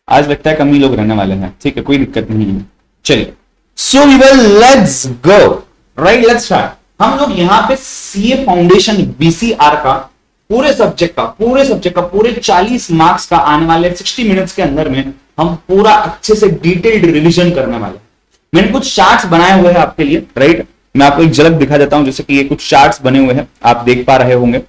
आज लगता है कम ही लोग रहने वाले हैं, ठीक है, कोई दिक्कत नहीं है। चलिए, so we will let's go, right, let's start. हम लोग यहाँ पे सीए फाउंडेशन बीसीआर का पूरे सब्जेक्ट का पूरे 40 मार्क्स का आने वाले 60 मिनट्स के अंदर में हम पूरा अच्छे से डिटेल्ड रिवीजन करने वाले। मैंने कुछ चार्ट्स बनाए हुए हैं आपके लिए, राइट, मैं आपको एक झलक दिखा देता हूं। जैसे कि ये कुछ चार्ट्स बने हुए हैं, आप देख पा रहे होंगे।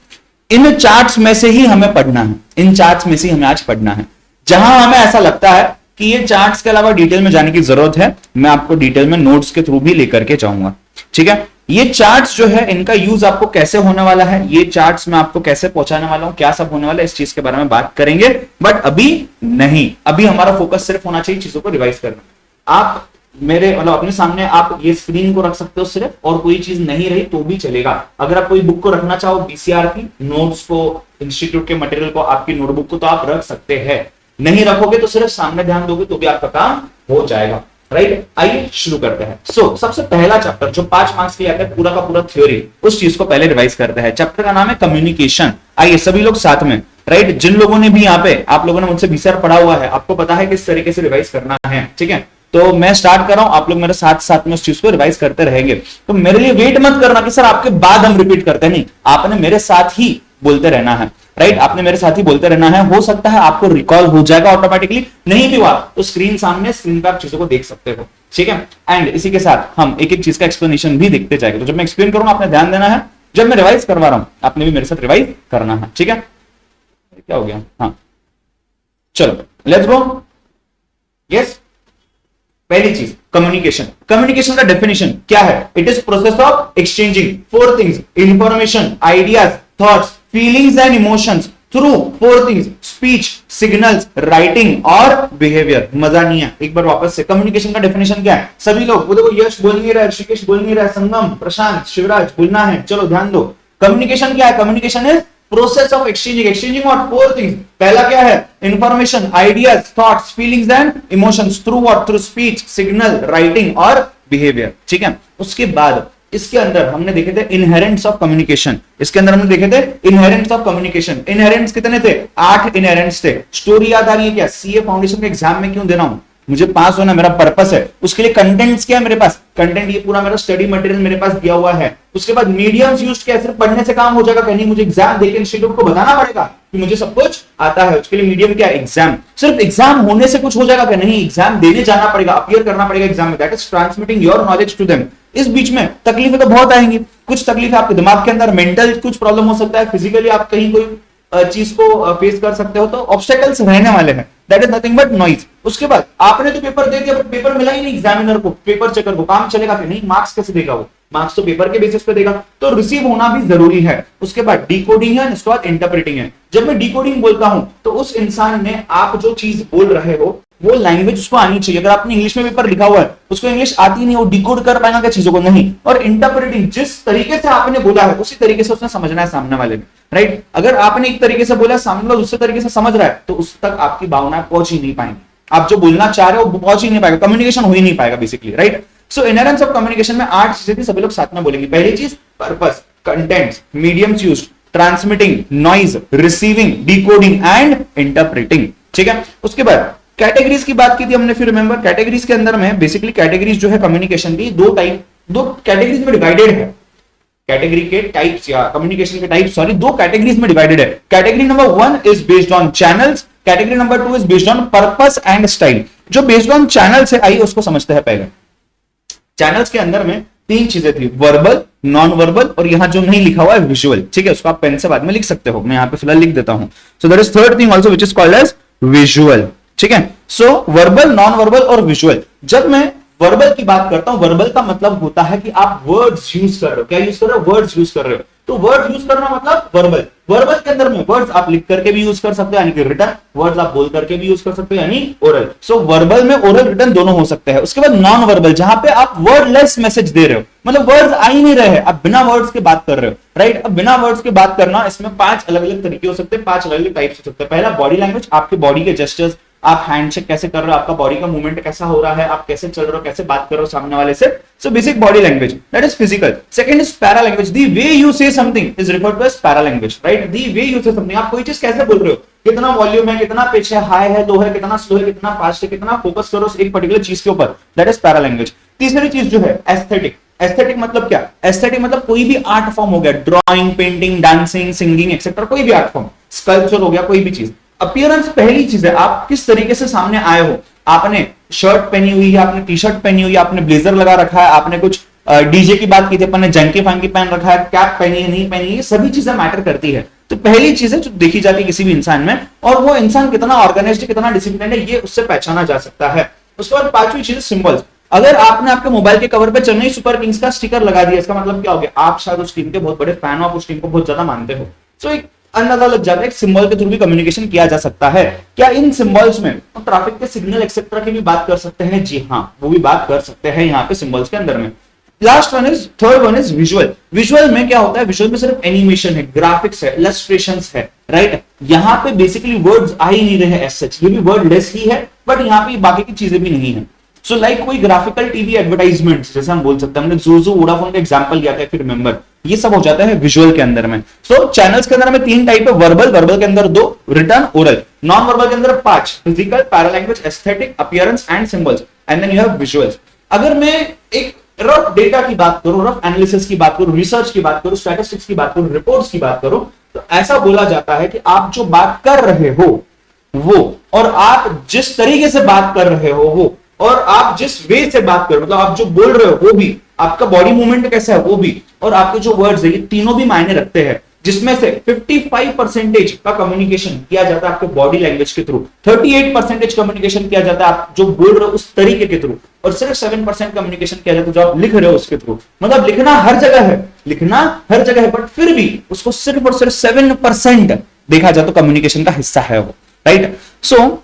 इन चार्ट्स में से ही हमें पढ़ना है, इन चार्ट्स में से ही हमें आज पढ़ना है। जहां हमें ऐसा लगता है कि ये चार्ट्स के अलावा डिटेल में जाने की जरूरत है, मैं आपको डिटेल में नोट्स के थ्रू भी लेकर के जाऊंगा, ठीक है। ये चार्ट्स जो है इनका यूज आपको कैसे होने वाला है, ये चार्ट्स मैं आपको कैसे पहुंचाने वाला हूं, क्या सब होने वाला है, इस चीज के बारे में बात करेंगे। बट अभी नहीं, अभी हमारा फोकस सिर्फ होना चाहिए चीजों को रिवाइज करना। आप मेरे मतलब अपने सामने आप ये स्क्रीन को रख सकते हो सिर्फ, और कोई चीज नहीं रही तो भी चलेगा। अगर आप कोई बुक को रखना चाहो, बीसीआर की नोट्स को, इंस्टीट्यूट के मटेरियल को, आपकी नोटबुक को, तो आप रख सकते हैं। नहीं रखोगे तो सिर्फ सामने ध्यान दोगे तो भी आपका काम हो जाएगा, राइट। आइए शुरू करते हैं। सबसे पहला चैप्टर जो 5 मार्क्स के लिए आता है, पूरा का पूरा थ्योरी, उस चीज को पहले रिवाइज करते हैं। चैप्टर का नाम है कम्युनिकेशन। आइए सभी लोग साथ में, राइट, जिन लोगों ने भी यहाँ पे, आप लोगों ने मुझसे बीसीआर पढ़ा हुआ है, आपको पता है किस तरीके से रिवाइज करना है, ठीक है। तो मैं स्टार्ट कर रहा हूं, आप लोग मेरे साथ साथ में उस चीज को रिवाइज करते रहेंगे। तो मेरे लिए वेट मत करना कि सर आपके बाद हम रिपीट करते हैं, नहीं, आपने मेरे साथ ही बोलते रहना है, राइट, आपने मेरे साथ ही बोलते रहना है। हो सकता है आपको रिकॉल हो जाएगा ऑटोमेटिकली, नहीं भी हुआ तो स्क्रीन पे आप चीजों को देख सकते हो, ठीक है। एंड इसी के साथ हम एक एक चीज का एक्सप्लेनेशन भी देखते जाएंगे। तो जब मैं एक्सप्लेन करूंगा आपने ध्यान देना है, जब मैं रिवाइज करवा रहा हूं आपने भी मेरे साथ रिवाइज करना है, ठीक है। क्या हो गया, हाँ चलो लेट्स गो। यस, पहली चीज कम्युनिकेशन। कम्युनिकेशन का डेफिनेशन क्या है? It is process of exchanging 4 things, information, ideas, thoughts, feelings and emotions through 4 things, speech, signals, writing और बिहेवियर। मजा नहीं है, एक बार वापस से। कम्युनिकेशन का डेफिनेशन क्या है? सभी लोग, वो देखो यश बोल नहीं रहा है, ऋषिकेश बोल नहीं रहा है, संगम, प्रशांत, शिवराज बोलना है, चलो ध्यान दो। कम्युनिकेशन क्या है? Communication is process of exchanging और 4 थिंग्स। पहला क्या है? Information, ideas, thoughts, feelings and emotions through what? Through speech, signal, writing और बिहेवियर, ठीक है। उसके बाद इसके अंदर हमने देखे थे इनहेरेंट्स ऑफ कम्युनिकेशन। इसके अंदर हमने देखे थे इनहेरेंट्स ऑफ कम्युनिकेशन। इनहेरेंट्स कितने थे? 8 इनहेरेंट्स थे। स्टोरी याद आ रही है क्या? सीए फाउंडेशन के एग्जाम में क्यों दे रहा हूं? मुझे पास होना मेरा पर्पस है। उसके लिए कंटेंट्स क्या है मेरे पास? कंटेंट ये पूरा मेरा स्टडी मटेरियल मेरे पास दिया हुआ है। उसके बाद मीडियम्स यूज्ड क्या है? सिर्फ पढ़ने से काम हो जाएगा क्या? नहीं, मुझे एग्जाम देके इंस्टीट्यूट को बताना पड़ेगा कि मुझे सब कुछ आता है। उसके लिए मीडियम क्या है? एग्जाम। सिर्फ एग्जाम होने से कुछ हो जाएगा क्या? नहीं, एग्जाम देने जाना पड़ेगा, अपीयर करना पड़ेगा एग्जाम में। That is transmitting your knowledge to them. इस बीच में तकलीफें तो बहुत आएंगी। कुछ तकलीफें आपके दिमाग के अंदर, मेंटल कुछ प्रॉब्लम हो सकता है, फिजिकली आप कहीं कोई चीज को फेस कर सकते हो, तो ऑब्स्टेकल्स रहने वाले हैं। That is nothing but noise. उसके बाद आपने तो पेपर दे दिया, बट पेपर मिला ही नहीं एग्जामिनर को, पेपर चेकर को, काम चलेगा कि नहीं? मार्क्स कैसे देगा वो? मार्क्स तो पेपर के बेसिस पे देगा, तो रिसीव होना भी जरूरी है। उसके बाद डिकोडिंग है, उसके बाद इंटरप्रेटिंग है। जब मैं डिकोडिंग बोलता हूं तो उस इंसान में आप जो चीज बोल रहे हो वो लैंग्वेज उसको आनी चाहिए। अगर आपने इंग्लिश में पेपर लिखा हुआ है, उसको इंग्लिश आती नहीं, वो डिकोड कर पाएगा क्या चीजों को? नहीं। और इंटरप्रेटिंग, जिस तरीके से आपने बोला है उसी तरीके से उसने समझना है सामने वाले ने, राइट। अगर आपने एक तरीके से बोला, सामने वाला दूसरे तरीके से समझ रहा है, तो उस तक आपकी भावनाएं पहुंच ही नहीं पाएंगी। आप जो बोलना चाह रहे हो वो पहुंच ही नहीं पाएगा, कम्युनिकेशन हो ही नहीं पाएगा basically, right. So inherence of communication में 8 चीजें थी, सभी लोग साथ में बोलेंगे। पहली चीज purpose, contents, mediums used, transmitting, noise, receiving, decoding and interpreting, ठीक है। उसके बाद कैटेगरीज की बात की थी हमने, फिर रिमेंबर कैटेगरीज के अंदर में बेसिकली कैटेगरीज जो है कम्युनिकेशन की दो कैटेगरीज में डिवाइडेड है। कैटेगरी के टाइप्स या कम्युनिकेशन के टाइप्स, सॉरी, 2 कैटेगरीज में डिवाइडेड है। Category number 1 is based on channels, category number 2 is based on purpose and style. जो बेस्ड ऑन चैनल्स है, आइए उसको समझते हैं पहले। चैनल्स के अंदर में 3 चीजें थी, वर्बल, नॉन वर्बल और यहां जो नहीं लिखा हुआ है विजुअल, ठीक है। उसको आप पेन से बाद में लिख सकते हो, मैं यहां पे फिलहाल लिख देता हूं। So there is third thing also which is called as visual, ठीक है। सो वर्बल, नॉन वर्बल और विजुअल। जब मैं वर्बल की बात करता हूं, वर्बल का मतलब होता है कि आप वर्ड्स यूज कर रहे हो। क्या यूज कर रहे हो? वर्ड्स यूज कर रहे हो। तो वर्ड यूज करना मतलब वर्बल। वर्बल के अंदर में वर्ड्स आप लिख करके भी यूज कर सकते हो यानी कि रिटन, वर्ड्स आप बोल करके भी यूज कर सकते हो यानी ओरल। सो वर्बल में ओरल, रिटन दोनों हो सकते हैं। उसके बाद नॉन वर्बल, जहां पे आप वर्डलेस मैसेज दे रहे हो, मतलब वर्ड्स आ ही नहीं रहे हैं, आप बिना वर्ड्स के बात कर रहे हो, राइट। अब बिना वर्ड्स के बात करना, इसमें 5 अलग अलग तरीके हो सकते हैं, 5 अलग अलग टाइप्स हो सकते हैं। पहला बॉडी लैंग्वेज, आपके बॉडी के जेस्चर्स, आप हैंडशेक कैसे कर रहे हो, आपका बॉडी का मूवमेंट कैसा हो रहा है, आप कैसे चल रहे हो, कैसे बात कर रहे हो सामने वाले से। So basic body language, that is physical. Second is para language, the way you say something is referred to as para language, right. The way you say something, आप कोई चीज कैसे बोल रहे हो, कितना वॉल्यूम है, कितना पिच है, हाई है, लो है, कितना स्लो है, कितना फास्ट है, कितना फोकस करो एक पर्टिकुलर चीज के ऊपर, दैट इज पैरा लैंग्वेज। तीसरी चीज जो है एस्थेटिक। एस्थेटिक मतलब क्या? एस्थेटिक मतलब कोई भी आर्ट फॉर्म हो गया, drawing, painting, dancing, singing etcetera, कोई भी आर्ट फॉर्म, स्कल्पचर हो गया, कोई भी चीज। अपीयरेंस पहली चीज है, आप किस तरीके से सामने आए हो, आपने शर्ट पहनी हुई है, आपने टी शर्ट पहनी हुई है, आपने ब्लेजर लगा रखा है, आपने कुछ डीजे की बात की थी अपन ने, जंकी फंकी पहन रखा है, कैप पहनी है, नहीं पहनी है, ये सभी चीजें मैटर करती है। तो पहली चीज है जो देखी जाती है किसी भी इंसान में, और वो इंसान कितना ऑर्गेनाइज्ड, कितना डिसिप्लिन है, ये उससे पहचाना जा सकता है। उसके बाद पांचवी चीज सिंबल्स। अगर आपने आपके मोबाइल के कवर पे चेन्नई सुपर किंग्स का स्टिकर लगा दिया, इसका मतलब क्या हो गया? आप शायद उस टीम के बहुत बड़े फैन हो, आप उस टीम को बहुत ज्यादा मानते हो। तो एक अंदाजा लग जाता है, एक सिंबल के थ्रू भी कम्युनिकेशन किया जा सकता है। क्या इन सिंबल्स में तो ट्रैफिक के सिग्नल एक्सेट्रा की भी बात कर सकते हैं? जी हाँ, वो भी बात कर सकते हैं यहाँ पे सिंबल्स के अंदर में। Last one is, third one is visual. Visual में क्या होता है? विजुअल में सिर्फ एनिमेशन है, ग्राफिक्स है, इलस्ट्रेशंस है, राइट। यहाँ पे बेसिकली वर्ड्स आ ही नहीं रहे एज सच, ये भी वर्ड लेस ही है, बट यहाँ पे बाकी की चीजें भी नहीं है। सो लाइक कोई ग्राफिकल टीवी एडवर्टाइजमेंट, जैसे हम बोल सकते हैं, हमने जोजो वोडाफोन का एग्जांपल लिया था, फिर रिमेंबर, ये सब हो जाता है विजुअल के अंदर में। सो चैनल्स के अंदर में तीन टाइप है, वर्बल, वर्बल के अंदर दो, रिटर्न, ओरल। नॉन वर्बल के अंदर पांच, physical, paralanguage, aesthetic, appearance and symbols, and then you have visuals. अगर मैं एक रफ डेटा की बात करूं, रफ एनालिसिस की बात करूं, रिसर्च की बात करूं, स्टैटिस्टिक्स की बात करूं, रिपोर्ट्स की बात करूं, तो ऐसा बोला जाता है कि आप जो बात कर रहे हो वो, और आप जिस तरीके से बात कर रहे हो वो, और आप जिस वे से बात कर रहे हो, मतलब आप जो बोल रहे हो वो भी, आपका बॉडी मूवमेंट कैसा है वो भी, और आपके जो वर्ड्स है, ये तीनों भी मायने रखते हैं। जिसमें से 55% का कम्युनिकेशन किया जाता है आपके बॉडी लैंग्वेज के थ्रू, 38% कम्युनिकेशन किया जाता है आप जो बोल रहे हो उस तरीके के थ्रू, और सिर्फ 7% कम्युनिकेशन किया जाता है जो आप लिख रहे हो उसके थ्रू। मतलब लिखना हर जगह है, लिखना हर जगह है, बट फिर भी उसको सिर्फ और सिर्फ 7% देखा जाए तो कम्युनिकेशन का हिस्सा है वो, राइट। सो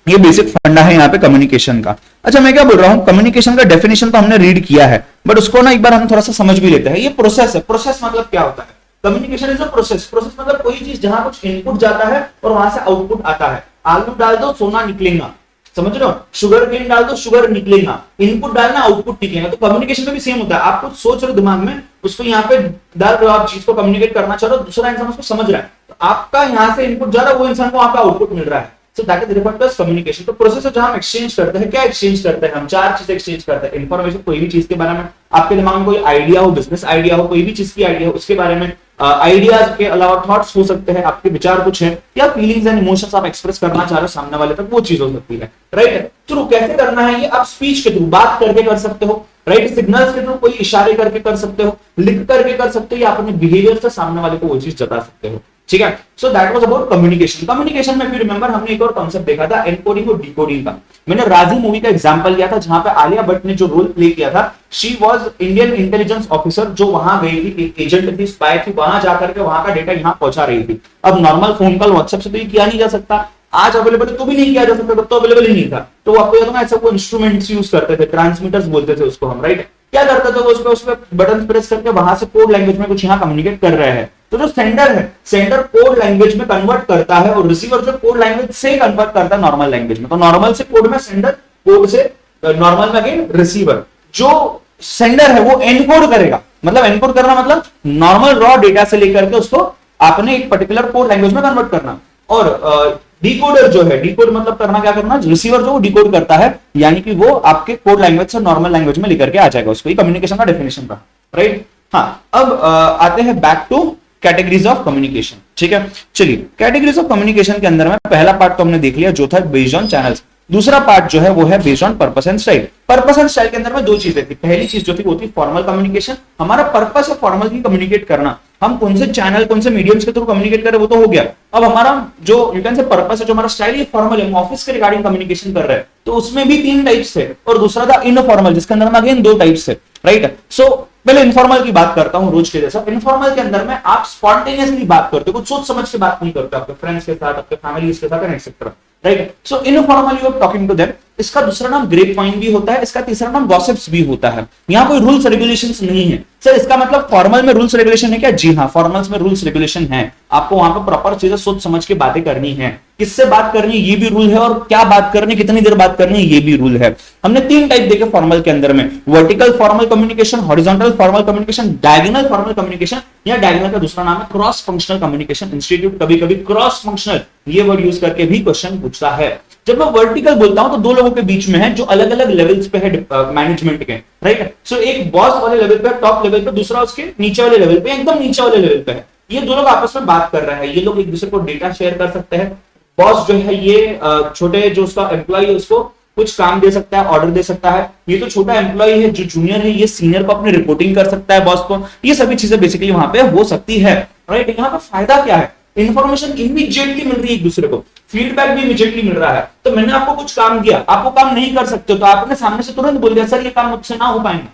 ये बेसिक फंडा है यहाँ पे कम्युनिकेशन का। अच्छा, मैं क्या बोल रहा हूं, कम्युनिकेशन का डेफिनेशन तो हमने रीड किया है, बट उसको ना एक बार हम थोड़ा सा समझ भी लेते हैं। ये प्रोसेस है। प्रोसेस मतलब क्या होता है? Communication is a process. Process मतलब कोई चीज जहां कुछ इनपुट जाता है और वहां से आउटपुट आता है। आलू डाल दो, सोना निकलेगा, समझ रहे हो? शुगर केन डाल दो, शुगर निकलेगा। इनपुट डालना, आउटपुट निकलेगा। तो कम्युनिकेशन में भी सेम होता है। आप कुछ सोच रहे हो दिमाग में, उसको यहाँ पे डाल रहे हो, आप चीज को कम्युनिकेट करना चाह रहे हो, दूसरा इंसान उसको समझ रहा है, तो आपका यहाँ से इनपुट जा रहा है, वो इंसान को वहां पे आउटपुट मिल रहा है। So that is referred to as communication। तो प्रोसेस है जहां हम एक्सचेंज करते हैं। क्या एक्सचेंज करते हैं? हम चार चीजें एक्सचेंज करते हैं। इन्फॉर्मेशन, कोई भी चीज के बारे में आपके दिमाग में कोई आइडिया हो, बिजनेस आइडिया हो, कोई भी चीज की आइडिया हो, उसके बारे में आइडियाज के अलावा थॉट्स हो सकते हैं, आपके विचार कुछ है, या फीलिंग्स एंड इमोशंस आप एक्सप्रेस करना चाह रहे हो सामने वाले तक, वो चीज हो सकती है, राइट। थ्रू कैसे करना है ये? आप स्पीच के थ्रू, बात करके कर सकते हो, राइट। सिग्नल्स के थ्रू, कोई इशारे करके कर सकते हो, लिख करके कर सकते हो, या अपने बिहेवियर से सामने वाले को वो चीज जता सकते हो, ठीक है। So that was about communication. Communication में फिर रिमेंबर हमने एक और कॉन्सेप्ट देखा था, एनकोडिंग और डिकोडिंग का। मैंने राजी मूवी का एग्जांपल लिया था, जहां पे आलिया भट्ट ने जो रोल प्ले किया था, she was Indian intelligence officer, जो वहां गई थी, एक एजेंट थी, स्पाई थी, वहां जाकर के वहां का डेटा यहाँ पहुंचा रही थी। अब नॉर्मल फोन कॉल व्हाट्सएप से तो ये किया नहीं जा सकता, आज अवेलेबल तो भी नहीं किया जा सकता, तब तो अवेलेबल ही नहीं था। तो आपको याद होगा ऐसा कोई इंस्ट्रूमेंट्स यूज करते थे, ट्रांसमीटर्स बोलते थे उसको हम, राइट। क्या करते थे? उस पे बटन प्रेस करके वहां से कोड लैंग्वेज में कुछ यहाँ कम्युनिकेट कर रहे हैं। तो जो सेंडर है, सेंडर कोड लैंग्वेज में कन्वर्ट करता है, और रिसीवर जो कोड लैंग्वेज से कन्वर्ट करता है नॉर्मल लैंग्वेज में। तो नॉर्मल से कोड में सेंडर, कोड से नॉर्मल में अगेन रिसीवर। जो सेंडर है वो एनकोड करेगा, मतलब एनकोड करना मतलब नॉर्मल रॉ डेटा से लेकर के उसको आपने एक पर्टिकुलर कोड लैंग्वेज में कन्वर्ट करना। और डिकोडर जो है, डिकोड मतलब करना, क्या करना, रिसीवर जो डिकोड करता है, यानी कि वो आपके कोड लैंग्वेज से नॉर्मल लैंग्वेज में लेकर के आ जाएगा उसको। कम्युनिकेशन का डेफिनेशन था, राइट। हाँ, अब आते हैं back two categories of communication, ठीक है। चलिए, कैटेगरीज ऑफ कम्युनिकेशन के अंदर में पहला पार्ट तो हमने देख लिया, जो था बेस्ड ऑन चैनल्स। दूसरा पार्ट जो है वो है based on purpose and style. Purpose and style के अंदर में दो चीजें थी। पहली चीज जो थी वो थी फॉर्मल कम्युनिकेशन। हमारा पर्पस है फॉर्मल की कम्युनिकेट करना, हम कौन से चैनल, कौन से मीडियम्स के थ्रू कम्युनिकेट करें वो तो हो गया। अब हमारा जो यू कैन से पर्पस है, जो हमारा स्टाइल, ये फॉर्मल है, हम ऑफिस के रिगार्डिंग कम्युनिकेशन कर रहे हैं, तो उसमें भी तीन टाइप्स है। और दूसरा था इनफॉर्मल, जिसके अंदर में अगेन दो टाइप्स है, राइट। सो पहले इनफॉर्मल की बात करता हूं, रोज के जैसा। इनफॉर्मल के अंदर में आप स्पॉन्टेनियसली बात करते हो, कुछ सोच समझ के बात नहीं करते, आपके फ्रेंड्स के साथ, आपके फैमिली के साथ, etcetera, right. So informal you are talking to them, इसका दूसरा नाम ग्रेप वाइन भी होता है, इसका तीसरा नाम गॉसिप्स भी होता है। यहाँ कोई रूल्स रेगुलेशंस नहीं है। सर इसका मतलब फॉर्मल में रूल्स रेगुलेशन है क्या? जी हाँ, फॉर्मल्स में रूल्स रेगुलेशन है। आपको वहां पर प्रॉपर चीजें सोच समझ के बातें करनी है, किससे बात करनी है ये भी रूल है, और क्या बात करनी है, कितनी देर बात करनी है ये भी रूल है। हमने 3 टाइप देखे फॉर्मल के अंदर में, vertical formal communication, horizontal formal communication, diagonal formal communication, या डायगोनल का दूसरा नाम है क्रॉस फंक्शनल कम्युनिकेशन। इंस्टीट्यूट कभी कभी क्रॉस फंक्शनल ये वर्ड यूज करके भी क्वेश्चन पूछता है। जब मैं वर्टिकल बोलता हूं तो 2 लोगों के बीच में है जो अलग अलग लेवल्स पे है मैनेजमेंट के, राइट। सो एक बॉस वाले लेवल पे, टॉप लेवल पे, दूसरा उसके नीचे वाले लेवल पे, एकदम नीचे वाले लेवल पे है। ये 2 लोग आपस में बात कर रहे हैं, ये लोग एक दूसरे को डेटा शेयर कर सकते हैं। बॉस जो है ये छोटे जो उसका एम्प्लॉय है उसको कुछ काम दे सकता है, ऑर्डर दे सकता है। ये तो छोटा एम्प्लॉय है, जो जूनियर है ये सीनियर को अपनी रिपोर्टिंग कर सकता है बॉस को। ये सभी चीजें बेसिकली वहां पे हो सकती है, राइट। यहाँ पे फायदा क्या है? इन्फॉर्मेशन इमीडिएटली मिल रही है एक दूसरे को, फीडबैक भी इमीडिएटली मिल रहा है। तो मैंने आपको कुछ काम दिया, आपको काम नहीं कर सकते हो, तो आपने सामने से तुरंत बोल दिया सर ये काम मुझसे ना हो पाएंगे,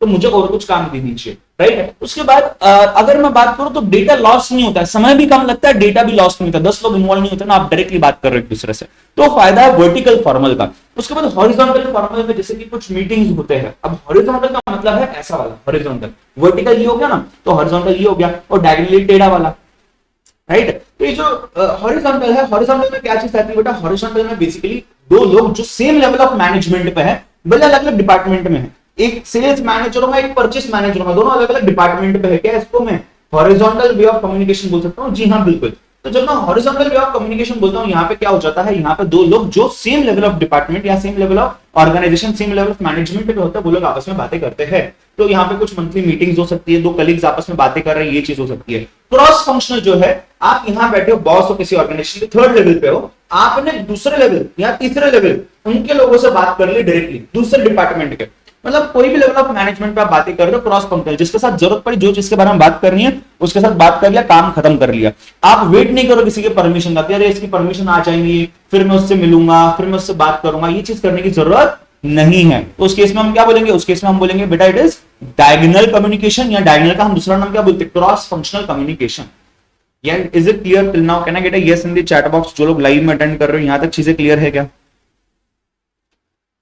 तो मुझे और कुछ काम दे दीजिए, राइट। उसके बाद अगर मैं बात करूं तो डेटा लॉस नहीं होता है, समय भी कम लगता है, डेटा भी लॉस नहीं होता, 10 लोग इन्वॉल्व नहीं होते ना, आप डायरेक्टली बात कर रहे हो एक दूसरे से, तो फायदा है वर्टिकल फॉर्मल का। उसके बाद हॉरिजॉन्टल फॉर्मल में जैसे कि कुछ मीटिंग्स होते हैं। अब हॉरिजॉन्टल का मतलब है ऐसा वाला हॉरिजॉन्टल, वर्टिकल ये हो गया ना, तो हॉरिजॉन्टल ये हो गया, और डायगोनली टेढ़ा वाला, राइट। तो ये जो हॉरिजॉन्टल है, हॉरिजॉन्टल में क्या चीज आती है बेटा? हॉरिजॉन्टल में बेसिकली 2 लोग जो सेम लेवल ऑफ मैनेजमेंट पे है, भले अलग अलग डिपार्टमेंट में है, एक सेल्स मैनेजर होगा, एक परचेस मैनेजर होगा, दोनों अलग अलग डिपार्टमेंट पे है, क्या इसको मैं हॉरिजॉन्टल वे ऑफ कम्युनिकेशन बोल सकता हूँ? जी हाँ, बिल्कुल। तो जब मैं हॉरिजॉन्टल वे ऑफ कम्युनिकेशन बोलता हूँ, यहाँ पे क्या हो जाता है, यहाँ पे 2 लोग जो सेम लेवल ऑफ डिपार्टमेंट या same level of organisation, same level of management पे होता है, वो लोग आपस में बातें करते हैं। तो यहाँ पे कुछ मंथली मीटिंग्स हो सकती है, 2 कलीग्स आपस में बातें कर रहे हैं, ये चीज हो सकती है। क्रॉस फंक्शनल जो है, आप यहाँ बैठे हो, बॉस हो किसी ऑर्गेनाइजेशन के 3rd लेवल पे हो, आपने दूसरे लेवल या तीसरे लेवल उनके लोगों से बात कर ली डायरेक्टली, दूसरे डिपार्टमेंट के, मतलब कोई भी लेवल ऑफ मैनेजमेंट पे आप बातें कर रहे हो, क्रॉस फंक्शनल, जिसके साथ जरूरत पड़ी, जो जिसके बारे में बात करनी है उसके साथ बात कर लिया, काम खत्म कर लिया। आप वेट नहीं करो किसी के परमिशन का, अरे इसकी परमिशन आ जाएंगी, फिर मैं उससे मिलूंगा, फिर मैं उससे बात करूंगा, ये चीज करने की जरूरत नहीं है। तो उस केस में हम क्या बोलेंगे? उस केस में हम बोलेंगे बेटा इट इज डायगोनल कम्युनिकेशन, या डायगोनल का हम दूसरा नाम क्या बोलते हैं? Cross functional communication. यार is it clear till now? Can I get a yes in the chat box? जो लोग लाइव में अटेंड कर रहे हो, यहां तक चीजें क्लियर है क्या?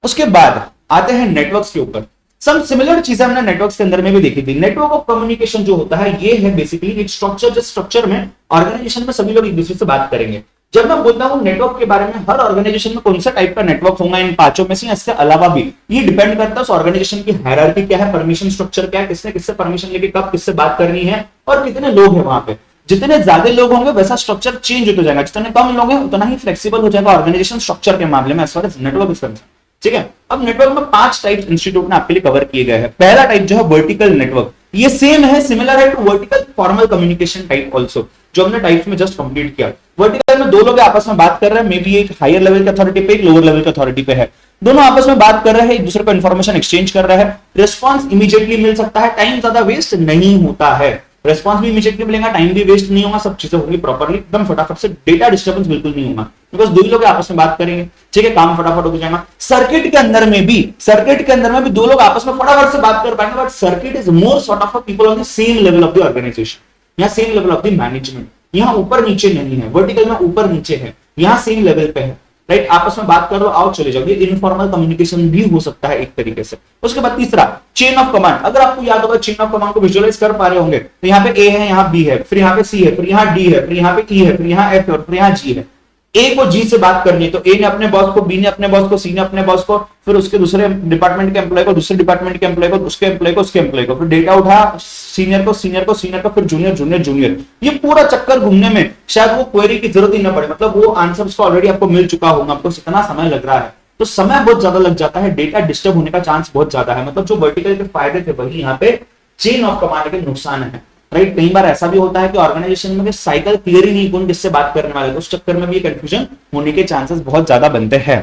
उसके बाद आते हैं नेटवर्क्स के ऊपर। सम सिमिलर चीजें हमने नेटवर्क्स के अंदर में भी देखी थी। नेटवर्क ऑफ कम्युनिकेशन जो होता है ये है बेसिकली एक स्ट्रक्चर, जिस स्ट्रक्चर में ऑर्गेनाइजेशन में सभी लोग एक दूसरे से बात करेंगे। जब मैं बोलता हूं नेटवर्क के बारे में, हर ऑर्गेनाइजेशन में कौन सा टाइप का नेटवर्क होगा इन 5 में से, इसके अलावा भी ये डिपेंड करता है उस ऑर्गेनाइजेशन की हायरार्की क्या है, परमिशन स्ट्रक्चर क्या है, किसने किससे परमिशन लेके कब किससे बात करनी है, और कितने लोग हैं वहां पे। जितने ज्यादा लोग होंगे वैसा स्ट्रक्चर चेंज होता जाएगा, जितने कम लोग हैं उतना ही फ्लेक्सिबल हो जाएगा ऑर्गेनाइजेशन स्ट्रक्चर के मामले में as far as network is concern. ठीक है। अब नेटवर्क में 5 टाइप्स इंस्टीट्यूट ने आपके लिए कवर किए गए हैं। पहला टाइप जो है वर्टिकल नेटवर्क, ये सेम है, सिमिलर है to vertical formal communication type also, जो हमने टाइप्स में जस्ट कंप्लीट किया। वर्टिकल में 2 लोग आपस में बात कर रहे हैं, मे बी एक हायर लेवल की अथॉरिटी पे, एक लोअर लेवल की अथॉरिटी पे है, दोनों आपस में बात कर रहे हैं, एक दूसरे को इन्फॉर्मेशन एक्सचेंज कर रहे हैं, रिस्पॉन्स इमीडिएटली मिल सकता है, टाइम ज्यादा वेस्ट नहीं होता है, रिस्पॉन्स भी इमीडिएटली मिलेगा, टाइम भी वेस्ट नहीं होगा, सब चीजें होंगी प्रॉपर्ली, एकदम फटाफट से, डेटा डिस्टर्बेंस बिल्कुल नहीं होगा, बिकॉज 2 लोग आपस में बात करेंगे, ठीक है, काम फटाफट हो जाएगा। सर्किट के अंदर में भी 2 लोग आपस में फटाफट से बात कर पाएंगे, but circuit is more sort of people on the same level of the organisation या same level of the management. यहाँ ऊपर नीचे नहीं है, वर्टिकल में ऊपर नीचे है, यहाँ सेम लेवल पे है, राइट। आपस में बात करो, आओ चले जाओ, ये इनफॉर्मल कम्युनिकेशन भी हो सकता है एक तरीके से। उसके बाद तीसरा चेन ऑफ कमांड, अगर आपको याद होगा चेन ऑफ कमांड को विजुअलाइज कर पा रहे होंगे, तो यहाँ पे ए है, यहाँ बी है, फिर यहाँ पे सी है, फिर यहाँ डी है, फिर यहाँ पे ई है, फिर यहाँ एफ है, और फिर यहाँ जी है। ए को जी से बात करनी है तो ए ने अपने बॉस को, बी ने अपने बॉस को, सी ने अपने बॉस को, फिर उसके दूसरे डिपार्टमेंट के एम्प्लॉय को, दूसरे डिपार्टमेंट के एम्प्लॉय को, उसके एम्प्लॉय को, उसके एम्प्लॉय को, फिर डेटा उठा सीनियर को, सीनियर को, सीनियर को, फिर जूनियर, जूनियर, जूनियर। ये पूरा चक्कर घूमने में शायद वो क्वेरी की जरूरत ही ना पड़े, मतलब वो आंसर्स को ऑलरेडी आपको मिल चुका होगा, आपको इतना समय लग रहा है, तो समय बहुत ज्यादा लग जाता है, डेटा डिस्टर्ब होने का चांस बहुत ज्यादा है। मतलब जो वर्टिकल के फायदे थे वही यहाँ पे चेन ऑफ कमांड के नुकसान है, राइट। कई बार ऐसा भी होता है कि ऑर्गेनाइजेशन में साइकिल क्लियर ही नहीं, कौन किससे बात करने वाले, तो उस चक्कर में भी कंफ्यूजन होने के चांसेस बहुत ज्यादा बनते हैं,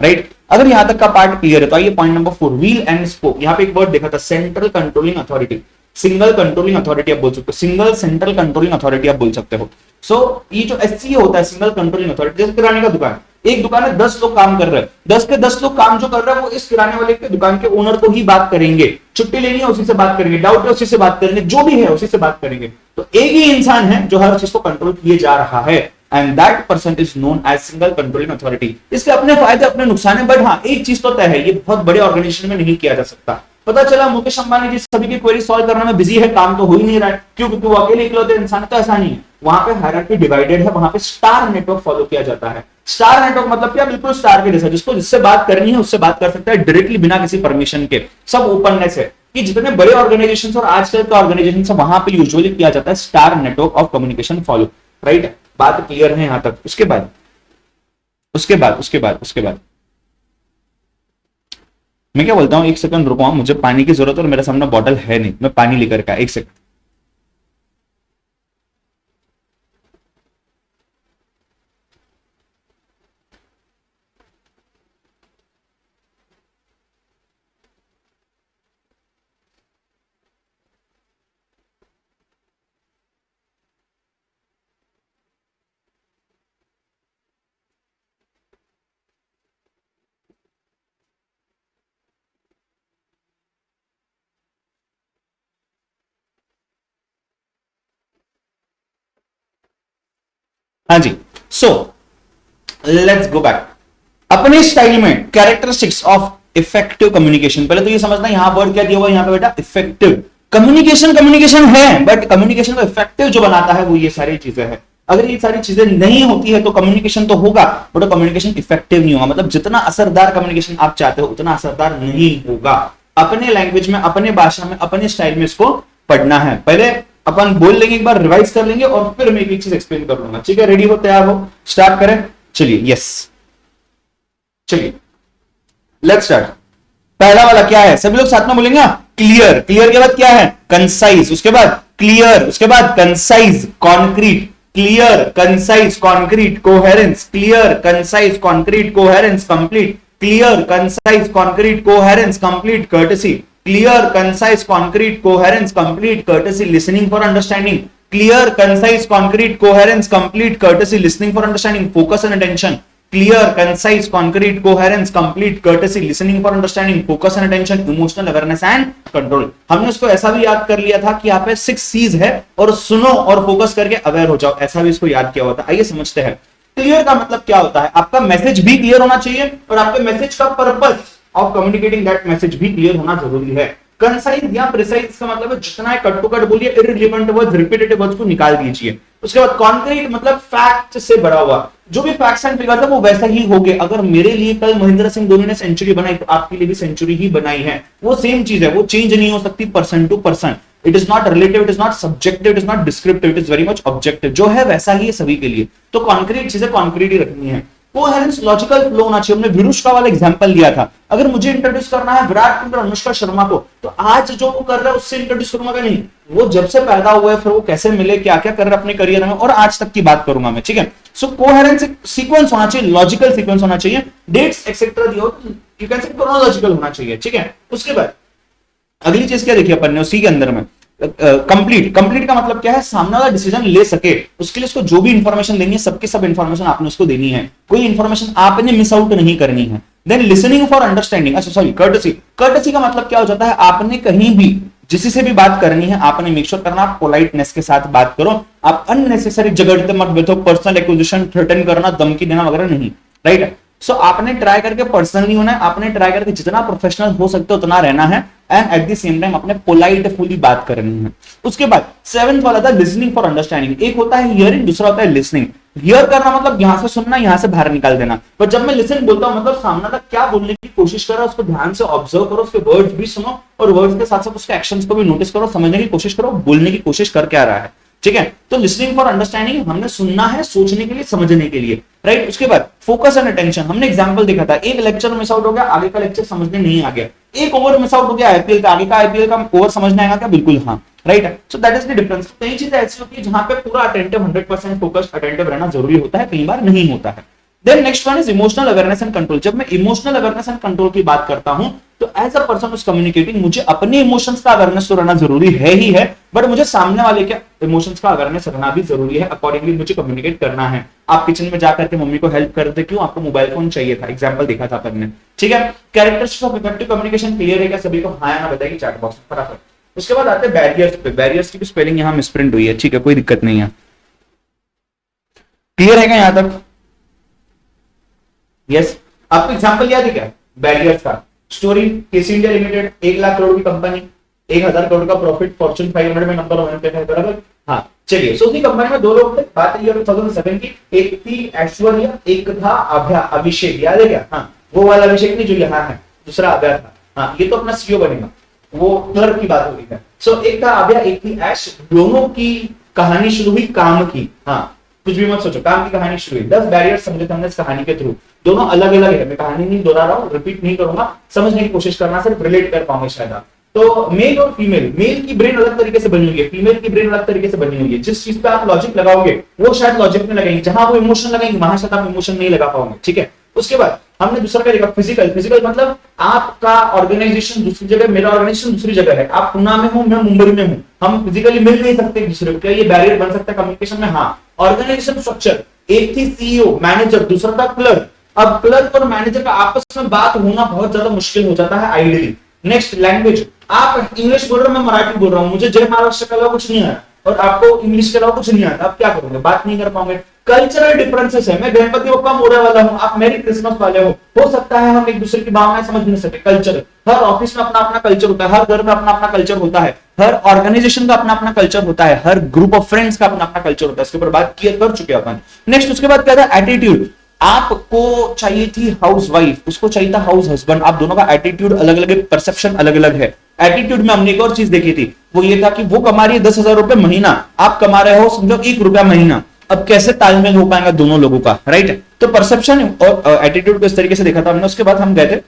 राइट। अगर यहां तक का पार्ट क्लियर है तो आइए point number 4, wheel and spoke. यहाँ पे एक वर्ड देखा था, central controlling authority, single controlling authority आप बोल सकते हो, सिंगल सेंट्रल कंट्रोलिंग अथॉरिटी आप बोल सकते हो। सो ये जो एससी होता है, सिंगल कंट्रोलिंग अथॉरिटी, जैसे किराने का दुकान, एक दुकान में 10 लोग काम कर रहे हैं, 10 के 10 लोग काम जो कर रहे हैं वो इस किराने वाले के दुकान के ओनर को ही बात करेंगे, छुट्टी लेनी है उसी से बात करेंगे, डाउट है उसी से बात करेंगे, जो भी है उसी से बात करेंगे। तो एक ही इंसान है जो हर चीज को कंट्रोल किए जा रहा है, and that person is known as single controlling authority. इसके अपने फायदे अपने नुकसान है, बट हाँ एक चीज तो तय है, ये बहुत बड़े ऑर्गेनाइजेशन में नहीं किया जा सकता। पता चला मुकेश अंबानी जी सभी की क्वेरी सॉल्व करने में बिजी है, काम तो हो ही नहीं रहा है, क्यों? क्योंकि वो अकेले इकलौते इंसान है। तो ऐसा नहीं है, वहां पे हायरार्की डिवाइडेड है, वहां पे स्टार नेटवर्क फॉलो किया जाता है। स्टार नेटवर्क मतलब क्या? बिल्कुल स्टार के जैसा, जिसको जिससे बात करनी है उससे बात कर सकता है डायरेक्टली बिना किसी परमिशन के। सब ओपननेस है कि जितने बड़े ऑर्गेनाइजेशन और आजकल के ऑर्गेनाइजेशन वहां पे यूजुअली किया जाता है star network of communication follow. Right, बात क्लियर है यहां तक? उसके बाद मैं क्या बोलता हूं, एक सेकंड रुको, मुझे पानी की जरूरत है और मेरे सामने बॉटल है नहीं, मैं पानी लेकर का, एक सेकंड। हाँ जी, सो लेट्स गो बैक। अपने स्टाइल में कैरेक्टरिस्टिक्स ऑफ इफेक्टिव कम्युनिकेशन, पहले तो ये समझना यहां वर्ड क्या दिया हुआ यहां पे बेटा, इफेक्टिव कम्युनिकेशन है, बट कम्युनिकेशन को इफेक्टिव जो बनाता है वो ये सारी चीजें हैं। अगर ये सारी चीजें नहीं होती है तो कम्युनिकेशन तो होगा बट कम्युनिकेशन इफेक्टिव नहीं होगा। मतलब जितना असरदार कम्युनिकेशन आप चाहते हो उतना असरदार नहीं होगा। अपने लैंग्वेज में, अपने भाषा में, अपने स्टाइल में इसको पढ़ना है। पहले अपन बोल लेंगे, एक बार रिवाइज कर लेंगे और फिर मैं एक चीज एक्सप्लेन कर लूंगा। ठीक है, रेडी हो, तैयार हो, स्टार्ट करें? चलिए, यस, चलिए लेट्स स्टार्ट। पहला वाला क्या है, सभी लोग साथ में बोलेंगे। क्लियर, क्लियर के बाद क्या है? कंसाइज, उसके बाद क्लियर, उसके बाद concise, concrete, clear concise concrete, coherence, clear concise concrete, coherence, complete, clear concise concrete, coherence, complete, courtesy, clear concise concrete coherence complete courtesy listening for understanding, clear concise concrete coherence complete courtesy listening for understanding, focus and attention, clear concise concrete coherence complete courtesy listening for understanding, focus and attention, emotional awareness and control। हमने उसको ऐसा भी याद कर लिया था कि यहाँ पे 6 C's है और सुनो और फोकस करके अवेयर हो जाओ, ऐसा भी इसको याद किया हुआ था। आइए समझते हैं क्लियर का मतलब क्या होता है। आपका मैसेज भी क्लियर होना चाहिए और आपके मैसेज का purpose of communicating that message भी क्लियर होना जरूरी है। कंसाइज या प्रिसाइज का मतलब है जितना है कट टू कट बोलिए, इररिलेवेंट वर्ड्स, रिपीटेटिव वर्ड्स को निकाल दीजिए। उसके बाद कॉन्क्रीट मतलब फैक्ट से भरा हुआ, जो भी फैक्ट्स एंड फिगर्स है वो वैसा ही हो गए। अगर मेरे लिए कल महेंद्र सिंह धोनी ने सेंचुरी बनाई तो आपके लिए भी सेंचुरी ही बनाई है, वो सेम चीज है, वो चेंज नहीं हो सकती person to person. It is not relative, it is not subjective, it is not descriptive, it is very much objective. जो है वैसा ही है सभी के लिए, तो कॉन्क्रीट चीजें कॉन्क्रीट ही रखनी है। कोहेरेंस, लॉजिकल फ्लो होना चाहिए। हमने विरुष्का वाला एग्जांपल लिया था। अगर मुझे इंट्रोड्यूस करना है विराट कोहली और अनुष्का शर्मा को, तो आज जो वो कर रहा है उससे इंट्रोड्यूस करूंगा कि नहीं, वो जब से पैदा हुए फिर वो कैसे मिले, क्या क्या कर रहे हैं अपने करियर में, और आज तक की बात करूंगा मैं। ठीक है, सो कोहेरेंस एक सीक्वेंस होना चाहिए, लॉजिकल सीक्वेंस होना चाहिए, डेट्स एक्सेट्रा दिया हो, यू कैन से क्रोनोलॉजिकल होना चाहिए। ठीक है, उसके बाद अगली चीज क्या देखिए अपन ने उसी के अंदर में, कंप्लीट। कंप्लीट का मतलब क्या है? सामने वाला डिसीजन ले सके, उसके लिए उसको जो भी इंफॉर्मेशन देनी है सबकी सब इंफॉर्मेशन आपने उसको देनी है, कोई इंफॉर्मेशन आपने मिस आउट नहीं करनी है। देन लिसनिंग फॉर अंडरस्टैंडिंग, अच्छा सॉरी, कर्टेसी। कर्टेसी का मतलब क्या हो जाता है? आपने कहीं भी जिसी से भी बात करनी है आपने मेक श्योर करना आप पोलाइटनेस के साथ बात करो, आप अननेसेसरी झगड़ते मत बैठो, पर्सनल एक्विजिशन थ्रेटन करना, धमकी देना वगैरह नहीं। राइट, सो आपने ट्राई करके पर्सनल नहीं होना है, आपने ट्राई करके जितना प्रोफेशनल हो सकते हो उतना रहना है, and at the same time अपने पोलाइटफुली बात करनी है। उसके बाद 7th वाला था लिसनिंग फॉर अंडरस्टैंडिंग। एक होता है हियरिंग, दूसरा होता है लिसनिंग। हियर करना मतलब यहां से सुनना, यहां से बाहर निकाल देना। पर जब मैं लिसन बोलता हूं मतलब सामने तक क्या बोलने की कोशिश कर रहा है उसको ध्यान से ऑब्जर्व करो, उसके वर्ड्स भी सुनो और वर्ड्स के साथ साथ उसके एक्शंस को भी नोटिस करो, समझने की कोशिश करो, बोलने की कोशिश कर क्या रहा है। ठीक है, तो लिसनिंग फॉर अंडरस्टैंडिंग हमने सुनना है सोचने के लिए, समझने के लिए। राइट, उसके बाद फोकस एंड अटेंशन। हमने एग्जांपल देखा था, एक लेक्चर मिस आउट हो गया, आगे का लेक्चर समझने नहीं आ गया। एक ओवर मिस आउट हो गया आईपीएल का, आगे का आईपीएल का ओवर समझने आएगा क्या? बिल्कुल हाँ। Right, so that is the difference. कई चीजें ऐसी होती है जहां पे पूरा अटेंटिव 100% फोकस्ड अटेंटिव रहना जरूरी होता है, कई बार नहीं होता है। Then next one is emotional awareness and control. जब मैं इमोशनल अवेयरनेस एंड कंट्रोल की बात करता हूं तो एज अ पर्सन उस कम्युनिकेटिंग मुझे अपने इमोशंस का अवेयरनेस तो रहना जरूरी है ही है, बट मुझे सामने वाले के इमोशंस का अवेयरनेस रहना भी जरूरी है। अकॉर्डिंगली मुझे कम्युनिकेट करना है। आप किचन में जाकर के मम्मी को हेल्प करते क्यों? आपको मोबाइल फोन चाहिए था, एग्जांपल देखा था अपन ने। ठीक है, characteristics of effective communication clear है क्या सभी को? हाँ या ना बताइए चैट बॉक्स में फटाफट। उसके बाद आते हैं बैरियर्स पे। बैरियर्स की भी स्पेलिंग यहाँ मिसप्रिंट हुई है, ठीक है, कोई दिक्कत नहीं है। क्लियर है क्या यहां तक? यस। आपको एग्जांपल याद है क्या बैरियर्स का? Story, KC India limited 1 lakh crore की कंपनी, 1,000 करोड़ का प्रॉफिट, फॉर्च्यून 500 में नंबर 1 पे है, बराबर। हाँ चलिए, सो उसी कंपनी में 2 लोग थे, बात है 2007 की। एक थी ऐश्वर्या, एक था अभिषेक, याद है क्या? हाँ, वो वाला अभिषेक नहीं जो यहाँ है, दूसरा अभय था। हाँ, ये तो अपना सीईओ बनेगा, वो क्लर्क की बात हो रही है। सो एक था अभय, एक थी ऐश, दोनों की कहानी शुरू हुई काम की। हाँ, कुछ भी मत सोचो, काम की कहानी शुरू हुई। 10 बैरियर समझे थे हमने इस कहानी के थ्रू। दोनों अलग अलग है, मैं कहानी नहीं दोहरा रहा हूँ, रिपीट नहीं करूंगा, समझने की कोशिश करना, सिर्फ रिलेट कर पाऊंगे शायद आप। तो मेल और फीमेल, मेल की ब्रेन अलग तरीके से बनी हुई है, फीमेल की ब्रेन अलग तरीके से बनी हुई है। जिस चीज पे आप लॉजिक लगाओगे वो शायद लॉजिक में लगेंगे, जहां वो इमोशन लगाएंगे वहां शायद आप इमोशन नहीं लगा पाओगे, ठीक है। उसके बाद हमने दूसरा क्या देखा, फिजिकल। फिजिकल मतलब आपका ऑर्गेनाइजेशन दूसरी जगह, मेरा ऑर्गेनाइजेशन दूसरी जगह है, आप पुणे में हो, मैं मुंबई में हूं, हम फिजिकली मिल नहीं सकते एक दूसरे को, क्या ये बैरियर बन सकता है कम्युनिकेशन में? हाँ। ऑर्गेनाइजेशन स्ट्रक्चर, एक थी सीईओ मैनेजर, दूसरा था क्लर्क। अब क्लर्क और मैनेजर का आपस में बात होना बहुत ज्यादा मुश्किल हो जाता है आइडियली। नेक्स्ट, लैंग्वेज, आप इंग्लिश बोल रहे हो, मैं मराठी बोल रहा हूँ, मुझे जय महाराष्ट्र के अलावा कुछ नहीं आता और आपको इंग्लिश के अलावा कुछ नहीं आता, आप क्या करोगे? बात नहीं कर पाओगे। कल्चरल डिफरेंसेस है, मैं गणपति बप्पा मोरे वाला हूँ, आप मेरी क्रिसमस वाले हो सकता है हम एक दूसरे की भावनाएं समझ नहीं सके। कल्चर, हर ऑफिस में अपना अपना कल्चर होता है, हर घर में अपना अपना कल्चर होता है, हर ऑर्गेनाइजेशन का अपना अपना कल्चर होता है, हर ग्रुप ऑफ फ्रेंड्स का अपना अपना कल्चर होता है। इसके ऊपर बात कर चुके अपन। नेक्स्ट, उसके बाद क्या था? एटीट्यूड। आपको चाहिए थी हाउस वाइफ, उसको चाहिए था हाउस हस्बैंड, आप दोनों का एटीट्यूड अलग अलग है, परसेप्शन अलग अलग है। एटीट्यूड में हमने एक और चीज देखी थी, वो ये था कि वो कमा रही है 10,000 रुपए महीना, आप कमा रहे हो समझो 1 रुपया महीना। अब कैसे तालमेल हो पाएगा दोनों लोगों का, राइट? तो परसेप्शन और एटीट्यूड को इस तरीके से देखा था हमने। उसके बाद हम गए थे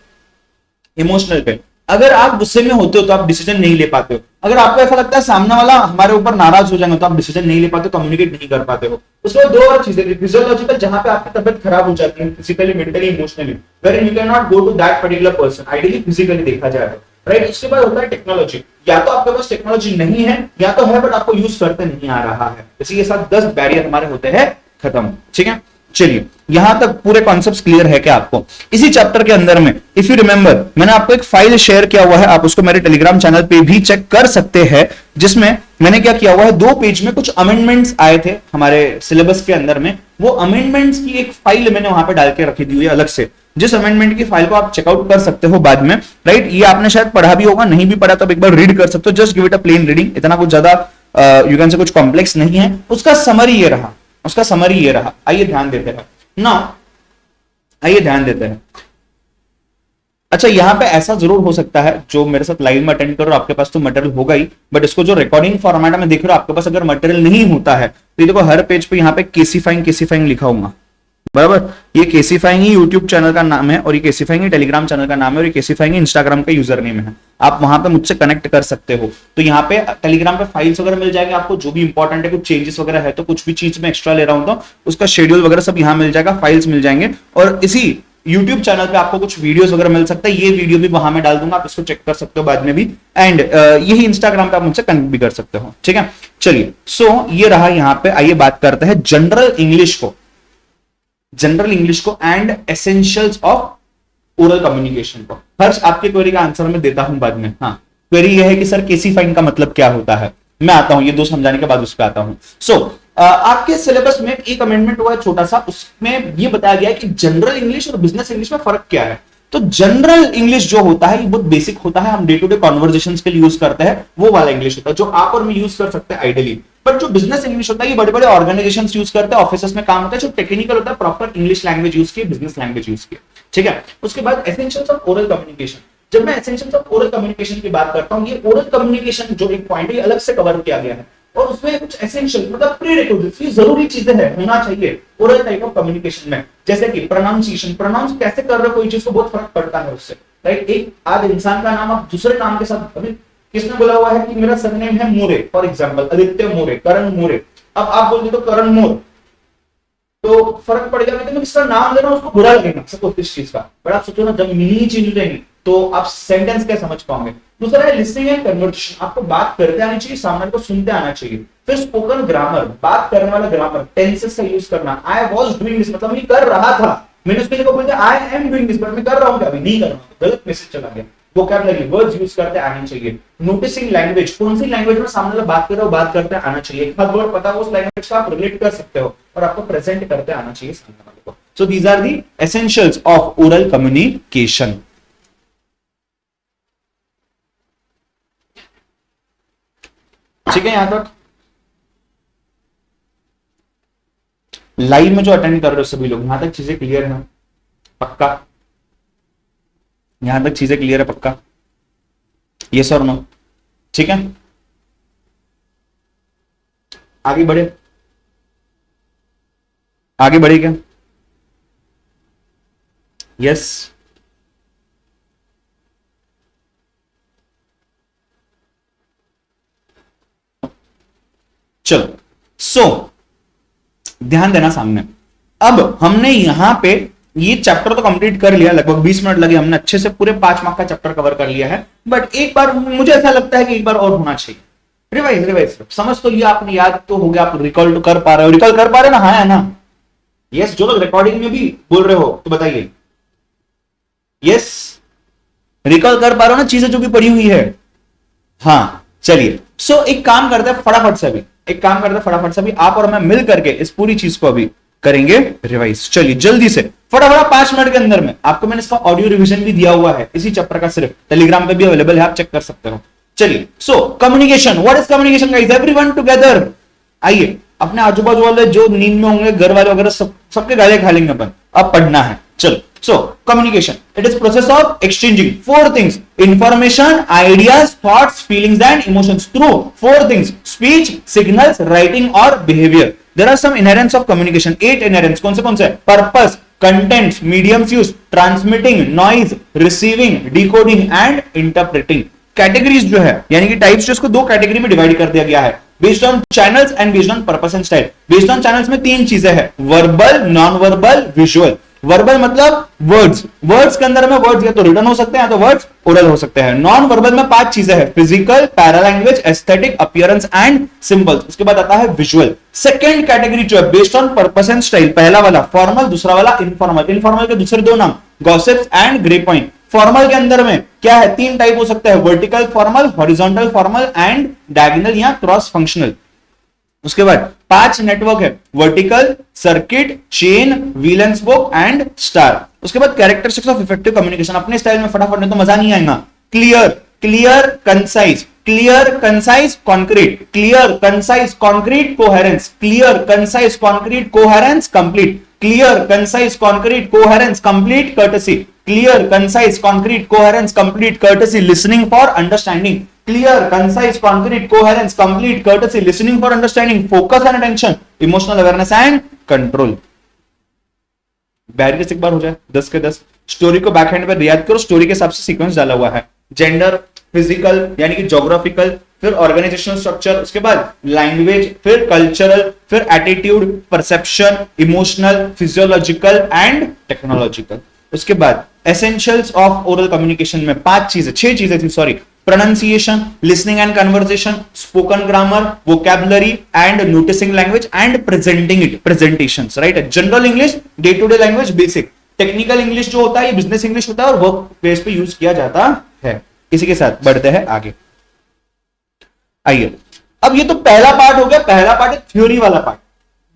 इमोशनल पे। अगर आप गुस्से में होते हो तो आप डिसीजन नहीं ले पाते हो। अगर आपको ऐसा लगता है सामने वाला हमारे ऊपर नाराज हो जाएगा तो आप डिसीजन नहीं ले पाते, कम्युनिकेट नहीं कर पाते हो। उसके बाद 2 और चीजें, फिजियोलॉजिकल, जहां पे आपकी तबियत खराब हो जाती है physically, mentally, emotionally, where you can not go to that particular person, ideally physically देखा जाए तो, राइट? उसके बाद होता है टेक्नोलॉजी, या तो आपके पास टेक्नोलॉजी नहीं है या तो है बट आपको यूज करते नहीं आ रहा है। इसी के साथ 10 बैरियर हमारे होते हैं खत्म, ठीक है। चलिए, यहां तक पूरे कॉन्सेप्ट्स क्लियर है क्या आपको? इसी चैप्टर के अंदर में इफ यू रिमेंबर, मैंने आपको एक फाइल शेयर किया हुआ है, आप उसको मेरे टेलीग्राम चैनल पे भी चेक कर सकते हैं, जिसमें मैंने क्या किया हुआ है, 2 पेज में कुछ अमेंडमेंट्स आए थे हमारे सिलेबस के अंदर में, वो अमेंडमेंट्स की एक फाइल मैंने वहां पे डाल के रखी हुई है अलग से, जिस अमेंडमेंट की फाइल को आप चेकआउट कर सकते हो बाद में, राइट? ये आपने शायद पढ़ा भी होगा, नहीं भी पढ़ा तो आप एक बार रीड कर सकते हो, just give it a plain reading, इतना कुछ ज्यादा यू कैन से कुछ कॉम्प्लेक्स नहीं है। उसका समरी ये रहा, उसका समरी ये रहा। आइए ध्यान देते हैं ना, आइए ध्यान देते हैं। अच्छा, यहां पे ऐसा जरूर हो सकता है, जो मेरे साथ लाइव में अटेंड करो आपके पास तो मटेरियल होगा ही, बट इसको जो रिकॉर्डिंग फॉर्मेट में देख रहे हो आपके पास अगर मटेरियल नहीं होता है तो ये देखो हर पेज पे यहाँ पे केसीफाइंग लिखा होगा, बराबर? ये केसीफाइंग ही यूट्यूब चैनल का नाम है और ये केसीफाइंग ही टेलीग्राम चैनल का नाम है और ये केसीफाइंग ही इंस्टाग्राम का यूजर नेम है। आप वहां पे मुझसे कनेक्ट कर सकते हो। तो यहाँ पे टेलीग्राम पे फाइल्स वगैरह मिल जाएंगे आपको, जो भी इंपॉर्टेंट है, कुछ चेंजेस वगैरह है तो कुछ भी चीज में एक्स्ट्रा ले रहा हूं तो उसका शेड्यूल वगैरह सब यहाँ मिल जाएगा, फाइल्स मिल जाएंगे। और इसी यूट्यूब चैनल पे आपको कुछ वीडियोस वगैरह मिल सकता है, ये वीडियो भी वहां में डाल दूंगा, आप इसको चेक कर सकते हो बाद में भी। एंड यही इंस्टाग्राम पे आप मुझसे कनेक्ट भी कर सकते हो, ठीक है। चलिए, सो ये रहा यहाँ पे। आइए बात करते हैं जनरल इंग्लिश को, जनरल इंग्लिश को and essentials of oral communication को। हर्ष, आपके क्वेरी का आंसर मैं देता हूं बाद में। हाँ, क्वेरी यह है कि सर केसीफाइंग का मतलब क्या होता है, मैं आता हूं, ये 2 समझाने के बाद उस पर आता हूं। सो आपके सिलेबस में एक अमेंडमेंट हुआ है छोटा सा, उसमें ये बताया गया है कि जनरल इंग्लिश और बिजनेस इंग्लिश में फर्क क्या है। तो जनरल इंग्लिश जो होता है ये बहुत बेसिक होता है, हम डे टू डे कॉन्वर्सेशंस के लिए यूज करते हैं, वो वाला इंग्लिश होता है जो आप और मैं यूज कर सकते हैं आइडियली। पर जो बिजनेस इंग्लिश होता है ये बड़े बड़े ऑर्गेनाइजेशंस यूज करते हैं, ऑफिसेस में काम होता है, जो टेक्निकल होता है, प्रॉपर इंग्लिश लैंग्वेज यूज की, बिजनेस लैंग्वेज यूज की, ठीक है। उसके बाद एसेंशियल्स ऑफ ओरल कम्युनिकेशन। जब मैं एसेंशियल्स ऑफ ओरल कम्युनिकेशन की बात करता हूं, ये ओरल कम्युनिकेशन जो एक पॉइंट है अलग से कवर किया गया है और उसमें कुछ एसेंशियल मतलब प्रीरिक्विजिट्स, ये जरूरी चीजें हैं, होना चाहिए ओरल टाइप ऑफ कम्युनिकेशन में। जैसे कि प्रोनाउंसिएशन, प्रोनाउंस कैसे कर रहे हो कोई चीज को, बहुत फर्क पड़ता है उससे, राइट? एक आज इंसान का नाम आप दूसरे नाम के साथ, अभी किसने बोला हुआ है कि मेरा सरनेम है मोरे, फॉर एग्जांपल आदित्य मोरे, करण मोरे, अब आप बोल दे तो करण मोर, तो फर्क पड़ जाएगा। लेकिन किसका नाम लेना उसको बुरा लगेगा सबको इस चीज का, बट आप सोचो ना जब मीनिंग चेंज हो जाएगी तो आप सेंटेंस क्या समझ पाओगे। दूसरा है लिसनिंग एंड कन्वर्सेशन, आपको बात करते आनी चाहिए, सामने को सुनते आना चाहिए। फिर स्पोकन ग्रामर, बात करने वाला ग्रामर, टेंसेस का यूज करना। आई वाज डूइंग दिस मतलब मैं कर रहा था, मैंने उसके लिए बोल दिया आई एम डूइंग दिस, बट मैं कर रहा हूं क्या, अभी नहीं कर रहा हूं, गलत मैसेज चला गया। वोकैबुलरी वर्ड्स यूज करते आनी चाहिए, नोटिसिंग लैंग्वेज, कौन सी लैंग्वेज में सामने वाला बात कर रहा हो बात करते आना चाहिए, हर वर्ड पता हो उस लैंग्वेज का आप रिलेट कर सकते हो और आपको प्रेजेंट करते आना चाहिए सामने वाले को। So these are the essentials of oral communication. ठीक है, यहां तक लाइव में जो अटेंड कर रहे हो सभी लोग, यहां तक चीजें क्लियर है पक्का? यहां तक चीजें क्लियर है पक्का? यस और नो? ठीक है, आगे बढ़े, आगे बढ़े क्या? यस, चलो। सो ध्यान देना सामने, अब हमने यहां पे ये चैप्टर तो कंप्लीट कर लिया, लगभग 20 मिनट लगे, हमने अच्छे से पूरे 5 मार्क का चैप्टर कवर कर लिया है। बट एक बार मुझे ऐसा लगता है कि एक बार और होना चाहिए, रिवाइज रिवाइज। समझ तो लिया आपने, याद तो हो गया, आप रिकॉल तो कर पा रहे हो, रिकॉल कर पा रहे हो ना? हाँ है ना? यस, जो लोग रिकॉर्डिंग में भी बोल रहे हो तो बताइए यस, रिकॉल कर पा रहे हो ना चीजें जो भी पड़ी हुई है? हाँ चलिए। सो एक काम करते हैं फटाफट से, अभी एक काम करते हैं फटाफट से, अभी आप और मैं मिल करके इस पूरी चीज को अभी करेंगे रिवाइज। चलिए जल्दी से फटाफट 5 मिनट के अंदर में। आपको मैंने इसका ऑडियो रिवीजन भी दिया हुआ है इसी चैप्टर का, सिर्फ टेलीग्राम पे भी अवेलेबल है, आप चेक कर सकते हो। चलिए, so communication, what is communication guys? Everyone together, आइए। अपने आजू बाजू वाले जो नींद में होंगे, घर वाले वगैरह, सबके गाले खा लेंगे अपन, अब पढ़ना है। चलो, so communication, it is process of exchanging 4 things: information, ideas, thoughts, feelings and emotions through 4 things: speech, signals, writing और behaviour. There are some inherents of communication, 8 inherents. कौन से? Purpose, contents, mediums use, transmitting, noise, receiving, decoding and interpreting. Categories जो है, यानी कि types, जो इसको 2 category में डिवाइड कर दिया गया है, based on channels and based on purpose and style. Based on channels में 3 चीजें हैं: verbal, non verbal, visual. Verbal मतलब वर्ड्स, वर्ड्स के अंदर में वर्ड्स या तो रिटन हो सकते हैं या तो वर्ड्स ओरल हो सकते हैं। नॉन वर्बल में 5 चीजें हैं: physical, paralanguage, aesthetic, appearance and symbols. उसके बाद आता है विजुअल। सेकंड कैटेगरी जो है based on purpose and style, पहला वाला फॉर्मल, दूसरा वाला इनफॉर्मल। इनफॉर्मल के दूसरे 2 नाम gossips and grey point. Formal के अंदर में क्या है? 3 टाइप हो सकता है: vertical formal, horizontal formal and diagonal या क्रॉस फंक्शनल। उसके बाद 5 नेटवर्क है: vertical, circuit, chain, wheel and spoke and star. उसके बाद कैरेक्टरिस्टिक्स ऑफ इफेक्टिव कम्युनिकेशन, अपने स्टाइल में फटाफट, नहीं तो मजा नहीं आएगा। Clear, clear concise, clear concise concrete, clear concise concrete coherence, clear concise concrete coherence complete, clear concise concrete coherence complete courtesy, clear concise concrete coherence complete courtesy, listening for understanding, clear concise concrete coherence complete courtesy, listening for understanding, focus and attention, emotional awareness and control. Barriers एक बार हो जाए 10 के 10। Story को back hand पर याद करो, story के हिसाब से सीक्वेंस डाला हुआ है: जेंडर, फिजिकल यानी कि ज्योग्राफिकल, फिर ऑर्गेनाइजेशनल स्ट्रक्चर, उसके बाद लैंग्वेज, फिर कल्चरल, फिर attitude, perception, emotional, physiological and technological. उसके बाद एसेंशियल्स ऑफ ओरल कम्युनिकेशन में 5 चीजें, 6 चीजें थी sorry: pronunciation, listening and conversation, spoken grammar, vocabulary and noticing language and presenting it, presentations, right? General English, day to day language, basic. Technical English जो होता है ये बिजनेस इंग्लिश होता है और वर्क प्लेस पे यूज किया जाता है। इसी के साथ बढ़ते हैं आगे। आइए, अब ये तो पहला पार्ट हो गया, पहला पार्ट है थ्योरी वाला पार्ट।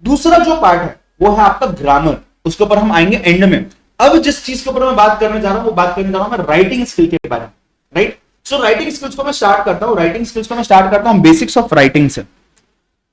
दूसरा जो पार्ट है वो है आपका ग्रामर, उसके ऊपर हम आएंगे एंड में। अब जिस चीज के ऊपर मैं बात करने जा रहा हूं वो बात करने जा रहा हूं मैं राइटिंग स्किल के बारे में, राइट? सो राइटिंग स्किल्स को मैं स्टार्ट करता हूं, राइटिंग स्किल्स को मैं स्टार्ट करता हूं बेसिक्स ऑफ राइटिंग से।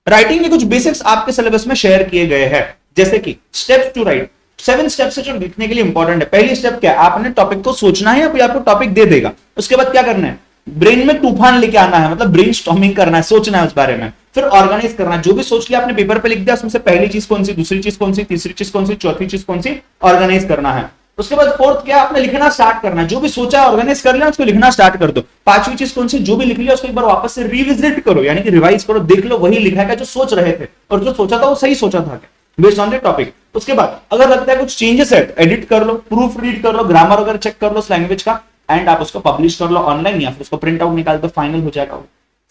राइटिंग के कुछ बेसिक्स आपके सिलेबस में शेयर किए गए हैं, जैसे कि स्टेप्स टू राइट, 7 स्टेप्स है जो लिखने के लिए इंपॉर्टेंट है। पहली स्टेप क्या है? आपने टॉपिक को सोचना है या कोई आपको टॉपिक दे देगा, उसके बाद क्या करना है? ब्रेन में तूफान लेके आना है, मतलब ब्रेन स्टॉर्मिंग करना है, सोचना है उस बारे में, फिर ऑर्गेनाइज करना है। जो भी सोच लिया आपने पेपर पे लिख दिया, उसमें से पहली चीज कौन सी, दूसरी चीज कौन सी, तीसरी चीज कौन सी, चौथी चीज कौन सी, ऑर्गेनाइज करना है। उसके बाद फोर्थ क्या, आपने लिखना स्टार्ट करना है। जो भी सोचा ऑर्गेनाइज कर लिया उसको लिखना स्टार्ट कर दो। पांचवी चीज कौन सी, जो भी लिख लिया उसको एक बार वापस से रिविजिट करो, यानी कि रिवाइज करो, देख लो वही लिखा है जो सोच रहे थे और जो सोचा था वो सही सोचा था बेस्ड ऑन द टॉपिक। उसके बाद अगर लगता है कुछ चेंजेस है एडिट कर लो, प्रूफ रीड कर लो, ग्रामर वगैरह चेक कर लो उस लैंग्वेज का, एंड आप उसको पब्लिश कर लो ऑनलाइन या फिर उसको प्रिंट आउट निकाल दो, फाइनल हो जाएगा।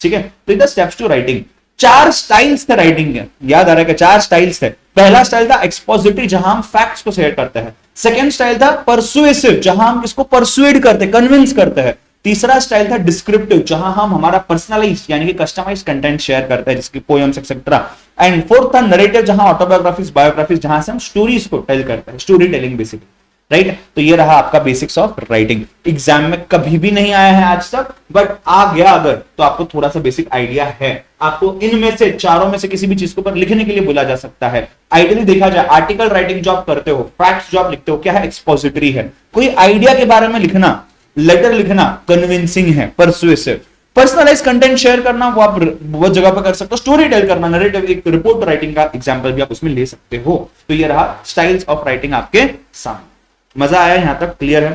ठीक है, तो इधर स्टेप्स टू राइटिंग। 4 स्टाइल्स थे राइटिंग के, याद आ रहा है कि 4 स्टाइल्स थे। पहला स्टाइल था एक्सपोजिटरी, जहां हम फैक्ट्स को शेयर करते हैं। सेकेंड स्टाइल था परसुएसिव, जहां हम किसको परसुएड करते, कन्विंस करते हैं। तीसरा स्टाइल था डिस्क्रिप्टिव, जहां हम हमारा पर्सनलाइज यानी कि कस्टमाइज कंटेंट शेयर करते हैं, जिसकी पोएम्स एक्सेट्रा। एंड फोर्थ था नरेटिव, जहां ऑटोबायोग्राफीज, बायोग्राफीज, जहां से हम स्टोरीज को टेल करते हैं, स्टोरी टेलिंग बेसिकली, राइट। तो ये रहा आपका बेसिक्स ऑफ राइटिंग। एग्जाम में कभी भी नहीं आया है आज तक, बट आ गया अगर तो आपको थोड़ा सा बेसिक आइडिया है। आपको इनमें से चारों में से किसी भी चीज के ऊपर लिखने के लिए बोला जा सकता है। आइडियली देखा जाए आर्टिकल राइटिंग जो आप करते हो, फैक्ट्स जो आप लिखते हो, क्या है, एक्सपोजिटरी है। कोई आइडिया के बारे में लिखना, लेटर लिखना कन्विंसिंग है, परसुएसिव। पर्सनलाइज कंटेंट शेयर करना वो आप बहुत जगह पर कर सकते हो। स्टोरी टेल करना, नरेटिव, एक रिपोर्ट राइटिंग का एग्जांपल भी आप उसमें ले सकते हो। तो ये रहा स्टाइल्स ऑफ राइटिंग आपके सामने। मजा आया यहां तक? क्लियर है?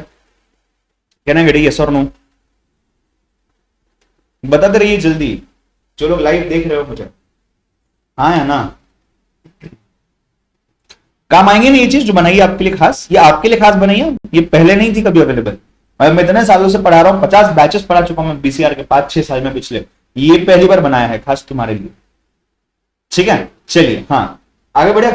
कहना बेटे यस और नो? बताते रहिए जल्दी, जो लोग लाइव देख रहे हो मुझे। हाँ या ना? काम आएंगे ना ये चीज जो बनाई आपके लिए खास? ये आपके लिए खास बनाई है, ये पहले नहीं थी कभी अवेलेबल। मैं इतने सालों से पढ़ा रहा हूं, 50 बैचेस पढ़ा चुका हूं मैं बीसीआर के 5-6 साल में पिछले। ये पहली बार बनाया है खास तुम्हारे लिए, ठीक है? चलिए हाँ आगे बढ़े।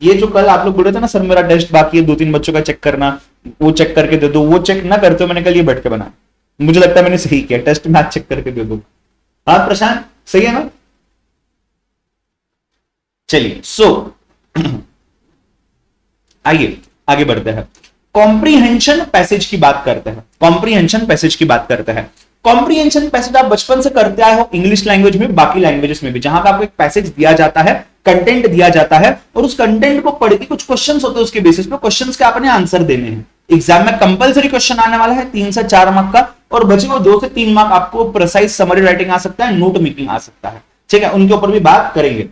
ये जो कल आप लोग बोले थे ना सर मेरा टेस्ट बाकी है, 2-3 बच्चों का चेक करना, वो चेक करके दे दो, वो चेक ना करते हो, मैंने कल ये बैठ के बनाया। मुझे लगता है मैंने सही किया, टेस्ट में आज चेक करके दे दो। हाँ प्रशांत सही है ना? चलिए आइए आगे बढ़ते हैं। कॉम्प्रीहेंशन पैसेज की बात करते हैं। कॉम्प्रीहेंशन पैसेज की बात करते हैं। कॉम्प्रीहेंशन पैसेज आप बचपन से करते आए हो इंग्लिश लैंग्वेज में, बाकी लैंग्वेजेस में भी, जहां पे आपको एक पैसेज दिया जाता है, कंटेंट दिया जाता है, और उस कंटेंट को पढ़ के कुछ क्वेश्चंस होते हैं उसके बेसिस पे, क्वेश्चंस के आपने आंसर देने हैं। एग्जाम में कंपलसरी क्वेश्चन आने वाला है 3 से 4 मार्क का, और बचे हुए 2 से 3 मार्क आपको प्रिसाइज समरी राइटिंग आ सकता है, नोट मेकिंग आ सकता है, ठीक है? उनके ऊपर भी बात करेंगे।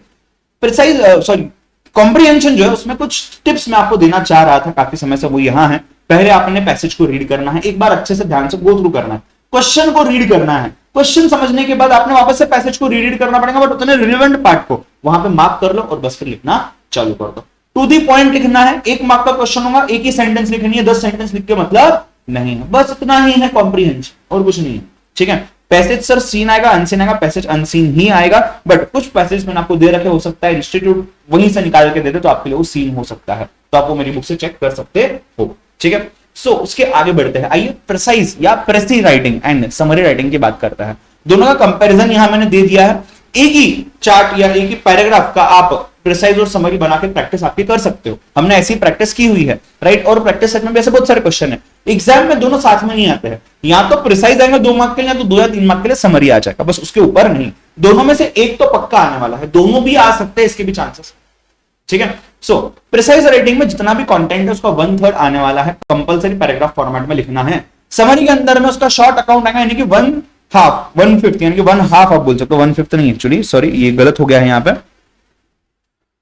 प्रिसाइज सॉरी कॉम्प्रीहेंशन जो है उसमें कुछ टिप्स मैं आपको देना चाह रहा था काफी समय से, वो यहां है। पहले आपने पैसेज को रीड करना है, एक बार अच्छे से ध्यान से गो थ्रू करना है, क्वेश्चन को रीड करना है। क्वेश्चन समझने के बाद आपने वापस से पैसेज को रीड करना पड़ेगा, बट उतने रिलेवेंट पार्ट को वहां पे मार्क कर लो और बस फिर लिखना चालू कर दो। टू दी पॉइंट लिखना है, 1 मार्क का क्वेश्चन होगा, एक ही सेंटेंस लिखनी है, 10 सेंटेंस लिख के मतलब नहीं है, बस इतना ही है कॉम्प्रीहेंशन, और कुछ नहीं है, ठीक है? पैसेज सर सीन आएगा, अनसीन आएगा, पैसेज अनसीन ही आएगा, बट कुछ पैसेज मैंने आपको दे रखे, हो सकता है इंस्टीट्यूट वहीं से निकाल के दे दे तो आपके लिए वो सीन हो सकता है, तो आप वो मेरी बुक से चेक कर सकते हो, ठीक है? उसके आगे बढ़ते हैं। आइए प्रिसाइज या प्रेसी राइटिंग एंड समरी राइटिंग की बात करता है। दोनों का कंपैरिजन यहां मैंने दे दिया है। एक ही चार्ट या एक ही पैराग्राफ का आप प्रिसाइज और समरी बना के प्रैक्टिस आपकी कर सकते हो। हमने ऐसी प्रैक्टिस की हुई है, राइट? और प्रैक्टिस सेट में भी ऐसे बहुत सारे क्वेश्चन है। एग्जाम में दोनों साथ में नहीं आते हैं, या तो प्रिसाइज आएंगे 2 मार्क के लिए, या तो 2 या 3 मार्क के लिए समरी आ जाएगा, बस उसके ऊपर नहीं। दोनों में से एक तो पक्का आने वाला है, दोनों भी आ सकते हैं, इसके भी चांसेस, ठीक है? प्रिसाइज राइटिंग में जितना भी कंटेंट है उसका 1/3 आने वाला है, कंपलसरी पैराग्राफ फॉर्मेट में लिखना है। समरी के अंदर में उसका शॉर्ट अकाउंट आएगा, यानी कि 1/5 यानी कि 1/2 आप बोल सकते हो, 1/5 नहीं एक्चुअली, सॉरी ये गलत हो गया है यहाँ पे,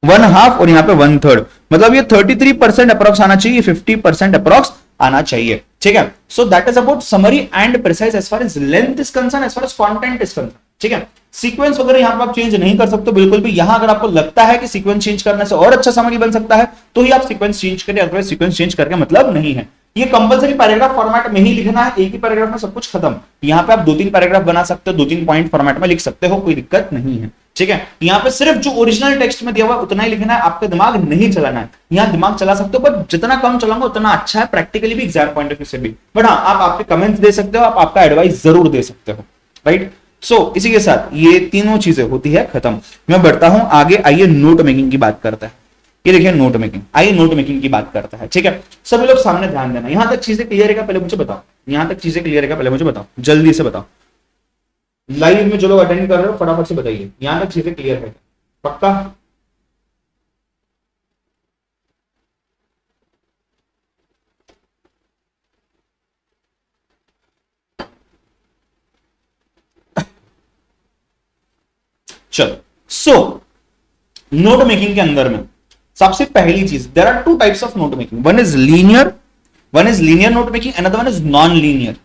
1/2 और यहाँ पे 1/3, मतलब ये 33% अप्रॉक्स आना चाहिए, 50% अप्रॉक्स आना चाहिए, ठीक है? So that is about summary and precise as far as length is concern, as far as content is concern, ठीक है? सीक्वेंस वगैरह यहां पर आप चेंज नहीं कर सकते बिल्कुल भी। यहां अगर आपको लगता है कि सीक्वेंस चेंज करने से और अच्छा समरी बन सकता है तो ही आप सीक्वेंस चेंज करें, अदरवाइज सीक्वेंस चेंज करके मतलब नहीं है। ये कंपलसरी पैराग्राफ फॉर्मेट में ही लिखना है, एक ही पैराग्राफ में सब कुछ खत्म। यहाँ पे आप 2-3 पैराग्राफ बना सकते हो, 2-3 पॉइंट फॉर्मेट में लिख सकते हो, कोई दिक्कत नहीं है, ठीक है? यहाँ पे सिर्फ जो ओरिजिनल टेक्स्ट में दिया हुआ उतना ही लिखना है, आपका दिमाग नहीं चलाना है। यहाँ दिमाग चला सकते हो, बट जितना कम चलाऊंगा उतना अच्छा है, प्रैक्टिकली भी, एग्जाम पॉइंट ऑफ व्यू से भी। बट हाँ, आप आपके कमेंट्स दे सकते हो, आप आपका एडवाइस जरूर दे सकते हो, राइट? इसी के साथ ये तीनों चीजें होती है खत्म। मैं बढ़ता हूं आगे। आइए नोट मेकिंग की बात करता है। ये देखिए नोट मेकिंग, आइए नोट मेकिंग की बात करता है, ठीक है? सभी लोग सामने ध्यान देना। यहां तक चीजें क्लियर है क्या पहले मुझे बताओ? यहां तक चीजें क्लियर है क्या पहले मुझे बताओ, जल्दी से बताओ। लाइव में जो लोग अटेंड कर रहे हो फटाफट से बताइए, यहां तक चीजें क्लियर है पक्का? चलो नोट मेकिंग के अंदर में सबसे पहली चीज, there are 2 types of note making, one is linear note making, another one is non linear.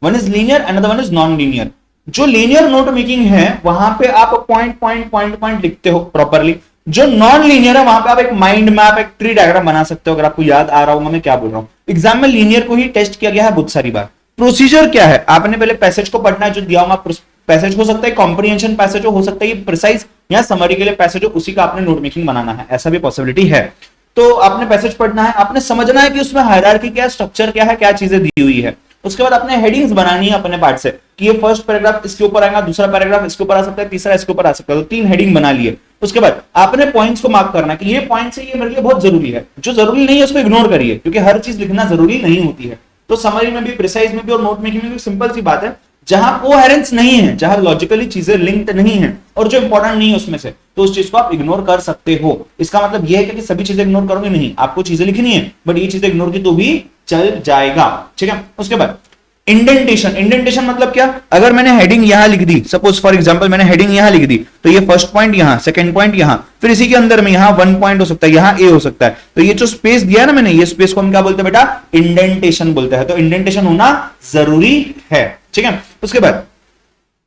One is linear, another one is non linear. जो लीनियर नोट मेकिंग है वहां पे आप पॉइंट लिखते हो प्रॉपरली। जो नॉन लीनियर है वहां पे आप एक माइंड मैप, एक ट्री डायग्राम बना सकते हो, अगर आपको याद आ रहा होगा मैं क्या बोल रहा हूं। एग्जाम में लीनियर को ही टेस्ट किया गया है बहुत सारी बार। प्रोसीजर क्या है, आपने पहले पैसेज को पढ़ना है जो दिया होगा, पैसेज हो सकता है कॉम्प्रीहेंशन पैसेज हो सकता है प्रिसाइज, या समरी के लिए पैसेज हो, उसी का आपने नोट मेकिंग बनाना है, ऐसा भी पॉसिबिलिटी है। तो आपने पैसेज पढ़ना है, आपने समझना है कि उसमें हायरार्की क्या है, स्ट्रक्चर क्या है, क्या चीजें दी हुई है। उसके बाद आपने हेडिंग्स बनानी है अपने पार्ट से कि ये फर्स्ट पैराग्राफ इसके ऊपर आएगा, दूसरा पैराग्राफ इसके ऊपर आ सकता है, तीसरा इसके ऊपर आ सकता है, तो 3 हेडिंग बना लिए। उसके बाद आपने पॉइंट्स को मार्क करना कि ये पॉइंट है, ये मेरे लिए बहुत जरूरी है, जो जरूरी नहीं है उसको इग्नोर करिए, क्योंकि हर चीज लिखना जरूरी नहीं होती है। तो समरी में भी, प्रिसाइज में भी और नोट मेकिंग में भी सिंपल सी बात है, जहां कोहेरेंस नहीं है, जहां लॉजिकली चीजें लिंक्ड नहीं है और जो इंपॉर्टेंट नहीं है उसमें से, तो उस चीज को आप इग्नोर कर सकते हो। इसका मतलब यह है कि सभी चीजें इग्नोर करोगे नहीं, आपको चीजें लिखनी है, बट ये चीजें इग्नोर की तो भी चल जाएगा, ठीक है। उसके बाद इंडेंटेशन, इंडेंटेशन मतलब क्या, अगर मैंने हेडिंग यहां लिख दी, सपोज फॉर एग्जांपल मैंने हेडिंग यहां लिख दी, तो ये फर्स्ट पॉइंट यहां, सेकंड पॉइंट यहां, फिर इसी के अंदर में यहां 1 पॉइंट हो सकता है, यहां ए हो सकता है, तो ये जो स्पेस दिया है ना मैंने, ये स्पेस को हम क्या बोलते हैं बेटा, इंडेंटेशन बोलते हैं। तो इंडेंटेशन होना जरूरी है, ठीक है। उसके बाद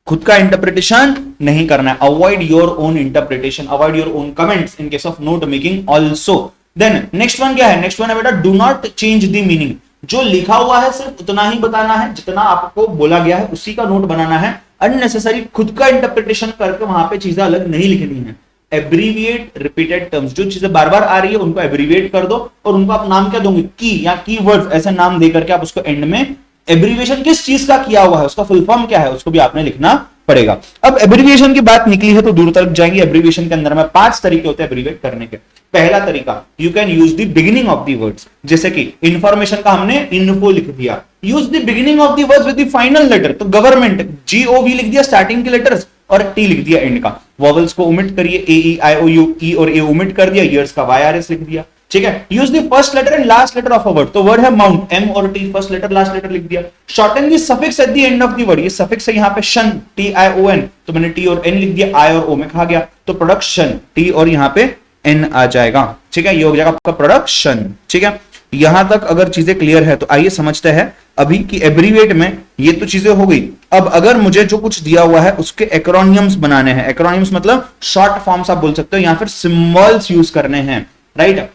खुद का इंटरप्रिटेशन नहीं करना है, avoid your own interpretation, avoid your own comments in case of note making also. Then next one क्या है, नेक्स्ट वन है बेटा do not change the meaning, जो लिखा हुआ है सिर्फ उतना ही बताना है जितना आपको बोला गया है, उसी का नोट बनाना है। अननेसेसरी खुद का इंटरप्रिटेशन करके वहां पे चीजें अलग नहीं लिखनी है। एब्रीविएट रिपीटेड टर्म्स, जो चीजें बार बार आ रही है उनको एब्रीविएट कर दो, और उनको आप नाम क्या दोगे, की या की वर्ड्स, ऐसे नाम देकर के आप उसको एंड में, एब्रीविएशन किस चीज का किया हुआ है, उसका फुल फॉर्म क्या है, उसको भी आपने लिखना पड़ेगा। अब एब्रीविएशन की बात निकली है तो दूर तक जाएंगे। एब्रीविएशन के अंदर में 5 तरीके होते हैं एब्रीविएट करने के। पहला तरीका, you can use the beginning of the words, जैसे कि इंफॉर्मेशन का हमने इन्फो लिख दिया, use the beginning of the words with the final letter, तो गवर्नमेंट GOV लिख दिया स्टार्टिंग के लेटर्स और T लिख दिया एंड का। वॉवल्स को ओमिट करिए, AEIOU, E और A ओमिट कर दिया, ईयर्स का YRS लिख दिया, ठीक है। Use the first letter and last letter of a word, तो वर्ड है माउंट, M और T, first letter last letter लिख दिया। Shorten the suffix at the end of the word, ये सफिक्स है यहाँ पे शन, TION, तो मैंने T और N लिख दिया, I और O में कहा गया, तो प्रोडक्शन T और यहाँ पे N आ जाएगा, ठीक है, ये हो जाएगा आपका प्रोडक्शन, ठीक है। यहां तक अगर चीजें क्लियर है तो आइए समझते हैं अभी कि एब्रीविएट में ये तो चीजें हो गई। अब अगर मुझे जो कुछ दिया हुआ है उसके एक्रोनियम्स बनाने हैं, एक्रोनियम्स मतलब शॉर्ट फॉर्म्स आप बोल सकते हो, या फिर सिंबल्स यूज करने हैं, राइट,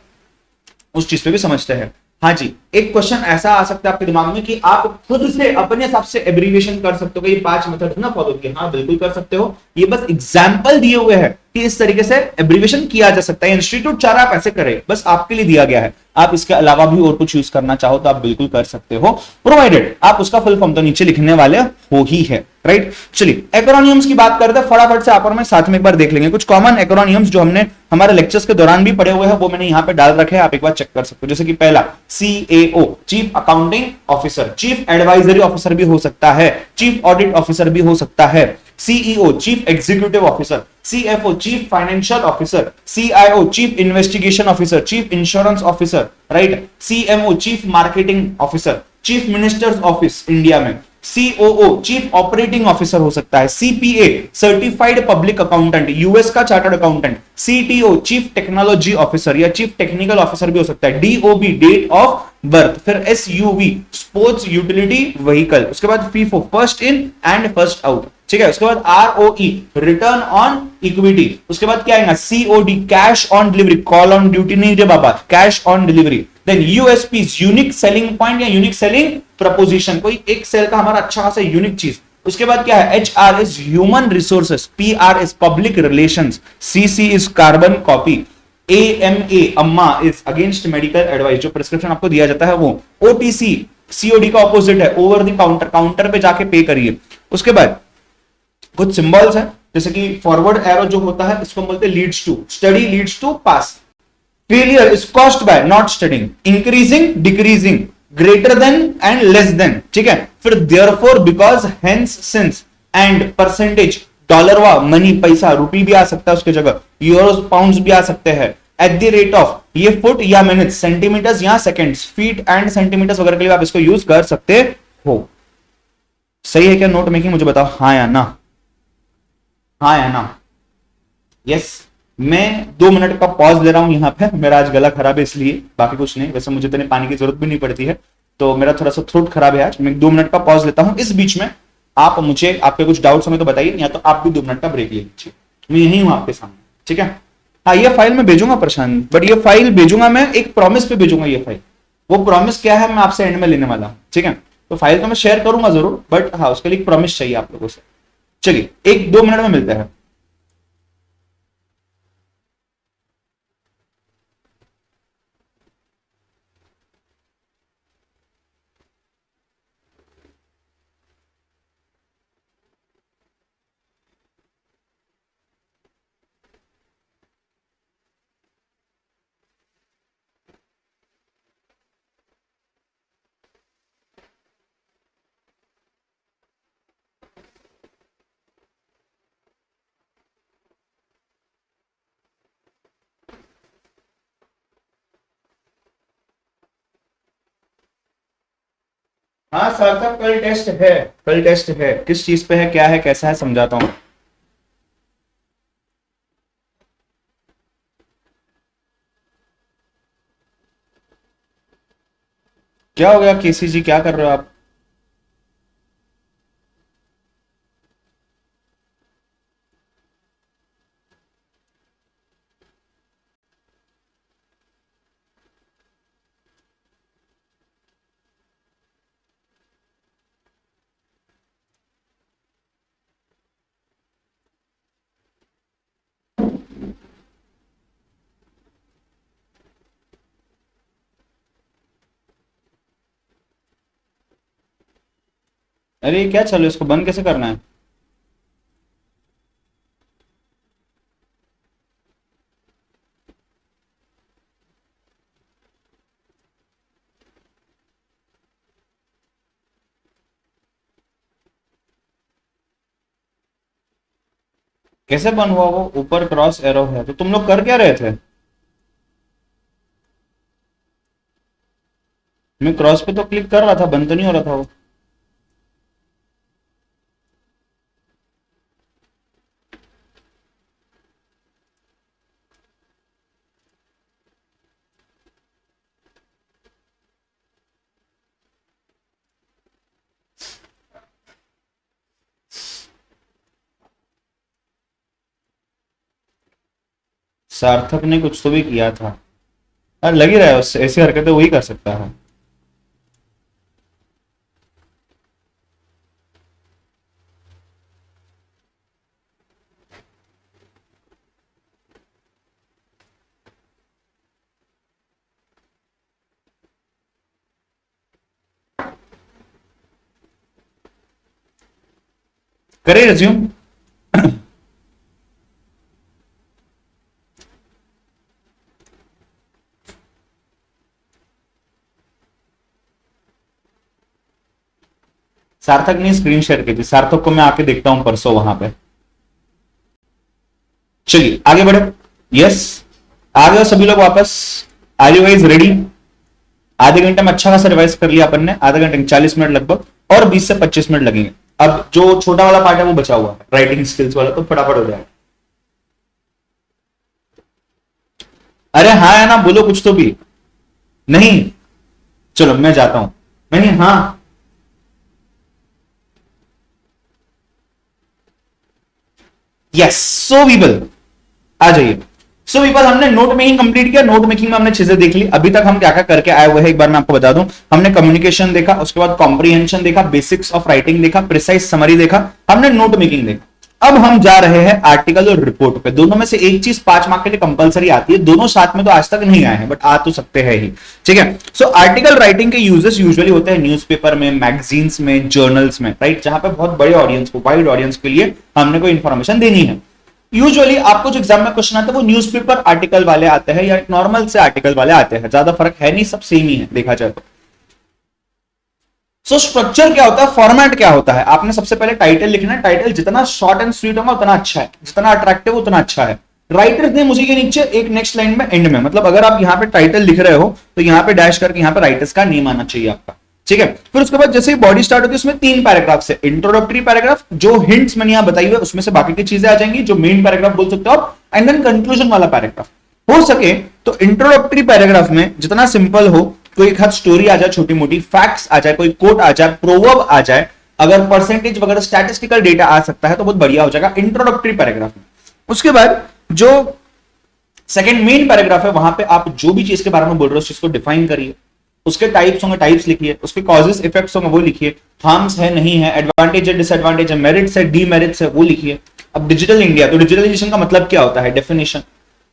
उस चीज पे भी समझते हैं। हाँ जी, एक क्वेश्चन ऐसा आ सकता है आपके दिमाग में कि आप खुद से अपने हिसाब से एब्रीविएशन कर सकते हो, ये 5 मेथड ना फॉलो किए, हाँ बिल्कुल कर सकते हो, ये बस एग्जाम्पल दिए हुए हैं कि इस तरीके से एब्रीविएशन किया जा सकता है। इंस्टीट्यूट चाह रहा है आप ऐसे करें, बस आपके लिए दिया गया है, आप इसके अलावा भी और कुछ यूज करना चाहो तो आप बिल्कुल कर सकते हो, प्रोवाइडेड आप उसका फुल फॉर्म तो नीचे लिखने वाले हो ही है, राइट। चलिए एक्रोनियम्स की बात करते हैं फटाफट से, आप और मैं साथ में एक बार देख लेंगे कुछ कॉमन एक्रोनियम्स जो हमने हमारे लेक्चर्स के दौरान भी पढ़े हुए हैं, वो मैंने यहाँ पे डाल रखे हैं, आप एक बार चेक कर सकते हो। जैसे कि पहला CAO, chief accounting officer, chief advisory officer भी हो सकता है, चीफ ऑडिट ऑफिसर भी हो सकता है, CEO chief executive officer, CFO chief financial officer, CIO chief investigation officer, chief insurance officer, right, CMO chief marketing officer, chief minister's office India में, COO chief operating officer हो सकता है, CPA certified public accountant, US का chartered accountant, CTO chief technology officer या chief technical officer भी हो सकता है, DOB डेट ऑफ बर्थ, फिर SUV स्पोर्ट्स यूटिलिटी व्हीकल, उसके बाद FIFO first in and first out, ठीक है। उसके बाद ROE रिटर्न ऑन इक्विटी, उसके बाद क्या आएगा COD cash on delivery, call on duty नहीं रे बाबा, cash on delivery. Then USPs unique selling point या यूनिक सेलिंग प्रपोजिशन, कोई एक सेल का हमारा अच्छा खासा यूनिक चीज। उसके बाद क्या है HRS human resources, PRS public relations, CC is carbon copy, AMA अम्मा इज अगेंस्ट मेडिकल एडवाइस, जो प्रिस्क्रिप्शन आपको दिया जाता है वो। OTC COD का ऑपोजिट है ओवर द काउंटर, काउंटर पे जाके पे करिए। उसके बाद कुछ सिंबल्स है जैसे कि फॉरवर्ड एरो जो होता है इसको बोलते हैं leads to, study leads to pass, failure is caused by not studying, increasing decreasing, greater than and less than, ठीक है। फिर therefore because hence since and percentage, dollar वा मनी पैसा, रुपी भी आ सकता है उसकी जगह, यूरोस पाउंड्स भी आ सकते हैं, एट द रेट ऑफ, ये फुट या मिनट्स, सेंटीमीटर्स या सेकंड्स, फीट एंड सेंटीमीटर्स वगैरह के लिए आप इसको यूज कर सकते हो। सही है क्या नोट मेकिंग, मुझे बताओ हाँ या ना, हाँ या ना, यस। मैं 2 मिनट का पॉज ले रहा हूं यहाँ पे, मेरा आज गला खराब है इसलिए, बाकी कुछ नहीं, वैसे मुझे इतने पानी की जरूरत भी नहीं पड़ती है, तो मेरा थोड़ा सा थ्रोट खराब है आज, मैं 2 मिनट का पॉज लेता हूं। इस बीच में आप मुझे आपके कुछ डाउट्स हमें तो बताइए, या तो आप भी 2 मिनट का ब्रेक ले लीजिए, मैं यही हूं आपके सामने, ठीक है। हाँ ये फाइल मैं भेजूंगा प्रशांत, बट ये फाइल भेजूंगा मैं एक प्रॉमिस पे भेजूंगा, ये फाइल, वो प्रॉमिस क्या है मैं आपसे एंड में लेने वाला हूं, ठीक है। तो फाइल तो मैं शेयर करूंगा जरूर, बट हाँ उसके लिए एक प्रॉमिस चाहिए आप लोगों से। चलिए 1-2 मिनट में मिलते हैं। हाँ सार्थक, कल टेस्ट है, कल टेस्ट है, किस चीज पे है, क्या है, कैसा है, समझाता हूं। क्या हो गया केसी जी, क्या कर रहे हो आप? अरे ये क्या चलो, इसको बंद कैसे करना है? कैसे बंद हुआ? वो ऊपर क्रॉस एरो है, तो तुम लोग कर क्या रहे थे? मैं क्रॉस पे तो क्लिक कर रहा था, बंद तो नहीं हो रहा था वो। सार्थक ने कुछ तो भी किया था। अरे लग ही रहा है उससे, ऐसी हरकतें वही कर सकता है। करे रिज्यूम। सार्थक ने स्क्रीन शेयर की थी, सार्थक को मैं आके देखता हूं परसों वहां पे। चलिए आगे बढ़े। यस, आ गए सभी लोग वापस। Are you guys ready? आधे घंटे में अच्छा खासा रिवाइज कर लिया अपन ने, आधे घंटे में 40 मिनट लगभग, और 20 से 25 मिनट लगेंगे। अब जो छोटा वाला पार्ट है वो बचा हुआ है, राइटिंग स्किल्स वाला, तो फटाफट हो जाएगा। अरे हाँ है ना, बोलो कुछ तो भी। नहीं, चलो मैं जाता हूं। नहीं हाँ। यस, सो वीबल आ जाइए। सो वीबल हमने नोट मेकिंग कंप्लीट किया। नोट मेकिंग में हमने चीजें देख ली। अभी तक हम क्या क्या करके आए हुए हैं एक बार मैं आपको बता दूं। हमने कम्युनिकेशन देखा, उसके बाद कॉम्प्रिहेंशन देखा, बेसिक्स ऑफ राइटिंग देखा, प्रिसाइज समरी देखा, हमने नोट मेकिंग देखा। अब हम जा रहे हैं आर्टिकल और रिपोर्ट पे। दोनों में से एक चीज 5 मार्क के लिए कंपलसरी आती है। दोनों साथ में तो आज तक नहीं आए हैं, बट आ तो सकते हैं ही। ठीक है। सो आर्टिकल राइटिंग के यूजेस यूजुअली होते हैं न्यूज़पेपर में, मैगजीन्स में, जर्नल्स में, राइट, जहां पे बहुत बड़े ऑडियंस को, वाइड ऑडियंस के लिए हमने कोई इंफॉर्मेशन देनी है। यूजुअली आपको जो एग्जाम में क्वेश्चन आता है वो न्यूज़पेपर आर्टिकल वाले आते हैं या नॉर्मल से आर्टिकल वाले आते हैं। ज्यादा फर्क है नहीं, सब सेम ही है देखा जाए तो। सो स्ट्रक्चर क्या होता है, फॉर्मेट क्या होता है? आपने सबसे पहले टाइटल लिखना है। टाइटल जितना शॉर्ट एंड स्वीट होगा उतना अच्छा है, जितना अट्रैक्टिव उतना अच्छा है। राइटर्स नेम उसी के नीचे एक नेक्स्ट लाइन में एंड में, मतलब अगर आप यहाँ पे टाइटल लिख रहे हो तो यहाँ पे डैश करके यहाँ पे राइटर्स का नेम आना चाहिए आपका। ठीक है। फिर उसके बाद जैसे ही बॉडी स्टार्ट होती है उसमें 3 पैराग्राफ है। इंट्रोडक्टरी पैराग्राफ, जो हिंट्स मैंने यहाँ बताई हुई उसमें से बाकी की चीजें आ जाएंगी, जो मेन पैराग्राफ बोल सकते हो आप, एंड देन कंक्लूजन वाला पैराग्राफ। हो सके तो इंट्रोडक्टरी पैराग्राफ में जितना सिंपल हो, कोई एक हाथ स्टोरी आ जाए, छोटी मोटी फैक्ट्स आ जाए, कोई कोट आ जाए, प्रोवर्ब आ जाए, अगर परसेंटेज वगैरह स्टैटिस्टिकल डेटा आ सकता है तो बहुत बढ़िया हो जाएगा इंट्रोडक्टरी पैराग्राफ में। उसके बाद जो सेकंड मेन पैराग्राफ है वहां पे आप जो भी चीज के बारे में बोल रहे हो उस चीज को डिफाइन करिए। उसके टाइप्स होंगे, टाइप्स लिखिए। उसके कॉजेस इफेक्ट्स होंगे, वो लिखिए। हार्म्स है, नहीं है, एडवांटेज है, डिसएडवांटेज है, मेरिट्स है, डीमेरिट्स है, वो लिखिए। अब डिजिटल इंडिया, तो डिजिटलाइजेशन का मतलब क्या होता है, डेफिनेशन,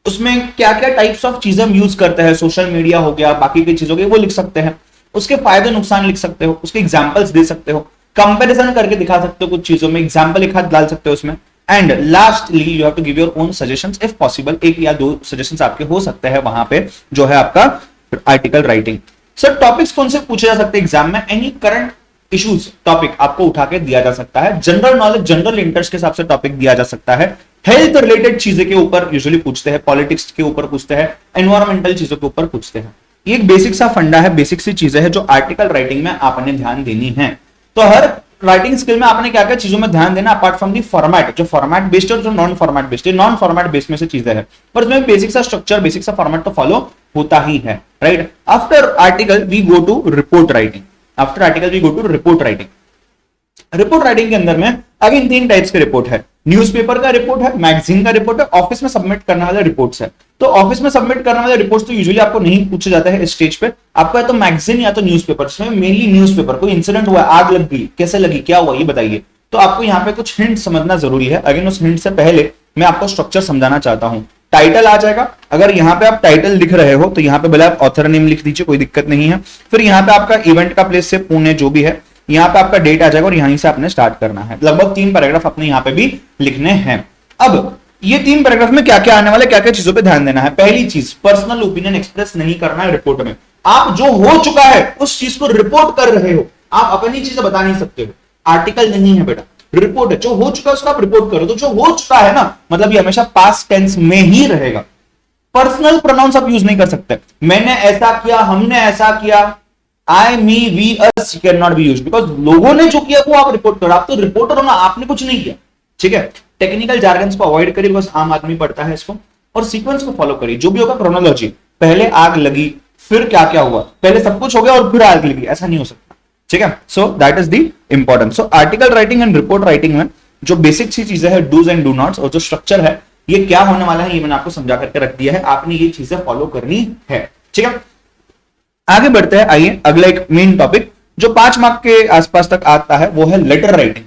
उसमें क्या क्या टाइप्स ऑफ चीजें हम यूज करते हैं, सोशल मीडिया हो गया, बाकी की चीजों के, वो लिख सकते हैं। उसके फायदे नुकसान लिख सकते हो, उसके एग्जाम्पल्स दे सकते हो, कंपेरिजन करके दिखा सकते हो, कुछ चीजों में एग्जाम्पल एक हाथ डाल सकते हो उसमें। And lastly you have to give your own suggestions if possible. एक या दो सजेशंस आपके हो सकते हैं वहां पे, जो है आपका आर्टिकल राइटिंग। सर टॉपिक्स कौन से पूछे जा सकते हैं एग्जाम में? एनी करंट इश्यूज टॉपिक आपको उठा के दिया जा सकता है। जनरल नॉलेज, जनरल इंटरेस्ट के हिसाब से टॉपिक दिया जा सकता है। हेल्थ रिलेटेड चीजें के ऊपर यूजुअली पूछते हैं, पॉलिटिक्स के ऊपर पूछते हैं, एनवायरमेंटल चीजों के ऊपर पूछते हैं। ये एक बेसिक सा फंडा है, बेसिक सी चीजें है जो आर्टिकल राइटिंग में आपने ध्यान देनी है। तो हर राइटिंग स्किल में आपने क्या क्या चीजों में ध्यान देना, अपार्ट फ्रॉम दी फॉर्मेट, जो फॉर्मेट बेस्ड और जो नॉन फॉर्मेट बेस्ड है, नॉन फॉर्मेट बेस्ड में से चीजें है, पर उसमें बेसिक सा स्ट्रक्चर, बेसिक सा फॉर्मेट तो फॉलो होता ही है, right. After article we go to report writing, after article we go to report writing. Report writing के अंदर में अगेन 3 टाइप्स के रिपोर्ट है, न्यूज़पेपर का रिपोर्ट है, मैगजीन का रिपोर्ट है, ऑफिस में सबमिट करने वाले रिपोर्ट्स है। तो ऑफिस में सबमिट करने वाले रिपोर्ट्स तो यूजुअली आपको नहीं पूछे जाते हैं इस स्टेज पे, आपका तो मैगजीन या तो न्यूज़पेपर, इसमें मेनली न्यूज़पेपर, कोई इंसिडेंट हुआ, आग लग गई, कैसे लगी, क्या हुआ, ये बताइए। तो आपको यहाँ पे कुछ हिंट समझना जरूरी है। अगेन उस हिंट से पहले मैं आपको स्ट्रक्चर समझाना चाहता हूँ। टाइटल आ जाएगा, अगर यहाँ पे आप टाइटल लिख रहे हो तो यहाँ पे भले आप ऑथर नेम लिख दीजिए, कोई दिक्कत नहीं है। फिर यहाँ पे आपका इवेंट का प्लेस से पुणे जो भी है, यहाँ पे आपका डेट आ जाएगा और यहीं से आपने स्टार्ट करना है। लगभग 3 पैराग्राफ अपने यहाँ पे भी लिखने हैं। अब ये 3 पैराग्राफ में क्या क्या आने वाला है, क्या क्या चीजों पे ध्यान देना है। पहली चीज, पर्सनल ओपिनियन एक्सप्रेस नहीं करना है रिपोर्ट में। आप जो हो चुका है उस चीज को रिपोर्ट कर रहे हो, आप अपनी चीजें बता नहीं सकते हो। आर्टिकल नहीं है बेटा, रिपोर्ट है। जो हो चुका है उसका आप रिपोर्ट करो। तो जो हो चुका है ना, मतलब ये हमेशा पास्ट टेंस में ही रहेगा। पर्सनल प्रोनाउंस आप यूज नहीं कर सकते। मैंने ऐसा किया, हमने ऐसा किया, I, me, we, us can not be used, because लोगों ने जो किया वो आप रिपोर्ट करो। आप तो रिपोर्टर हो ना, आपने कुछ नहीं किया, ठीक है। टेक्निकल जार्गन्स को अवॉइड करिए, बिकॉज आम आदमी पढ़ता है इसको, और सीक्वेंस को फॉलो करिए। जो भी होगा क्रोनोलॉजी, पहले आग लगी, फिर क्या क्या हुआ, पहले सब कुछ हो गया और फिर आग लगी, ऐसा नहीं हो सकता, ठीक है। So that is the importance. So article writing and report writing में जो बेसिक सी चीजें है, डूज एंड डू नॉट्स, और जो स्ट्रक्चर है, ये क्या होने वाला है ये मैंने आपको समझा करके रख दिया है। आपने ये चीजें फॉलो करनी है, ठीक है। आगे बढ़ते हैं, आइए अगला एक मेन टॉपिक जो 5 मार्क के आसपास तक आता है, वो है लेटर राइटिंग।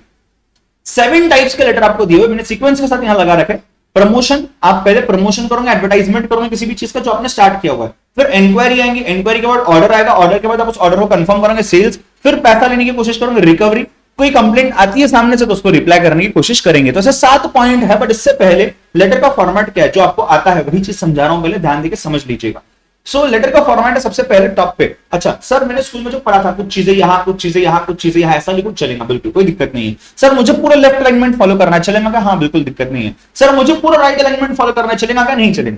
7 टाइप्स के लेटर आपको दिए हुए, मैंने सीक्वेंस के साथ यहां लगा रखे। प्रमोशन, आप पहले प्रमोशन करोगे, एडवर्टाइजमेंट करोगे किसी भी चीज का जो आपने स्टार्ट किया हुआ है। फिर इंक्वायरी आएंगी, इंक्वायरी के बाद ऑर्डर आएगा, ऑर्डर के बाद आप उस ऑर्डर को कंफर्म करोगे, सेल्स, फिर पैसा लेने की कोशिश करोगे, रिकवरी। कोई कंप्लेंट आती है सामने से तो उसको रिप्लाई करने की कोशिश करेंगे। तो ऐसे 7 पॉइंट है, बट इससे पहले लेटर का फॉर्मेट क्या है, जो आपको आता है वही चीज समझा रहा हूं, पहले ध्यान देकर समझ लीजिएगा। सो लेटर का फॉर्मेट है सबसे पहले टॉप पे। अच्छा सर, मैंने स्कूल में जो पढ़ा था, कुछ चीजें यहाँ, कुछ चीजें यहाँ, कुछ चीजें यहाँ, ऐसा लिखो, चलेगा, बिल्कुल कोई दिक्कत नहीं है। सर मुझे पूरा लेफ्ट अलाइनमेंट फॉलो करना है, चलेगा? हाँ बिल्कुल दिक्कत नहीं है। सर मुझे पूरा राइट अलाइनमेंट फॉलो करना है, चलेगा? नहीं चलेगा।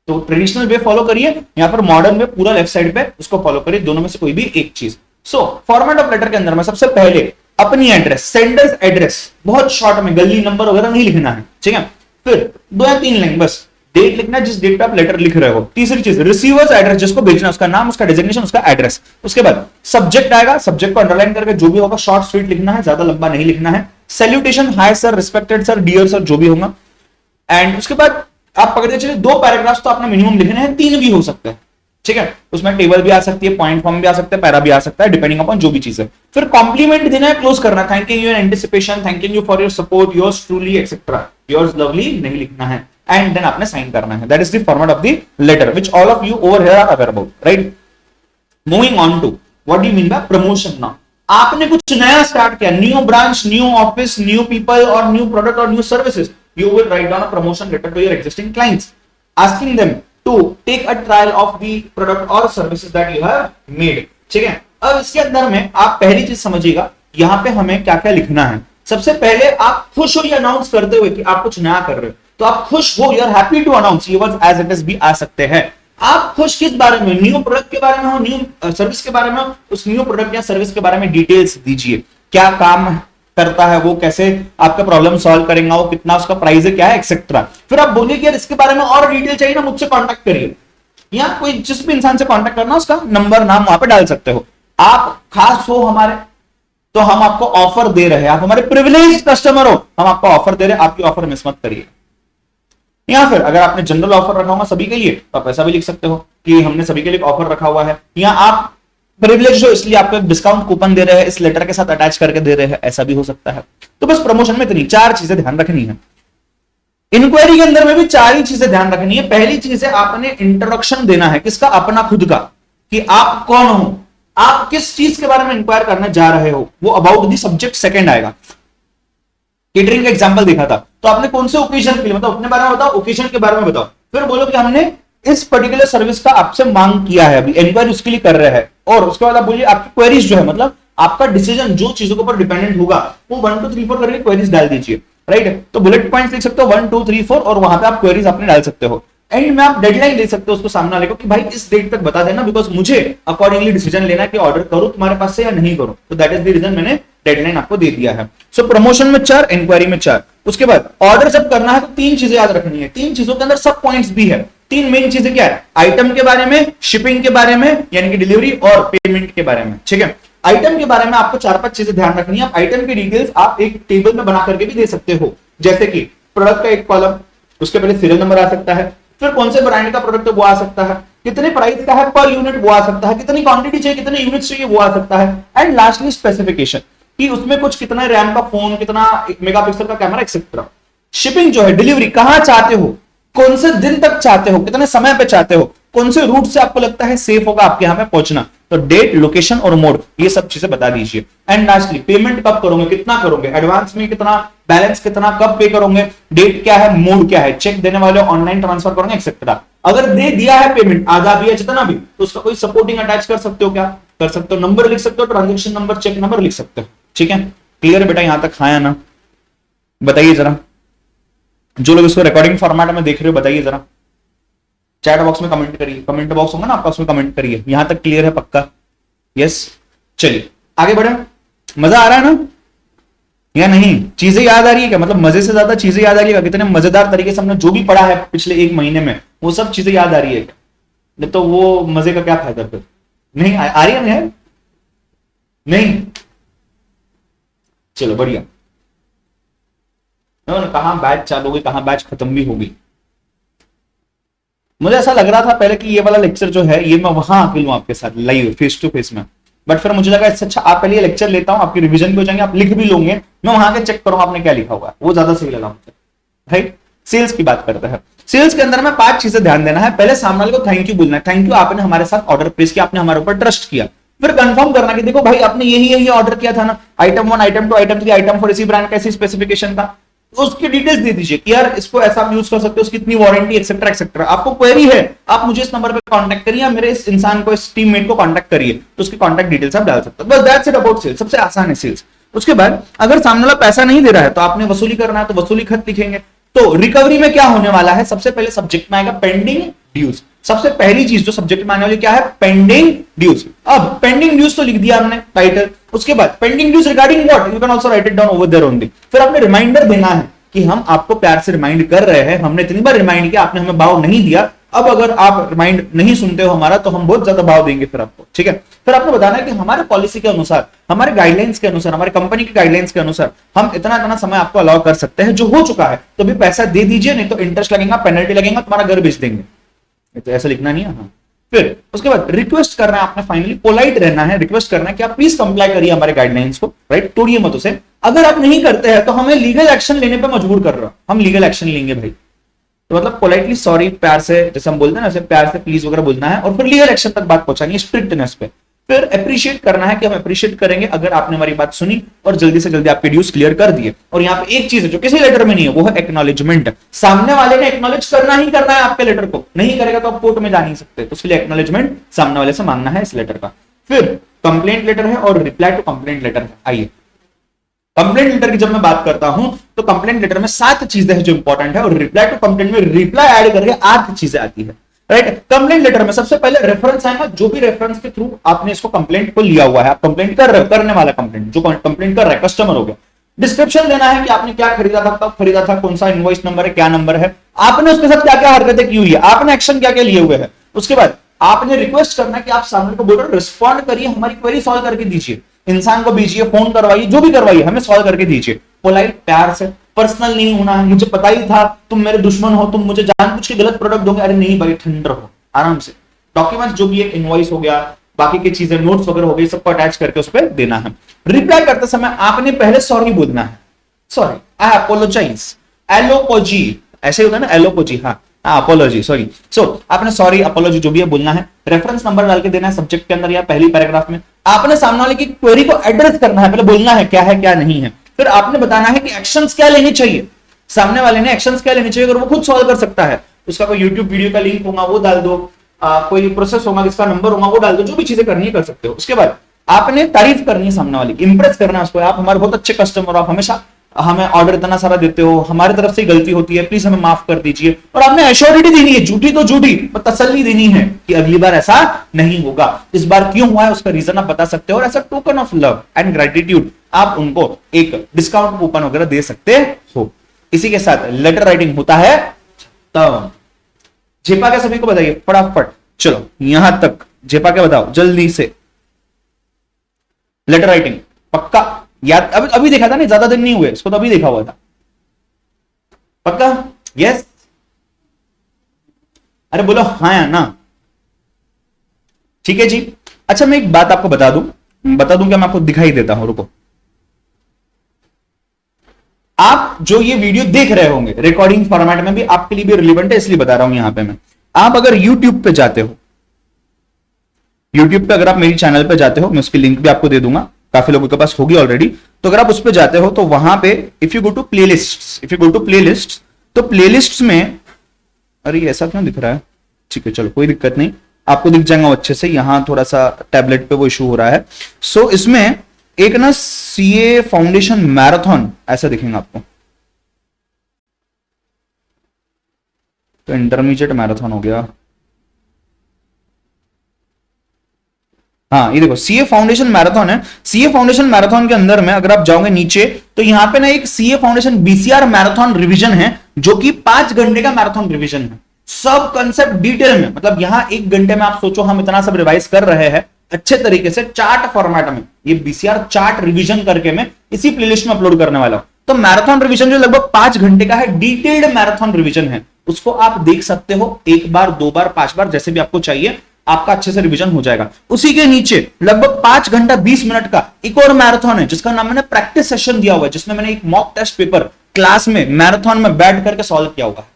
तो ट्रेडिशनल वे फॉलो करिए, यहाँ पर मॉडर्न वे पूरा लेफ्ट साइड पे उसको फॉलो करिए, दोनों में से कोई भी एक चीज। सो फॉर्मेट ऑफ लेटर के अंदर में सबसे पहले अपनी एड्रेस, सेंडर्स एड्रेस, बहुत शॉर्ट में, गली नंबर वगैरह नहीं लिखना है, ठीक है। फिर 2 या 3 लाइन बस, डेट लिखना है जिस डेट पे आप लेटर लिख रहे हो। तीसरी चीज, रिसीवर्स एड्रेस, जिसको भेजना है उसका नाम, उसका डेजिग्नेशन, उसका एड्रेस। उसके बाद सब्जेक्ट आएगा, सब्जेक्ट को अंडरलाइन करके जो भी होगा शॉर्ट स्वीट लिखना है, ज्यादा लंबा नहीं लिखना है। Salutation, hi sir, respected sir, dear sir, जो भी होगा। एंड उसके बाद आप पकड़ते चलिए 2 पैराग्राफ तो आपने मिनिमम लिखने हैं, 3 भी हो सकते हैं, ठीक है। उसमें टेबल भी आ सकती है, पॉइंट फॉर्म भी आ सकता है, पैरा भी आ सकता है, डिपेंडिंग अपॉन जो भी चीज है। फिर कॉम्प्लीमेंट देना है, क्लोज करना, thanking you in anticipation, thanking you for your support, yours truly etcetera, yours lovely नहीं लिखना है, एंड देन आपने साइन करना है। That is the format of the letter which all of you over here are aware about, right. Moving on to what do you mean by promotion. Now आपने कुछ नया start किया, new branch, new office, new people और new product और new services, you will write down a promotion letter to your existing clients asking them to take a trial of the product or services that you have made, ठीक है। अब इसके अंदर में आप पहली चीज समझिएगा, यहाँ पे हमें क्या क्या लिखना है। सबसे पहले आप खुश हो ये अनाउंस करते हुए कि आप कुछ नया कर रहे हो, तो आप खुश हो, you are happy to announce, ये वर्ड एज इट इज भी आ सकते हैं। आप खुश किस बारे में, न्यू प्रोडक्ट के बारे में हो, न्यू सर्विस के बारे में हो, उस न्यू प्रोडक्ट या सर्विस के बारे में डिटेल्स दीजिए, क्या काम करता है वो, कैसे आपका प्रॉब्लम सॉल्व करेगा वो, कितना उसका प्राइस है, क्या है, एक्सेट्रा। फिर आप बोलिए कि यार इसके बारे में और डिटेल चाहिए ना, मुझसे कांटेक्ट करिए, या कोई जिस भी इंसान से कांटेक्ट करना उसका नंबर नाम वहां पे डाल सकते हो। आप खास हो हमारे, तो हम आपको ऑफर दे रहे हैं, आप हमारे प्रिविलेज कस्टमर हो, हम आपको ऑफर दे रहे हैं, आपकी ऑफर मिस मत करिए। या फिर अगर आपने जनरल ऑफर रखा होगा सभी के लिए, तो आप ऐसा भी लिख सकते हो कि हमने सभी के लिए ऑफर रखा हुआ है, या आप प्रिविलेज हो इसलिए आपको एक डिस्काउंट कूपन दे रहे हैं, इस लेटर के साथ अटैच करके दे रहे हैं, ऐसा भी हो सकता है। तो बस प्रमोशन में इतनी 4 चीजें ध्यान रखनी है। इंक्वायरी के अंदर में भी 4 ही चीजें ध्यान रखनी है। पहली चीज है आपने इंट्रोडक्शन देना है, किसका, अपना खुद का, कि आप कौन हो, आप किस चीज के बारे में इंक्वायर करने जा रहे हो, वो अबाउट द सब्जेक्ट सेकंड आएगा। केटरिंग का एग्जांपल देखा था, तो आपने कौन से ओकेजन के लिए, मतलब अपने बारे में बताओ, ओकेजन के बारे में बताओ। फिर बोलो कि हमने इस पर्टिकुलर सर्विस का आपसे मांग किया है, अभी इंक्वायरी उसके लिए कर रहे हैं। और उसके बाद आप बोलिए आपकी क्वेरीज जो है, मतलब आपका डिसीजन जो चीजों के ऊपर डिपेंडेंट होगा, वो 1 2 3 4 करके क्वेरीज डाल दीजिए, राइट। तो बुलेट पॉइंट्स लिख सकते हो 1 2 3 4, और वहां पे आप क्वेरीज अपने डाल सकते हो। एंड में आप डेडलाइन दे सकते हो उसको सामने वाले को कि भाई इस डेट तक बता देना, बिकॉज मुझे अकॉर्डिंगली डिसीजन लेना है कि ऑर्डर करूं तुम्हारे पास से या नहीं करूं। तो दैट इज द रीजन मैंने डेडलाइन आपको दे दिया है। सो प्रमोशन में 4, इंक्वायरी में 4। उसके बाद ऑर्डर जब करना है तो 3 चीजें याद रखनी है। 3 चीजों के अंदर सब पॉइंट्स भी है। 3 मेन चीजें क्या है, आइटम के बारे में, शिपिंग के बारे में यानी कि डिलीवरी, और पेमेंट के बारे में। ठीक है, आइटम के बारे में आपको 4-5 चीजें ध्यान रखनी है। आइटम की डिटेल्स आप एक टेबल में बना करके भी दे सकते हो, जैसे कि प्रोडक्ट का एक कॉलम, उसके पहले सीरियल नंबर आ सकता है, फिर कौन से ब्रांड का प्रोडक्ट वो आ सकता है, कितने प्राइस का है पर यूनिट वो आ सकता है, कितनी क्वांटिटी चाहिए, कितने यूनिट चाहिए वो आ सकता है, एंड लास्टली स्पेसिफिकेशन कि उसमें कुछ कितना रैम का फोन, कितना मेगापिक्सल का कैमरा एक्सेट्रा। शिपिंग जो है, डिलीवरी कहां चाहते हो, कौन से दिन तक चाहते हो, कितने समय पे चाहते हो, कौन से रूट से आपको लगता है सेफ होगा आपके यहां पे पहुंचना, तो डेट, लोकेशन और मोड, ये सब चीजें बता दीजिए। एंड लास्टली पेमेंट कब करोगे, कितना करोगे, एडवांस में कितना, बैलेंस कितना, कब पे करोगे, डेट क्या है, मोड क्या है, चेक देने वाले ऑनलाइन ट्रांसफर करोगे एक्सेट्रा। अगर दे दिया है पेमेंट आधा भी या जितना भी, तो उसका कोई सपोर्टिंग अटैच कर सकते हो, क्या कर सकते हो, नंबर लिख सकते हो, ट्रांजेक्शन नंबर, चेक नंबर लिख सकते हो। ठीक है, क्लियर बेटा, यहां तक खाया ना? बताइए जरा, जो लोग इसको रिकॉर्डिंग फॉर्मेट में देख रहे हो बताइए जरा, चैट बॉक्स में कमेंट करिए, कमेंट बॉक्स होगा ना आपका, उसमें कमेंट करिए। यहां तक क्लियर है पक्का? यस, चलिए आगे बढ़े। मजा आ रहा है ना या नहीं? चीजें याद आ रही है क्या? मतलब मजे से ज्यादा चीजें याद आ रही है? कितने मजेदार तरीके से हमने जो भी पढ़ा है पिछले 1 महीने में, वो सब चीजें याद आ रही है क्या? नहीं तो वो मजे का क्या फायदा फिर? नहीं आ रही है ना? नहीं, चलो बढ़िया। कहां बैच चालू हो गई, कहां बैच खत्म भी होगी। मुझे ऐसा लग रहा था पहले कि ये वाला लेक्चर जो है ये मैं वहां आके लूं आपके साथ लाइव फेस टू फेस में, बट फिर मुझे लगा इससे अच्छा आप पहले ये लेक्चर लेता हूं, आपकी रिवीजन भी हो जाएंगे, आप लिख भी लोगे, मैं वहां के चेक करूंगा आपने क्या लिखा हुआ, वो ज्यादा सही लगा मुझे। राइट, सेल्स की बात करते हैं। सेल्स के अंदर में 5 चीजें ध्यान देना है। पहले सामने वाले को थैंक यू बोलना है, थैंक यू आपने हमारे साथ ऑर्डर प्लेस किया, आपने हमारे ऊपर ट्रस्ट किया। फिर कंफर्म करना कि देखो भाई आपने यही ऑर्डर किया था ना, आइटम 1, आइटम 2, आइटम 3, आइटम 4 इसी ब्रांड का इसी स्पेसिफिकेशन का, तो उसकी डिटेल्स दे दीजिए कि यार इसको ऐसा आप यूज कर सकते हो, उसकी इतनी वारंटी एक्सेट्रा एक्सेट्रा। आपको क्वेरी है, आप मुझे इस नंबर पे कांटेक्ट करिए, मेरे इस इंसान को, इस टीममेट को कांटेक्ट करिए, तो उसकी कांटेक्ट डिटेल्स आप डाल सकते हो। बस दैट्स इट अबाउट सेल्स, सबसे आसान है सेल्स। उसके बाद अगर सामने वाला पैसा नहीं दे रहा है तो आपने वसूली करना है, तो वसूली खत लिखेंगे। तो रिकवरी में क्या होने वाला है, सबसे पहले सब्जेक्ट में आएगा पेंडिंग ड्यूज। सबसे पहली चीज जो सब्जेक्ट में आने वाली क्या है, पेंडिंग ड्यूज। अब पेंडिंग ड्यूज तो लिख दिया हमने टाइटल, उसके बाद pending dues regarding what, you can also write it down over there only. फिर आपने रिमाइंडर देना है कि हम आपको प्यार से रिमाइंड कर रहे हैं, हमने इतनी बार रिमाइंड किया, आपने हमें भाव नहीं दिया, अब अगर आप रिमाइंड नहीं सुनते हो हमारा तो हम बहुत ज्यादा भाव देंगे फिर आपको। ठीक है, फिर आपको बताना है कि हमारे पॉलिसी के अनुसार, हमारे गाइडलाइंस के अनुसार, हमारी कंपनी की गाइडलाइंस के अनुसार हम इतना समय आपको अलाउ कर सकते हैं, जो हो चुका है तो भी पैसा दे दीजिए, नहीं तो इंटरेस्ट लगेगा, पेनल्टी लगेगा, तुम्हारा घर बेच देंगे। तो ऐसा लिखना नहीं है। हाँ, फिर उसके बाद रिक्वेस्ट करना है आपने, फाइनली पोलाइट रहना है, रिक्वेस्ट करना है कि आप प्लीज कंप्लाई करिए हमारे गाइडलाइंस को, राइट, तोड़िए मत उसे। अगर आप नहीं करते हैं तो हमें लीगल एक्शन लेने पे मजबूर कर रहा है, हम लीगल एक्शन लेंगे भाई। तो मतलब पोलाइटली सॉरी, प्यार से, जैसे हम बोलते हैं ना, ऐसे प्यार से प्लीज वगैरह बोलना है, और फिर लीगल एक्शन तक बात पहुंचानी है, स्ट्रिक्टनेस पे। फिर अप्रिशिएट करना है कि हम अप्रिशिएट करेंगे अगर आपने हमारी बात सुनी और जल्दी से जल्दी आपके ड्यूज क्लियर कर दिए। और यहाँ पे एक चीज है जो किसी लेटर में नहीं है, वो है एक्नॉलेजमेंट। सामने वाले ने एक्नॉलेज करना ही करना है आपके लेटर को, नहीं करेगा तो आप कोर्ट में जा नहीं सकते, तो इसलिए एक्नॉलेजमेंट सामने वाले से मांगना है इस लेटर का। फिर कंप्लेंट लेटर है और रिप्लाई टू कंप्लेंट लेटर है। आइए, कंप्लेंट लेटर की जब मैं बात करता हूं तो कंप्लेंट लेटर में 7 चीजें हैं जो इंपॉर्टेंट है, और रिप्लाई टू कंप्लेंट में रिप्लाई ऐड करके 8 चीजें आती है। राइट, कंप्लेंट लेटर में सबसे पहले रेफरेंस आएगा, जो भी रेफरेंस के थ्रू आपने इसको कंप्लेंट को लिया हुआ है, आप कंप्लेंट कर रहे हो, करने वाला कंप्लेंट, जो कंप्लेंट कर रहा है कस्टमर हो गया। डिस्क्रिप्शन देना है कि आपने क्या खरीदा था, कब खरीदा था, कौन सा इनवॉइस नंबर है, क्या नंबर है, आपने उसके साथ क्या क्या हरकतें की हुई है, आपने एक्शन क्या क्या लिए हुए हैं। उसके बाद आपने रिक्वेस्ट करना है कि आप सामने को बोल रहे हो रिस्पॉन्ड करिए, हमारी क्वेरी सॉल्व करके दीजिए, इंसान को भेजिए, फोन करवाइए, जो भी करवाइए, हमें सॉल्व करके दीजिए। पोलाइट, प्यार से, पर्सनल नहीं होना है, मुझे पता ही था तुम मेरे दुश्मन हो, तुम मुझे जानबूझ के गलत प्रोडक्ट दोगे, अरे नहीं भाई, ठंडर हो, आराम से। डॉक्यूमेंट्स जो भी है, इनवॉइस हो गया, बाकी की चीजें, नोट्स वगैरह हो गई, सबको अटैच करके उस पर देना है। रिप्लाई करते समय आपने पहले सॉरी बोलना है, सॉरी, आई अपोलोजाइज, एलोपोजी, ऐसे होता है ना, एलोपोजी, हाँ अपोलॉजी, सॉरी। सो आपने सॉरी, अपोलॉजी जो भी है बोलना है, रेफरेंस नंबर डाल के देना है सब्जेक्ट के अंदर या पहली पैराग्राफ में। आपने सामने वाले की क्वेरी को एड्रेस करना है, पहले बोलना है क्या नहीं है। फिर आपने बताना है कि एक्शंस क्या लेने चाहिए, सामने वाले ने एक्शंस क्या लेने चाहिए, अगर वो खुद सॉल्व कर सकता है, उसका कोई यूट्यूब वीडियो का लिंक होगा वो डाल दो, कोई प्रोसेस होगा जिसका नंबर होगा वो डाल दो, जो भी चीजें करनी है कर सकते हो। उसके बाद आपने तारीफ करनी है सामने वाले की, इंप्रेस करना है उसको, आप हमारे बहुत अच्छे कस्टमर, आप हमेशा हमें ऑर्डर इतना सारा देते हो, हमारी तरफ से गलती होती है, प्लीज हमें माफ कर दीजिए। और आपने एश्योरिटी देनी है, झूठी तो झूठी पर तसल्ली देनी है कि अगली बार ऐसा नहीं होगा। इस बार क्यों हुआ है उसका रीजन आप बता सकते हो, और ऐसा token of love and gratitude आप उनको एक डिस्काउंट कूपन वगैरह दे सकते हो। इसी के साथ लेटर राइटिंग होता है तब। झेपा के सभी को बताइए फटाफट, चलो यहां तक झेपा के बताओ जल्दी से। लेटर राइटिंग पक्का याद, अभी देखा था ना, ज्यादा दिन नहीं हुए इसको, तो अभी देखा हुआ था पक्का। यस, अरे बोलो हाँ या ना। ठीक है जी। अच्छा मैं एक बात आपको बता दूं क्या, मैं आपको दिखाई देता हूं, रुको। आप जो ये वीडियो देख रहे होंगे रिकॉर्डिंग फॉर्मेट में भी आपके लिए भी रिलेवेंट है, इसलिए बता रहा हूं यहां पे मैं। आप अगर YouTube पे जाते हो, YouTube पे अगर आप मेरी चैनल पे जाते हो, मैं उसकी लिंक भी आपको दे दूंगा, काफी लोगों के पास होगी ऑलरेडी। तो अगर आप उस पे जाते हो तो वहां पे if you go to playlist, तो प्लेलिस्ट में, अरे ऐसा क्यों दिख रहा है, ठीक है चलो कोई दिक्कत नहीं, आपको दिख जाएगा अच्छे से। यहां थोड़ा सा टैबलेट पे वो इशू हो रहा है। सो इसमें एक ना सीए फाउंडेशन मैराथन ऐसा दिखेगा आपको, तो इंटरमीडिएट मैराथन हो गया। हाँ ये देखो सीए फाउंडेशन मैराथन है। सीए फाउंडेशन मैराथन के अंदर में अगर आप जाओगे नीचे, तो यहां पे ना एक CA foundation BCR marathon revision है, जो कि 5 घंटे का मैराथन रिवीजन है, सब कंसेप्ट डिटेल में। मतलब यहां 1 घंटे में आप सोचो हम इतना सब रिवाइज कर रहे हैं अच्छे तरीके से चार्ट फॉर्मेट में। ये बीसीआर चार्ट रिवीजन करके मैं इसी प्लेलिस्ट में अपलोड करने वाला हूं। तो मैराथन रिवीजन जो लगभग 5 घंटे का है, डिटेल्ड मैराथन रिवीजन है, उसको आप देख सकते हो 1 बार 2 बार 5 बार जैसे भी आपको चाहिए, आपका अच्छे से रिवीजन हो जाएगा। उसी के नीचे लगभग 5 घंटा 20 मिनट का एक और मैराथन है, जिसका नाम मैंने प्रैक्टिस सेशन दिया हुआ है, जिसमें मैंने एक मॉक टेस्ट पेपर क्लास में मैराथन में बैठ करके सॉल्व किया हुआ है,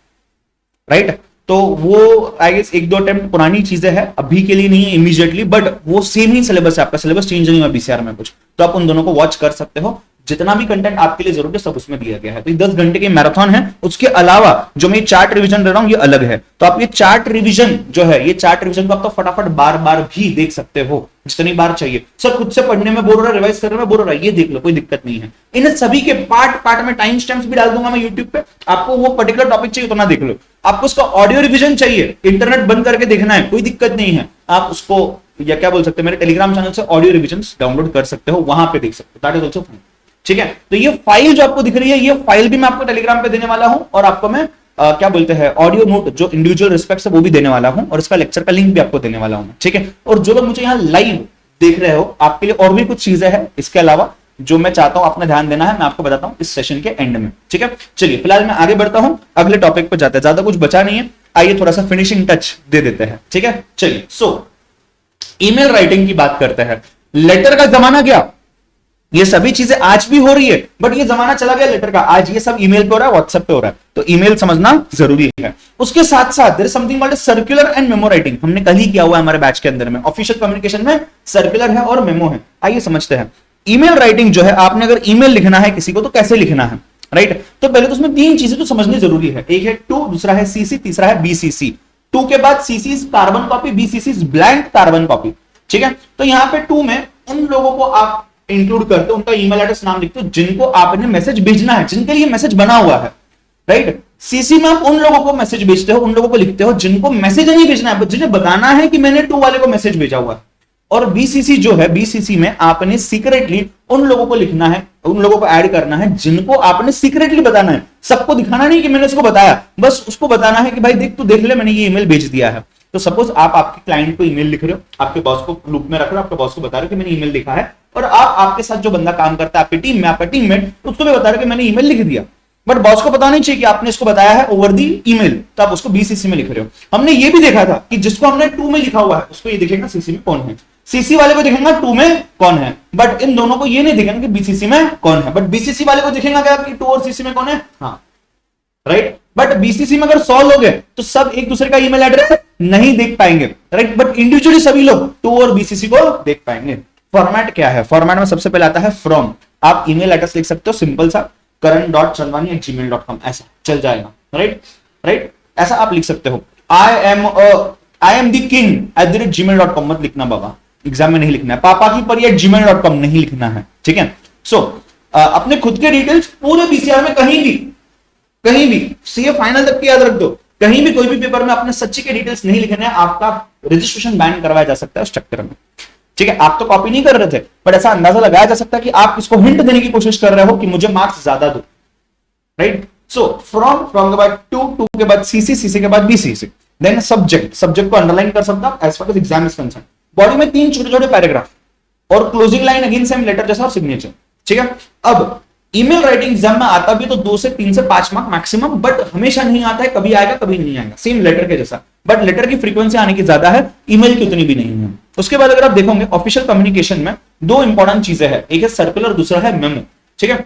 राइट। तो वो आई गेस 1-2 अटेम्प्ट पुरानी चीजें हैं, अभी के लिए नहीं है इमीडिएटली, बट वो सेम ही सिलेबस है, आपका सिलेबस चेंज नहीं हुआ बीसीआर में कुछ, तो आप उन दोनों को वॉच कर सकते हो। जितना भी कंटेंट आपके लिए जरूरी है सब उसमें दिया गया है। तो 10 घंटे की मैराथन है। उसके अलावा जो मैं चार्ट रिवीजन दे रहा हूं ये अलग है। तो आप ये चार्ट रिवीजन जो है, ये चार्ट रिवीजन को आप तो फटाफट बार बार भी देख सकते हो, जितनी बार चाहिए। सर खुद से पढ़ने में बोर हो रहा है, रिवाइज करने में बोर हो रहा है, ये देख लो, कोई दिक्कत नहीं है। इन सभी के पार्ट में टाइम स्टैम्प्स भी डाल दूंगा मैं यूट्यूब पे। आपको वो पर्टिकुलर टॉपिक चाहिए तो ना देख लो। आपको उसका ऑडियो रिवीजन चाहिए, इंटरनेट बंद करके देखना है, कोई दिक्कत नहीं है। आप उसको या क्या बोल सकते हैं, मेरे टेलीग्राम चैनल से ऑडियो रिवीजन डाउनलोड कर सकते हो, वहां पे देख सकते हो, दैट इज आल्सो फाइन। ठीक है, तो ये फाइल जो आपको दिख रही है, ये फाइल भी मैं आपको टेलीग्राम पे देने वाला हूं, और आपको मैं क्या बोलते हैं ऑडियो नोट जो इंडिविजुअल रिस्पेक्ट है वो भी देने वाला हूं, और इसका लेक्चर का लिंक भी आपको देने वाला हूं। ठीक है, और जो लोग मुझे यहाँ लाइव देख रहे हो, आपके लिए और भी कुछ चीजें हैं इसके अलावा जो मैं चाहता हूं आपने ध्यान देना है, मैं आपको बताता हूं इस सेशन के एंड में। ठीक है, चलिए फिलहाल मैं आगे बढ़ता हूं, अगले टॉपिक पर जाते हैं, ज्यादा कुछ बचा नहीं है, आइए थोड़ा सा फिनिशिंग टच दे देते हैं। ठीक है, चलिए सो ईमेल राइटिंग की बात करते हैं। लेटर का जमाना गया, ये सभी चीजें आज भी हो रही है, बट ये जमाना चला गया लेटर का। आज ये सब ईमेल पे हो रहा है, व्हाट्सएप पे हो रहा है, तो ईमेल समझना जरूरी है। उसके साथ साथ there is something called circular and memo writing. हमने कल ही किया हुआ है हमारे बैच के अंदर में। ऑफिशियल कम्युनिकेशन में सर्कुलर है और मेमो है। आइए समझते हैं ईमेल राइटिंग जो है, आपने अगर ईमेल लिखना है किसी को तो कैसे लिखना है, राइट। तो पहले तो उसमें 3 चीजें तो समझनी जरूरी है। एक है टू, दूसरा है सीसी, तीसरा है बीसीसी। टू के बाद CC is carbon copy, BCC is blank carbon copy. ठीक है, तो यहां पे टू में उन लोगों को आप इंक्लूड करते हो, उनका ईमेल एड्रेस नाम लिखते हो जिनको आपने मैसेज भेजना है, जिनके लिए मैसेज बना हुआ है, राइट। सीसी में आप उन लोगों को मैसेज भेजते हो, उन लोगों को लिखते हो जिनको मैसेज नहीं भेजना है, जिन्हें बताना है कि मैंने टू वाले को मैसेज भेजा हुआ है। और बीसीसी जो है, बीसीसी में आपने सीक्रेटली उन लोगों को लिखना है, उन लोगों को ऐड करना है जिनको आपने सीक्रेटली बताना है। सबको दिखाना नहीं कि मैंने उसको बताया, बस उसको बताना है कि भाई देख तू देख ले, मैंने ये ईमेल भेज दिया है। तो सपोज आप आपके क्लाइंट को ईमेल लिख रहे हो, आपके बॉस को लूप में रख रहे हो, आपके बॉस को बता रहे हो कि मैंने ईमेल लिखा है, और आप आपके साथ जो बंदा काम करता है आपकी टीम में, आपका टीममेट, उसको भी बता रहे हो कि मैंने ईमेल लिख दिया, बट बॉस को पता नहीं चाहिए कि आपने इसको बताया है ओवर दी ईमेल, तो आप उसको बीसीसी में लिख रहे हो। हमने ये भी देखा था कि जिसको हमने टू में लिखा हुआ है उसको ये दिखेगा सीसी में कौन है, सीसी वाले को दिखेगा टू में कौन है, बट इन दोनों को ये नहीं दिखेगा कि बीसीसी में कौन है, बट बीसीसी वाले को दिखेगा क्या कि टू और सीसी में कौन है, हाँ राइट। बट बीसीसी में अगर 100 लोग हैं तो सब एक दूसरे का ईमेल एड्रेस नहीं देख पाएंगे, राइट, बट इंडिविजुअली सभी लोग टू और बीसीसी को देख पाएंगे। फॉर्मेट क्या है, फॉर्मेट में सबसे पहले आता है फ्रॉम। आप ईमेल एड्रेस लिख सकते हो सिंपल सा, karan.chandwani@gmail.com, ऐसा चल जाएगा, राइट राइट, ऐसा आप लिख सकते हो। I am the king @gmail.com मत लिखना बाबा, एग्जाम में नहीं लिखना है। पापा की परी @gmail.com नहीं लिखना है, ठीक है। सो अपने खुद के डिटेल्स पूरे बीसीआर में कहीं भी सीए फाइनल तक की याद रख दो, कहीं भी कोई भी पेपर में अपने सच्ची के डिटेल्स नहीं लिखने हैं, आपका रजिस्ट्रेशन बैन करवाया जा सकता है उस चक्कर में। ठीक है, आप तो कॉपी नहीं कर रहे थे, बट ऐसा अंदाजा लगाया जा सकता है कि आप इसको हिंट देने की कोशिश कर रहे हो कि मुझे मार्क्स ज्यादा दो, राइट। सो फ्रॉम के बाद टू के बाद सीसी के बाद बीसीसी, देन सब्जेक्ट को अंडरलाइन कर सकता हूं as far as exam is concern. Body में 3 छोटे छोटे पैराग्राफ और closing line again same letter जैसा और सिग्नेचर। ठीक है, अब ईमेल राइटिंग एग्जाम में आता भी तो 2 से 3 से 5 मार्क मैक्सिमम, बट हमेशा नहीं आता है, कभी आएगा कभी नहीं आएगा, सेम लेटर के जैसा, बट लेटर की फ्रीक्वेंसी आने की ज्यादा है, ईमेल की उतनी भी नहीं है। उसके बाद अगर आप देखोगे ऑफिशियल कम्युनिकेशन में 2 इंपॉर्टेंट चीजें हैं, एक है सर्कुलर, दूसरा है मेमो। ठीक है,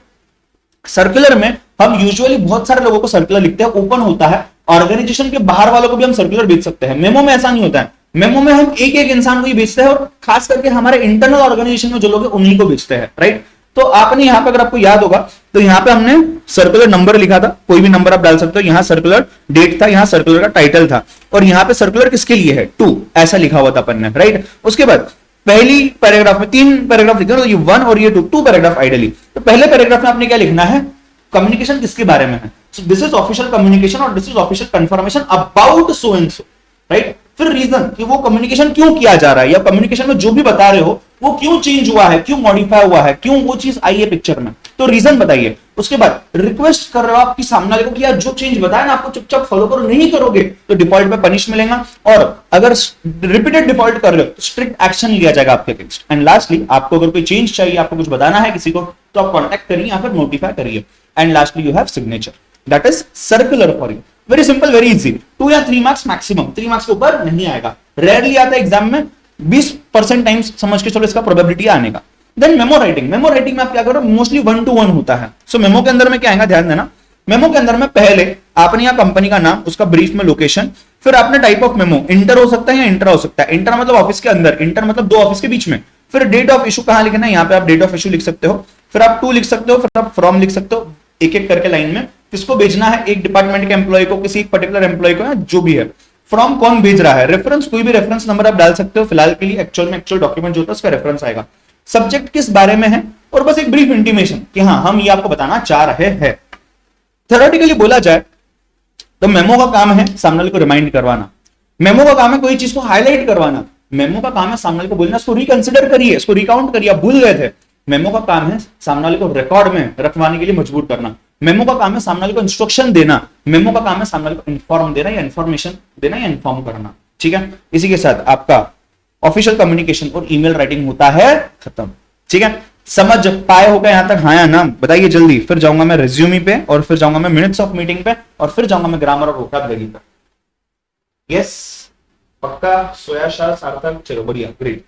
सर्कुलर में हम यूजुअली बहुत सारे लोगों को सर्कुलर लिखते हैं, ओपन होता है, ऑर्गेनाइजेशन के बाहर वालों को भी हम सर्कुलर भेज सकते हैं। मेमो में ऐसा नहीं होता है, मेमो में हम एक एक इंसान को ही भेजते हैं और खास करके हमारे इंटरनल ऑर्गेनाइजेशन में जो लोग हैं उन्हीं को भेजते हैं, राइट। तो आपने यहां पे अगर आपको याद होगा तो यहां पे हमने सर्कुलर नंबर लिखा था, कोई भी नंबर आप डाल सकते हो, यहां सर्कुलर डेट था, यहां सर्कुलर का टाइटल था, और यहां पे सर्कुलर किसके लिए है 2 ऐसा लिखा हुआ था अपन ने, राइट। उसके बाद पहली पैराग्राफ में 3 पैराग्राफ लिखे, तो ये 1 और ये 2 पैराग्राफ आइडियली। तो पहले पैराग्राफ में आपने क्या लिखना है, कम्युनिकेशन किसके बारे में है, so this is official communication और this is official confirmation about so and so, right. फिर रीजन कि वो कम्युनिकेशन क्यों किया जा रहा है, या कम्युनिकेशन में जो भी बता रहे हो वो क्यों चेंज हुआ है, क्यों मॉडिफाई हुआ है, क्यों वो चीज आई है पिक्चर में, तो रीजन बताइए। उसके बाद रिक्वेस्ट कर रहे हो आपकी सामने वाले को कि यार जो चेंज बताया ना आपको चुपचाप फॉलो करो, नहीं करोगे तो डिफॉल्ट पे पनिश मिलेगा, और अगर रिपीटेड डिफॉल्ट कर रहे हो तो स्ट्रिक्ट एक्शन लिया जाएगा आपके अगेंस्ट। एंड लास्टली आपको अगर कोई चेंज चाहिए, आपको कुछ बताना है किसी को, तो आप कॉन्टैक्ट करिए या फिर नोटिफाई करिए। And lastly you have signature, that is circular for you. Very simple, very easy, 2 या 3 मार्क्स मैक्सिमम, 3 मार्क्स के ऊपर नहीं आएगा, रेयरली आता है एग्जाम में, 20% टाइम्स समझ के चलो इसका प्रोबेबिलिटी आने का। देन मेमो राइटिंग में आप क्या करो, मोस्टली 1 to 1 होता है। सो मेमो के अंदर में क्या आएगा, ध्यान देना, मेमो के अंदर में पहले आपने यहाँ कंपनी का नाम, उसका ब्रीफ में लोकेशन, फिर आपने टाइप ऑफ मेमो, इंटर हो सकता है या इंटर हो सकता है, इंटर मतलब ऑफिस के अंदर, इंटर मतलब 2 ऑफिस के बीच में, फिर डेट ऑफ इशू कहां लिखना है, यहाँ पे आप डेट ऑफ इशू लिख सकते हो, फिर आप टू लिख सकते हो, फिर आप फ्रॉम लिख सकते हो, एक एक करके लाइन में किसको भेजना है, एक डिपार्टमेंट के एम्प्लॉय को, किसी एक पर्टिकुलर एम्प्लॉय को, जो भी है। फ्रॉम कौन भेज रहा है, रेफरेंस कोई भी रेफरेंस नंबर आप डाल सकते हो, फिलहाल के लिए एक्चुअल डॉक्यूमेंट जो होता है उसका रेफरेंस आएगा, सब्जेक्ट किस बारे में है, और बस एक ब्रीफ इंटीमेशन कि हाँ हम ये आपको बताना चाह रहे हैं। थ्योरेटिकली बोला जाए तो मेमो का काम है सामने वाले को रिमाइंड करवाना, मेमो का काम है कोई चीज को हाईलाइट करवाना, मेमो का काम है सामने वाले को बोलना इसको रिकंसिडर करिए, इसको रिकाउंट करिए, आप भूल गए थे। मेमो का काम है सामने वाले को रिकॉर्ड में रखवाने के लिए मजबूर करना, मेमो का काम है सामने वाले को इंस्ट्रक्शन देना, मेमो का काम है सामने वाले को इन्फॉर्म देना या इन्फॉर्मेशन देना या इन्फॉर्म करना। ठीक है, इसी के साथ आपका ऑफिशियल कम्युनिकेशन और ईमेल राइटिंग होता है खत्म। ठीक है, समझ पाए होगा यहां तक, हाँ या ना बताइए जल्दी। फिर जाऊंगा मैं रिज्यूमी पे, और फिर जाऊंगा मैं मिनट्स ऑफ मीटिंग पे, और फिर जाऊंगा मैं ग्रामर और वोकैबुलरी पे। यस, पक्का, सोया शाह, सार्थक, चलो बढ़िया, ग्रेट।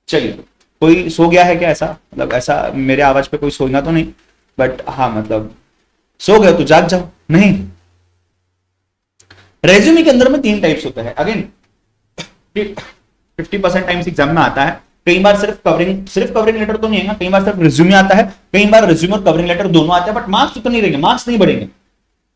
चलिए, कोई सो गया है क्या, ऐसा मतलब ऐसा मेरे आवाज पे कोई सोएगा तो नहीं, बट हाँ मतलब सो गए तो जाग जाओ। नहीं, रेज्यूमे के अंदर में 3 टाइप्स होता है, अगेन 50% टाइम्स एग्जाम में आता है, कई बार सिर्फ कवरिंग लेटर तो नहीं है, कई बार सिर्फ रिज्यूमे आता है, कई बार रिज्यूमे और कवरिंग लेटर दोनों आते हैं, बट मार्क्स तो नहीं रहेंगे, मार्क्स नहीं बढ़ेंगे।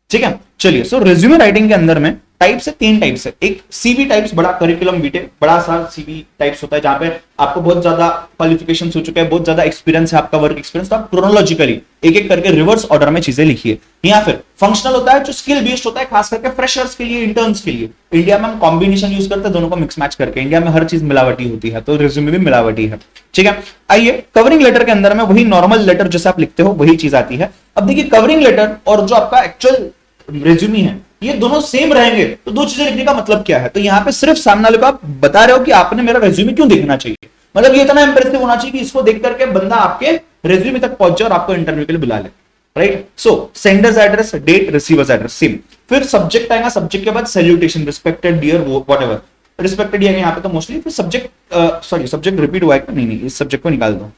ठीक है, चलिए, सो रिज्यूमे राइटिंग के अंदर में टाइप्स है, 3 टाइप्स है। एक सीवी टाइप्स, बड़ा करिकुलम बीटे, बड़ा सा सीवी टाइप्स होता है जहां पे आपको बहुत ज्यादा क्वालिफिकेशन हो चुका है, बहुत ज्यादा एक्सपीरियंस है, आपका वर्क एक्सपीरियंस, तो आप क्रोनोलॉजिकली एक एक करके रिवर्स ऑर्डर में चीजें लिखिए। या फिर फंक्शनल होता है जो स्किल बेस्ड होता है, खास करके फ्रेशर्स के लिए, इंटर्न्स के लिए। इंडिया में हम कॉम्बिनेशन यूज करते हैं दोनों को मिक्स मैच करके, इंडिया में हर चीज मिलावटी होती है, तो रिज्यूमे भी मिलावटी है। ठीक है, आइए कवरिंग लेटर के अंदर में वही नॉर्मल लेटर जैसे आप लिखते हो वही चीज आती है। अब देखिए, कवरिंग लेटर और जो आपका एक्चुअल रिज्यूमे है ये दोनों सेम रहेंगे, तो 2 चीजें लिखने का मतलब क्या है, तो यहाँ पे सिर्फ सामने वाले को आप बता रहे हो कि आपने मेरा रेज्यूमे क्यों देखना चाहिए, मतलब ये इतना इंप्रेसिव होना चाहिए कि इसको देख करके बंदा आपके रेज्यूमे तक पहुंचे और आपको इंटरव्यू के लिए बुला ले, right. So sender's address, date, receiver's address same, फिर सब्जेक्ट आएगा, सब्जेक्ट के बाद salutation, respected, dear, whatever, respected यहाँ पे तो मोस्टली, फिर सब्जेक्ट रिपीट हुआ है, नहीं इस सब्जेक्ट को निकाल दो,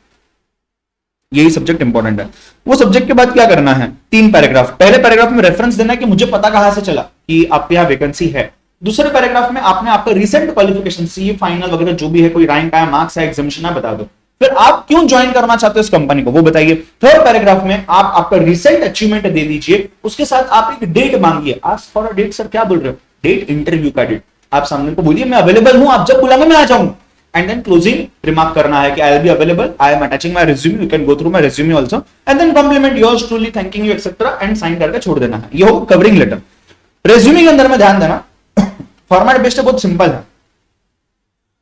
यही सब्जेक्ट इंपॉर्टेंट है। वो सब्जेक्ट के बाद क्या करना है, 3 पैराग्राफ, पहले पैराग्राफ में रेफरेंस देना है कि मुझे पता कहां से चला कि आपके यहाँ वैकेंसी है। दूसरे पैराग्राफ में आपने आपका रिसेंट क्वालिफिकेशन, सीए फाइनल वगैरह जो भी है, कोई रैंक आया, मार्क्स है, एग्जामिनेशन है, बता दो। फिर आप क्यों ज्वाइन करना चाहते हो इस कंपनी को वो बताइए। थर्ड पैराग्राफ में आप आपका रिसेंट अचीवमेंट दे दीजिए, उसके साथ आप एक डेट मांगिए। Ask for a date, sir क्या बोल रहे हो, डेट, इंटरव्यू का डेट। आप सामने को बोलिए मैं अवेलेबल हूं, आप जब बुलाएंगे मैं आ जाऊंगा, एंड देन क्लोजिंग रिमार्क करना है कि I will be available, I am attaching my resume, you can go through my resume also, and then compliment yours truly, thanking you etcetera, and sign करके छोड़ देना है। ये हो कवरिंग लेटर। रेज्यूमे के अंदर में ध्यान देना, फॉर्मेट बेस्ड बहुत सिंपल है,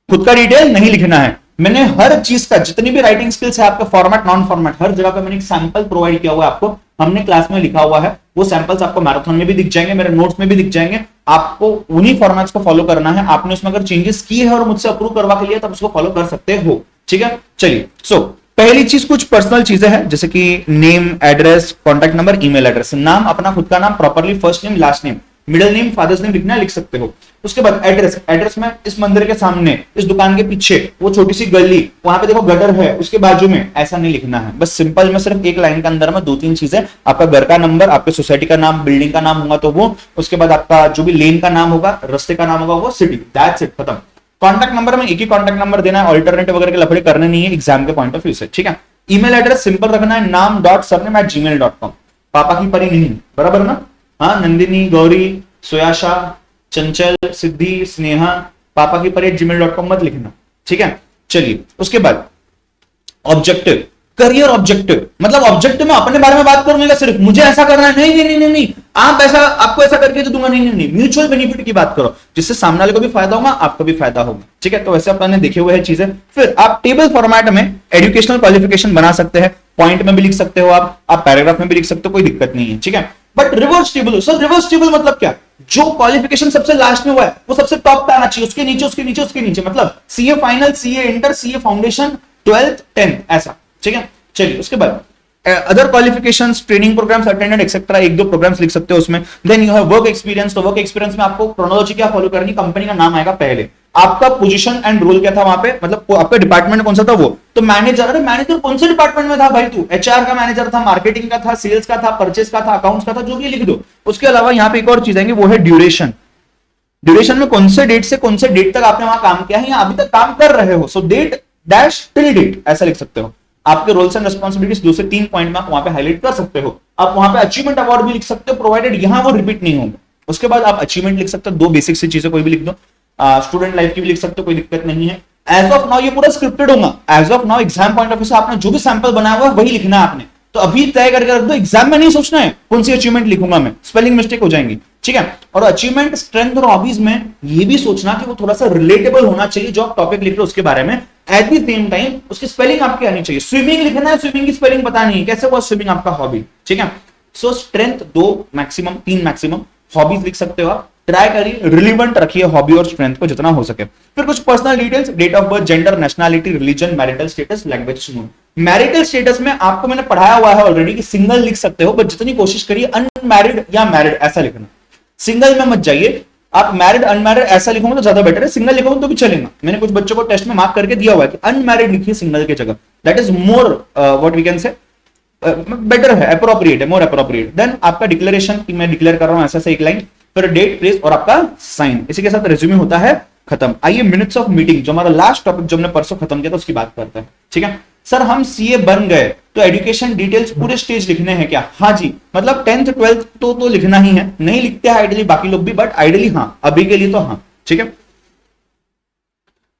खुद का डिटेल नहीं लिखना है। मैंने हर चीज का, जितनी भी राइटिंग स्किल्स है आपका, फॉर्मेट नॉन फॉर्मेट, हर जगह पे मैंने एक सैंपल प्रोवाइड किया हुआ है आपको, हमने क्लास में लिखा हुआ है। वो सैंपल्स आपको मैराथन में भी दिख जाएंगे, मेरे नोट्स में भी दिख जाएंगे। आपको उन्हीं फॉर्मेट्स को फॉलो करना है। आपने उसमें अगर चेंजेस किए हैं और मुझसे अप्रूव करवा के लिया तब उसको फॉलो कर सकते हो, ठीक है। चलिए, सो पहली चीज कुछ पर्सनल चीजें हैं, जैसे कि name, address, contact number, email address. नाम अपना खुद का नाम properly, first name, last name, middle name, father's name लिखना, लिख सकते हो। उसके बाद एड्रेस, एड्रेस में इस मंदिर के सामने, इस दुकान के पीछे, वो छोटी सी गली, वहां पे देखो गटर है, उसके बाजू में, ऐसा नहीं लिखना है। बस सिंपल में सिर्फ एक लाइन के अंदर में 2-3 चीजें, आपका घर का नंबर, आपके सोसाइटी का नाम, बिल्डिंग का नाम होगा तो वो, उसके बाद आपका जो भी लेन का नाम होगा, रास्ते का नाम होगा वो, सिटी, दैट्स इट, खत्म। कॉन्टैक्ट नंबर में एक ही कॉन्टैक्ट नंबर देना है, ऑल्टरनेटिव वगैरह के लफड़े करने नहीं है एग्जाम के पॉइंट ऑफ व्यू से, ठीक है। ईमेल एड्रेस सिंपल रखना है, नाम.सरनेम@gmail.com, पापा की परी नहीं, बराबर ना। हाँ, नंदिनी, गौरी, सुयाशा, चंचल, सिद्धि, स्नेहा, पापा की परी gmail.com मत लिखना, ठीक है। चलिए, उसके बाद ऑब्जेक्टिव, करियर ऑब्जेक्टिव, मतलब ऑब्जेक्टिव में अपने बारे में बात करूंगा, सिर्फ मुझे ऐसा करना है, नहीं नहीं नहीं नहीं, नहीं। आप ऐसा, आपको ऐसा करके तो दूंगा, नहीं नहीं नहीं, म्यूचुअल बेनिफिट की बात करो, जिससे सामने वाले को भी फायदा होगा, आपको भी फायदा होगा, ठीक है। तो वैसे अपने देखे हुए है चीजें। फिर आप टेबल फॉर्मेट में एजुकेशनल क्वालिफिकेशन बना सकते हैं, पॉइंट में भी लिख सकते हो, आप पैराग्राफ में भी लिख सकते हो, कोई दिक्कत नहीं है, ठीक है। But reverse table, sir reverse table मतलब क्या? जो क्वालिफिकेशन सबसे लास्ट में हुआ है वो सबसे टॉप पे आना चाहिए, उसके नीचे, उसके नीचे, उसके नीचे, मतलब CA final, CA inter, CA foundation, 12th 10th, ऐसा, ठीक है। चलिए, उसके बाद other qualifications, training programmes attended etcetera, 1-2 programmes लिख सकते हो उसमें। Then you have work experience, तो वर्क एक्सपीरियंस में आपको क्रोनोलॉजी क्या फॉलो करनी, कंपनी का नाम आएगा पहले, आपका पोजीशन एंड रोल क्या था वहां पे, मतलब आपका डिपार्टमेंट कौन सा था वो, तो मैनेजर, अरे मैनेजर कौन से डिपार्टमेंट में था भाई तू, एचआर का मैनेजर था, मार्केटिंग का था, सेल्स का था, परचेस का था, अकाउंट्स का था, जो भी लिख दो। उसके अलावा यहाँ पे एक और चीज आएंगे, वो है ड्यूरेशन। ड्यूरेशन में कौन से डेट से कौन से डेट तक आपने वहां काम किया है या अभी तक काम कर रहे हो, सो डेट डैश टिल डेट, ऐसा लिख सकते हो। आपके रोल्स एंड रिस्पांसिबिलिटीज 2 से 3 पॉइंट में आप वहां पे हाईलाइट कर सकते हो। आप वहां पे अचीवमेंट अवार्ड भी लिख सकते हो, प्रोवाइडेड यहां वो रिपीट नहीं होंगे। उसके बाद आप अचीवमेंट लिख सकते हो, 2 बेसिक सी चीजें कोई भी लिख दो। स्टूडेंट लाइफ की भी लिख सकते हो, कोई दिक्कत नहीं है। एज ऑफ नाउ ये पूरा स्क्रिप्टेड होगा, as of now exam point of view से आपने जो भी सैंपल बनाया हुआ है वही लिखना है आपने, तो अभी तय करके रख दो। एग्जाम में नहीं सोचना है कौन सी अचीवमेंट लिखूंगा मैं, स्पेलिंग मिस्टेक हो जाएंगी, ठीक है। और अचीवमेंट, स्ट्रेंथ और हॉबीज में ये भी सोचना कि वो थोड़ा सा रिलेटेबल होना चाहिए, जो आप टॉपिक लिख रहे हो उसके बारे में। एट द सेम टाइम उसकी स्पेलिंग आपकी आनी चाहिए। स्विमिंग लिखना है, स्विमिंग की स्पेलिंग पता नहीं है, कैसे हुआ स्विमिंग आपका हॉबी, ठीक है। सो स्ट्रेंथ 2 मैक्सिमम, 3 मैक्सिमम, हॉबीज लिख सकते हो आप। ट्राई करिए रिलेवेंट रखिए हॉबी और स्ट्रेंथ को जितना हो सके। फिर कुछ personal details, date of birth, gender, nationality, religion, marital status, language known. Marital status में आपको मैंने पढ़ाया हुआ है ऑलरेडी कि सिंगल लिख सकते हो, बट जितनी कोशिश करिए अनमैरिड या मैरिड ऐसा लिखना, सिंगल में मत जाइए। आप मैरिड अनमैरिड ऐसा लिखोगे तो ज्यादा बेटर है, सिंगल लिखोगे तो भी चलेगा। मैंने कुछ बच्चों को टेस्ट में मार्क करके दिया हुआ है कि अनमैरिड लिखिए सिंगल की जगह, that is more what we can say better है, अप्रोप्रिएट है, मोर अप्रोप्रिएट। देन आपका डिक्लेरेशन कि मैं डिक्लेयर कर रहा हूं ऐसा से एक लाइन, फिर डेट, प्लेस और आपका साइन। इसी के साथ रिज्यूमे होता है खत्म। आइए मिनट्स ऑफ मीटिंग, जो हमारा लास्ट टॉपिक जो हमने परसों खत्म किया था उसकी बात करते हैं, ठीक है। सर हम सीए बन गए तो एजुकेशन डिटेल्स पूरे स्टेज लिखने हैं क्या? हाँ जी, मतलब 10th 12th तो लिखना ही है, नहीं लिखते हैं आइडियली बाकी लोग भी, बट आइडियली हाँ, अभी के लिए तो हाँ, ठीक है।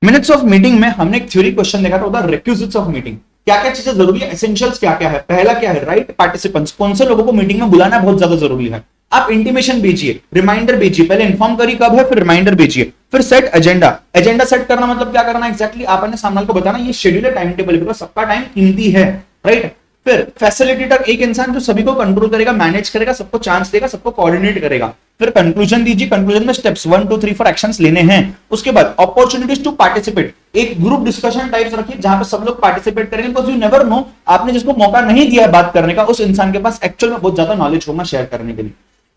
मिनट्स ऑफ मीटिंग में हमने एक थ्योरी क्वेश्चन देखा था, उधर रिक्विजिट्स ऑफ मीटिंग, क्या क्या चीजें जरूरी है, एसेंशियल्स क्या क्या है। पहला क्या है, राइट पार्टिसिपेंट्स, कौन से लोगों को मीटिंग में बुलाना बहुत ज्यादा जरूरी है। आप इंटीमेशन भेजिए, रिमाइंडर भेजिए, पहले इन्फॉर्म करिए कब है, फिर रिमाइंडर भेजिए। फिर सेट एजेंडा, एजेंडा सेट करना मतलब क्या करना एग्जैक्टली आपने सामने को बताना, ये शेड्यूल है, टाइम टेबल, बिकॉज़ सबका टाइम कीमती है, राइट। फिर फैसिलिटेटर, एक इंसान जो सभी को कंट्रोल करेगा, मैनेज करेगा, सबको चांस देगा, सबको कोऑर्डिनेट करेगा। फिर कंक्लूजन दीजिए, कंक्लूजन में स्टेप्स 1 2 3 4 एक्शंस लेने हैं। उसके बाद अपॉर्चुनिटीज टू पार्टिसिपेट, एक ग्रुप डिस्कशन टाइप्स रखिए जहां पे सब लोग पार्टिसिपेट करेंगे, बिकॉज़ यू नेवर नो, आपने जिसको मौका नहीं दिया बात करने का, उस इंसान के पास एक्चुअल में बहुत ज्यादा नॉलेज होगा शेयर करने के लिए।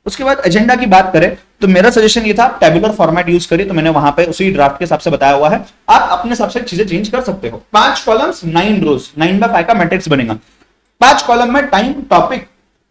उसके बाद एजेंडा की बात करें तो मेरा सजेशन ये था टेबुलर फॉर्मेट यूज करिए, तो मैंने वहां पे उसी ड्राफ्ट के हिसाब से बताया हुआ है, आप अपने हिसाब से चीजें चेंज कर सकते हो। 5 कॉलम्स 9 रोज, 9/5 का मैट्रिक्स बनेगा। 5 कॉलम में टाइम, टॉपिक,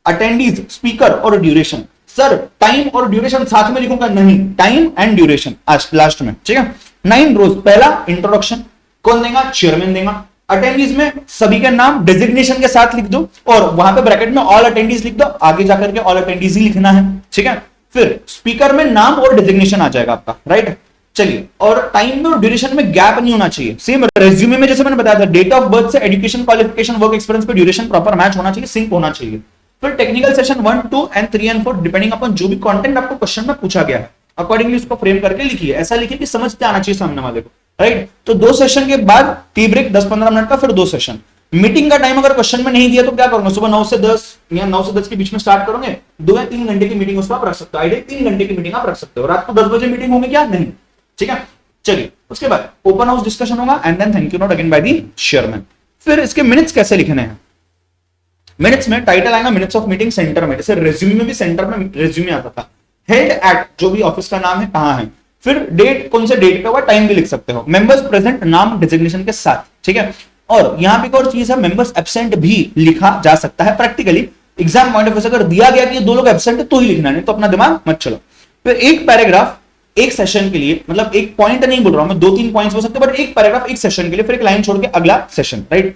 अटेंडीज, स्पीकर और ड्यूरेशन। सर टाइम और ड्यूरेशन साथ में लिखूंगा नहीं, टाइम एंड ड्यूरेशन आज लास्ट में, ठीक है। 9 रोज, पहला इंट्रोडक्शन, कौन देगा, चेयरमैन देगा। अटेंडीज में सभी के नाम डेजिग्नेशन के साथ लिख दो और वहां पे ब्रैकेट में ऑल अटेंडीज लिख दो, आगे जाकर के ऑल अटेंडीज ही लिखना है, ठीक है। फिर स्पीकर में नाम और डेजिग्नेशन आ जाएगा आपका, राइट। चलिए, और टाइम में और ड्यूरेशन में गैप नहीं होना चाहिए। सेम रेज्यूमे में जैसे मैंने बताया था, डेट ऑफ बर्थ से एजुकेशन, क्वालिफिकेशन, वर्क एक्सपीरियंस पे ड्यूरेशन प्रॉपर मैच होना चाहिए, सिंक होना चाहिए। फिर technical session 1, 2 and 3 and 4 depending upon जो भी कंटेंट आपको क्वेश्चन में पूछा गया है, अकॉर्डिंगली उसको फ्रेम करके लिखिए। ऐसा लिखिए कि समझते आना चाहिए सामने वाले को, राइट। तो 2 सेशन के बाद टी ब्रेक 10-15 मिनट का, फिर 2 सेशन। मीटिंग का टाइम अगर क्वेश्चन में नहीं दिया तो क्या करोगे, सुबह 9 से 10 या 9 से 10 के बीच में स्टार्ट करोगे, 2 या 3 घंटे की मीटिंग उसको आप रख सकते हो। आइडिया 3 घंटे की मीटिंग आप रख सकते हो। रात को 10 बजे मीटिंग होगी क्या, नहीं, ठीक है। चलिए, उसके बाद ओपन हाउस डिस्कशन होगा and then thank you note again by the chairman. फिर इसके मिनट्स कैसे लिखने हैं, मिनट्स में टाइटल आएगा मिनट्स ऑफ मीटिंग सेंटर में, जैसे रेज्यूमे में भी सेंटर में रेज्यूमे आता था, हेल्ड एट जो भी ऑफिस का नाम है कहां है, फिर डेट कौन से डेट पे हुआ, टाइम भी लिख सकते हो, मेंबर्स प्रेजेंट नाम डिजिग्नेशन के साथ, ठीक है। और यहां पे एक और चीज है, मेंबर्स एब्सेंट भी लिखा जा सकता है practically. Exam point of view से अगर दिया गया कि ये 2 लोग एब्सेंट है तो ही लिखना, नहीं तो अपना दिमाग मत चलो। फिर एक पैराग्राफ एक सेशन के लिए, मतलब एक पॉइंट नहीं बोल रहा हूं मैं, 2-3 पॉइंट्स हो सकते हैं, बट एक पैराग्राफ एक सेशन के लिए, फिर एक लाइन छोड़ के अगला सेशन, राइट।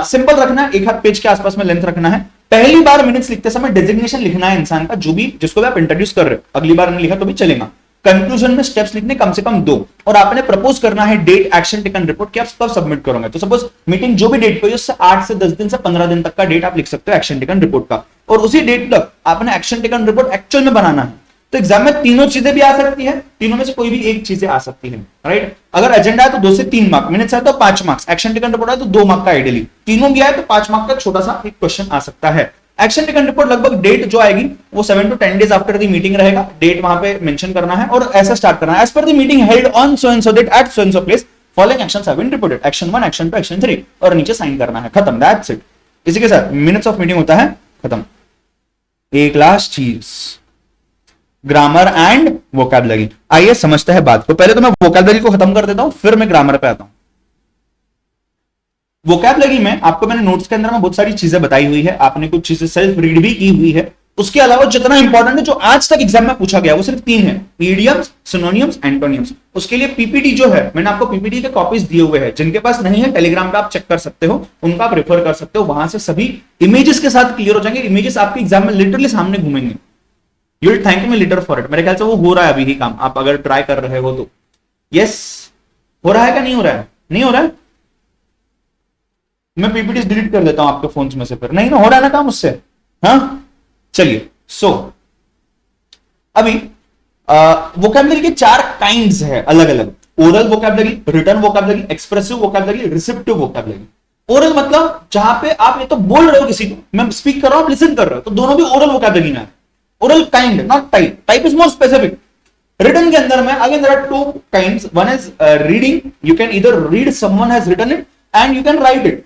सिंपल रखना है, 1 हाथ पेज के आसपास में लेंथ रखना है। पहली बार मिनट्स लिखते समय डेजिग्नेशन लिखना है इंसान का, जो भी जिसको भी आप इंट्रोड्यूस कर रहे हो, अगली बार नहीं लिखा तो भी चलेगा। कंक्लूजन में स्टेप्स लिखने कम से कम 2, और आपने प्रपोज करना है डेट, एक्शन टेकन, रिपोर्ट, कि आप कब सबमिट करोगे। तो सपोज मीटिंग जो भी डेट पे उससे 8 से 10 दिन से 15 दिन तक का डेट आप लिख सकते हो एक्शन टेकन रिपोर्ट का, और उसी डेट तक आपने एक्शन टेकन रिपोर्ट एक्चुअल में बनाना है। तो एग्जाम में तीनों चीजें भी आ सकती है, तीनों में से कोई भी एक चीजें आ सकती है, राइट। अगर एजेंडा है तो 2 से 3 मार्क, मिनट्स है तो 5 मार्क्स, एक्शन टेकन रिपोर्ट है तो 2 मार्क का आइडियली, तीनों भी आए तो 5 मार्क का छोटा सा एक क्वेश्चन आ सकता है। एक्शन टेकन रिपोर्ट लगभग डेट जो आएगी वो 7 to 10 days after the meeting रहेगा, डेट वहां पे मेंशन करना है और ऐसा स्टार्ट करना है, as per the meeting held on so and so date at so and so place following actions have been reported, action 1, action 2, action 3, और नीचे साइन करना है, खत्म, दैट्स इट। इसी के साथ मिनट्स ऑफ मीटिंग होता है खत्म। एक लास्ट चीज, ग्रामर एंड वोकैबुलरी। आइए समझते हैं बात को। पहले तो मैं वोकैबुलरी को खत्म कर देता हूं, फिर मैं ग्रामर पे आता हूं। वोकैबुलरी में आपको मैंने नोट्स के अंदर में बहुत सारी चीजें बताई हुई है, आपने कुछ चीजें सेल्फ रीड भी की हुई है। उसके अलावा जितना इंपॉर्टेंट है जो आज तक एग्जाम में पूछा गया वो सिर्फ 3 है, इडियम्स, सिनोनिम्स, एंटोनिम्स। उसके लिए पीपीटी जो है, मैंने आपको पीपीटी के कॉपीज दिए हुए हैं, जिनके पास नहीं है टेलीग्राम पे आप चेक कर सकते हो, उनका आप रेफर कर सकते हो, वहां से सभी इमेजेस के साथ क्लियर हो जाएंगे। इमेजेस आपके एग्जाम में लिटरली सामने घूमेंगे। You will thank me later for it. मेरे ख्याल से वो हो रहा है अभी ही काम, आप अगर ट्राई कर रहे हो तो। यस, हो रहा है क्या, नहीं हो रहा है, नहीं हो रहा है। मैं पीपीटी डिलीट कर देता हूं आपके फोन में से, फिर नहीं ना हो रहा है ना काम उससे। हाँ चलिए, सो अभी वोकैबुलरी के 4 काइंड्स है अलग अलग, oral vocabulary, written vocabulary, expressive vocabulary, receptive vocabulary. Oral मतलब जहां पे आप ये तो बोल रहे हो किसी को, मैं स्पीक कर रहा हूं, आप लिसन कर रहे हो, तो दोनों भी ओरल वोकैबुलरी में है। Oral kind not type, type is more specific. Written के अंदर में again there are 2 kinds, one is reading, you can either read someone has written it and you can write it,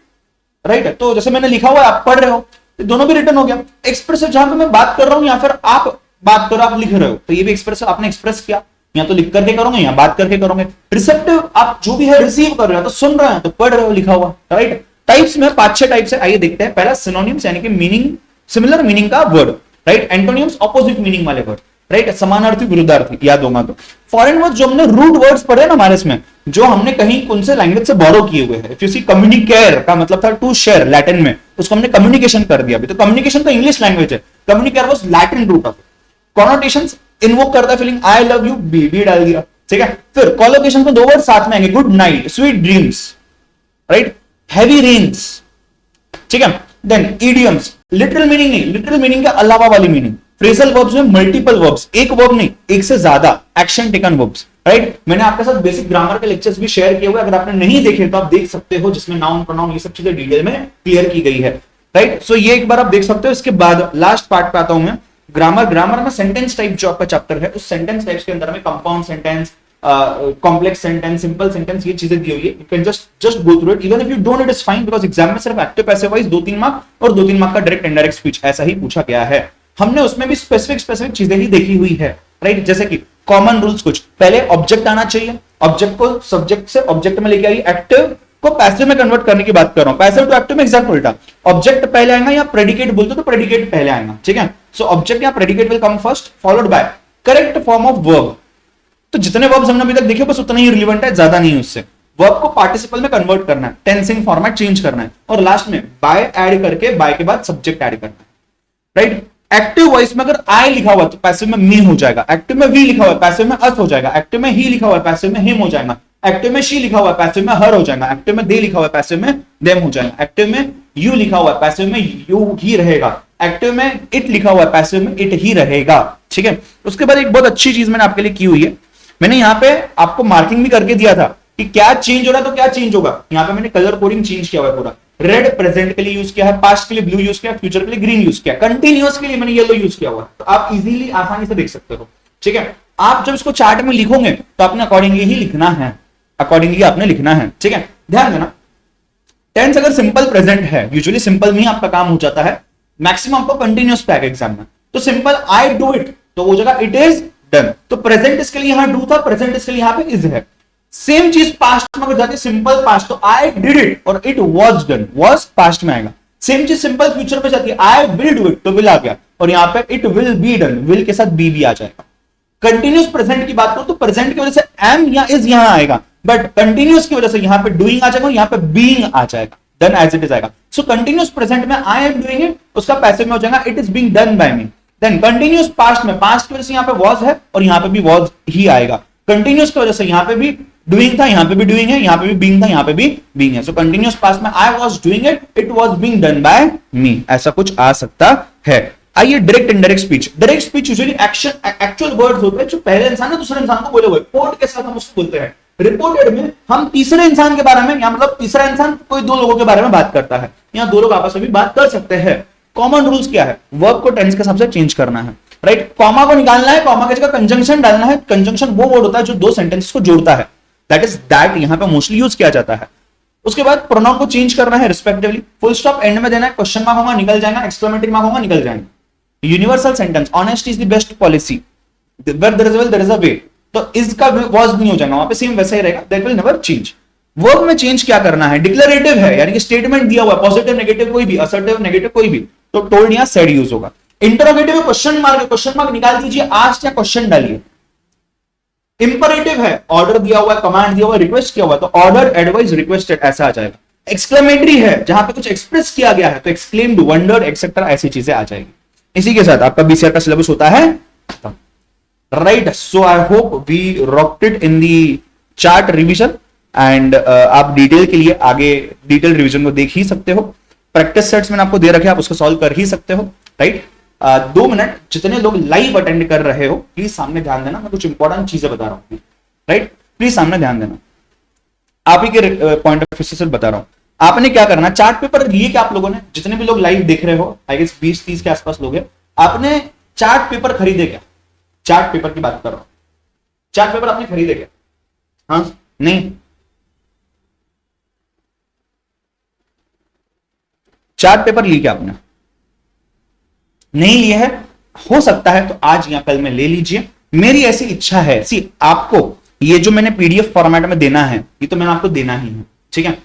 right. तो जैसे मैंने लिखा हुआ है आप पढ़ रहे हो, तो दोनों भी रिटन हो गया। एक्सप्रेसिव जहां पे मैं बात कर रहा हूं या फिर आप बात करो, आप लिख रहे हो, तो ये भी एक्सप्रेसिव, आपने एक्सप्रेस किया, या तो लिख करके करोगे या बात करके करोगे। रिसेप्टिव आप जो भी है रिसीव कर रहे हो, तो सुन रहे हो तो पढ़ रहे हो लिखा हुआ, राइट। टाइप्स में 5-6 टाइप्स है, आइए देखते हैं। पहला सिनोनिम्स यानी कि मीनिंग, सिमिलर मीनिंग का word, right. Antonyms opposite meaning वाले वर्ड, राइट, समानार्थी विरुद्धार्थी, याद होगा तो। फॉरेन वर्ड्स जो हमने रूट वर्ड्स पढ़े ना हमारे इसमें, जो हमने कहीं कौन से लैंग्वेज से बोरो किए हुए हैं। इफ यू सी कम्युनिकेयर का मतलब था टू शेयर लैटिन में, उसको हमने कम्युनिकेशन कर दिया। अभी तो कम्युनिकेशन तो इंग्लिश लैंग्वेज है, communicare was Latin root of. Connotations invoke करता है फीलिंग, आई लव यू, बी डाल दिया, ठीक है। फिर कॉलोकेशन में 2 वर्ड साथ में आएंगे, good night, sweet dreams, right, heavy rains, ठीक है। देन इडियम्स, लिटरल मीनिंग नहीं, लिटरल मीनिंग के अलावा वाली मीनिंग। फ्रेजल वर्ब्स में मल्टीपल वर्ब्स, एक वर्ब नहीं, एक से ज्यादा, एक्शन टेकन वर्ब्स, राइट। मैंने आपके साथ बेसिक ग्रामर के लेक्चर्स भी शेयर किए हुए, अगर आपने नहीं देखे तो आप देख सकते हो, जिसमें नाउन, प्रोनाउन, ये सब चीजें डिटेल में क्लियर की गई है, राइट। सो ये एक बार आप देख सकते हो। इसके बाद लास्ट पार्ट पे आता हूं मैं, ग्रामर। ग्रामर में सेंटेंस टाइप जो आपका चैप्टर है, उस सेंटेंस टाइप्स के अंदर में compound sentence, complex sentence, simple sentence, ये चीजें दी हुई है। You can just go through it, even if you don't, it is fine, because exam में सिर्फ एक्टिव पैसिव वाइज 2-3 मार्क और 2-3 मार्क का डायरेक्ट इनडायरेक्ट स्पीच ऐसा ही पूछा गया है। हमने उसमें भी स्पेसिफिक चीजें ही देखी हुई है, राइट। जैसे कि कॉमन रूल्स कुछ, पहले ऑब्जेक्ट आना चाहिए, ऑब्जेक्ट को सब्जेक्ट से ऑब्जेक्ट में लेके आई, एक्टिव को पैसिव में कन्वर्ट करने की बात कर रहा हूं, पैसिव टू एक्टिव में एग्जैक्ट उल्टा। ऑब्जेक्ट पहले आएगा या प्रेडिकेट बोलते तो प्रेडिकेट पहले आएगा, ठीक है। सो ऑब्जेक्ट या predicate will come first, followed by correct form of verb. तो जितने वर्ब्स हमने अभी तक देखे बस उतना ही रिलेवेंट है, ज्यादा नहीं उससे। वर्ब को पार्टिसिपल में कन्वर्ट करना है, टेंसिंग फॉर्मेट चेंज करना है, और लास्ट में बाय ऐड करके बाय के बाद सब्जेक्ट ऐड करना है, राइट। एक्टिव वॉइस में अगर आई लिखा हुआ तो पैसिव में मी हो जाएगा, एक्टिव में वी लिखा हुआ है पैसिव में अस हो जाएगा, एक्टिव में ही लिखा हुआ है पैसिव में हिम हो जाएगा, एक्टिव में शी लिखा हुआ है पैसिव में हर हो जाएगा, एक्टिव में दे लिखा हुआ है पैसिव में देम हो जाएगा, एक्टिव में यू लिखा हुआ है पैसिव में यू ही रहेगा, एक्टिव में इट लिखा हुआ है पैसिव में इट ही रहेगा। ठीक है, उसके बाद एक बहुत अच्छी चीज मैंने आपके लिए की हुई है, मैंने यहाँ पे आपको मार्किंग भी करके दिया था कि क्या चेंज हो रहा है तो क्या चेंज होगा। यहाँ पे मैंने कलर कोडिंग चेंज किया हुआ है पूरा, रेड प्रेजेंट के लिए यूज किया है, पास्ट के लिए ब्लू यूज किया है, फ्यूचर के लिए ग्रीन यूज किया है, कंटिन्यूअस के लिए मैंने येलो यूज किया हुआ है, तो आप इजीली आसानी से देख सकते हो। ठीक है, आप जब इसको चार्ट में लिखोगे तो आपने अकॉर्डिंगली ही लिखना है, अकॉर्डिंगली आपने लिखना है। ठीक है, ध्यान देना टेंस अगर सिंपल प्रेजेंट है, यूजुअली सिंपल में ही आपका काम हो जाता है, मैक्सिमम आपको कंटिन्यूअस पे आएगा एग्जाम में, तो सिंपल आई डू इट तो वो जगह इट इज डन, तो प्रेजेंट इसके लिए यहां डू था, प्रेजेंट इसके लिए यहां पे इज है। सेम चीज पास्ट में अगर जाती है सिंपल पास्ट तो आई डिड इट और it was done, was past में आएगा। सेम चीज सिंपल फ्यूचर में जाती है, आई विल डू इट तो विल आ गया और यहां पे it will be done, will के साथ बी भी आ जाएगा। कंटिन्यूअस प्रेजेंट की बात करो तो प्रेजेंट की वजह से एम या इज यहां आएगा, बट कंटिन्यूअस की वजह से यहां पे डूइंग आ जाएगा और यहां पे बीइंग आ जाएगा, डन एज इट इज आएगा। सो कंटिन्यूअस प्रेजेंट में आई एम डूइंग इट, उसका पैसिव में हो जाएगा it is being done by me. Then continuous past में, पास्ट की वजह से यहां पे वाज है और यहां पे भी वाज ही आएगा, कंटिन्यूअस की वजह से यहां पे भी डूइंग था, यहां पे भी डूइंग है, यहां पे भी बीइंग था, यहां पे भी बीइंग है। सो कंटिन्यूअस पास्ट में I was doing it, it was being done by me, ऐसा कुछ आ सकता है। आइए direct indirect speech. Direct speech usually action actual words होते हैं जो पहले इंसान ने दूसरे इंसान को बोले हुए, कोड के साथ हम उसको बोलते हैं। रिपोर्टेड में हम तीसरे इंसान के बारे में, या मतलब तीसरा इंसान कोई दो लोगों के बारे में बात करता है, या दो लोग आपस में भी बात कर सकते हैं। कॉमन रूल्स क्या है, वर्ब को टेंस के हिसाब से चेंज करना है, राइट। कॉमा को निकालना है, कॉमा की जगह कंजंक्शन डालना है। कंजंक्शन वो वर्ड होता है जो दो सेंटेंस को जोड़ता है, दैट इज दैट यहां पे मोस्टली यूज किया जाता है। उसके बाद प्रोनाउन को चेंज करना है रिस्पेक्टिवली, फुल स्टॉप एंड में देना है, क्वेश्चन मार्क होगा निकल जाएगा, एक्सक्लेमेटरी मार्क होगा निकल जाएगा। Universal sentence, honesty is the best policy, where there is a will there is a way, तो इसका वाज नहीं हो जाएगा, वहां पे सेम वैसा ही रहेगा, that will never change. Verb में चेंज क्या करना है, डिक्लेरेटिव है यानी कि स्टेटमेंट दिया हुआ है, पॉजिटिव नेगेटिव कोई भी, असर्टिव नेगेटिव कोई भी, तो टोल्ड या सेड यूज होगा। Interrogative question mark, question mark निकाल दीजिए, आस्क्ड या क्वेश्चन डालिए। इंपरेटिव है, ऑर्डर दिया हुआ है, कमांड दिया हुआ है, रिक्वेस्ट किया हुआ है, तो ऑर्डर एडवाइस रिक्वेस्टेड ऐसा आ जाएगा। एक्सक्लेमेटरी है, जहां पे कुछ एक्सप्रेस किया गया है, तो एक्सक्लेम्ड, वंडर्ड एक्सेट्रा ऐसी चीजें आ जाएगी। इसी के साथ आपका बीसीआर का सिलेबस होता है right. So I hope we rocked it in the chart revision and आप डिटेल के लिए आगे डिटेल रिवीजन को देख ही सकते हो। प्रैक्टिस सेट्स मैंने आपको दे रखे, आप उसको सॉल्व कर ही सकते हो, राइट। 2 मिनट, जितने लोग लाइव अटेंड कर रहे हो प्लीज सामने ध्यान देना, मैं कुछ इंपॉर्टेंट चीजें बता रहा हूं, राइट। प्लीज सामने ध्यान देना, आप ही के पॉइंट ऑफ व्यू से बता रहा हूं। आपने क्या करना, चार्ट पेपर लिए क्या आप लोगों ने, जितने भी लोग लाइव देख रहे हो, आई गेस 20-30 के आसपास लोग हैं, आपने चार्ट पेपर खरीदे क्या? चार्ट पेपर की बात कर रहा हूं, चार्ट पेपर आपने खरीदे क्या? हाँ नहीं, चार्ट पेपर लिए क्या आपने? नहीं लिए है, हो सकता है तो आज या कल में ले लीजिए। मेरी ऐसी इच्छा है, सी आपको ये जो मैंने पीडीएफ फॉर्मेट में देना है, ये तो मैंने आपको देना ही है, ठीक है।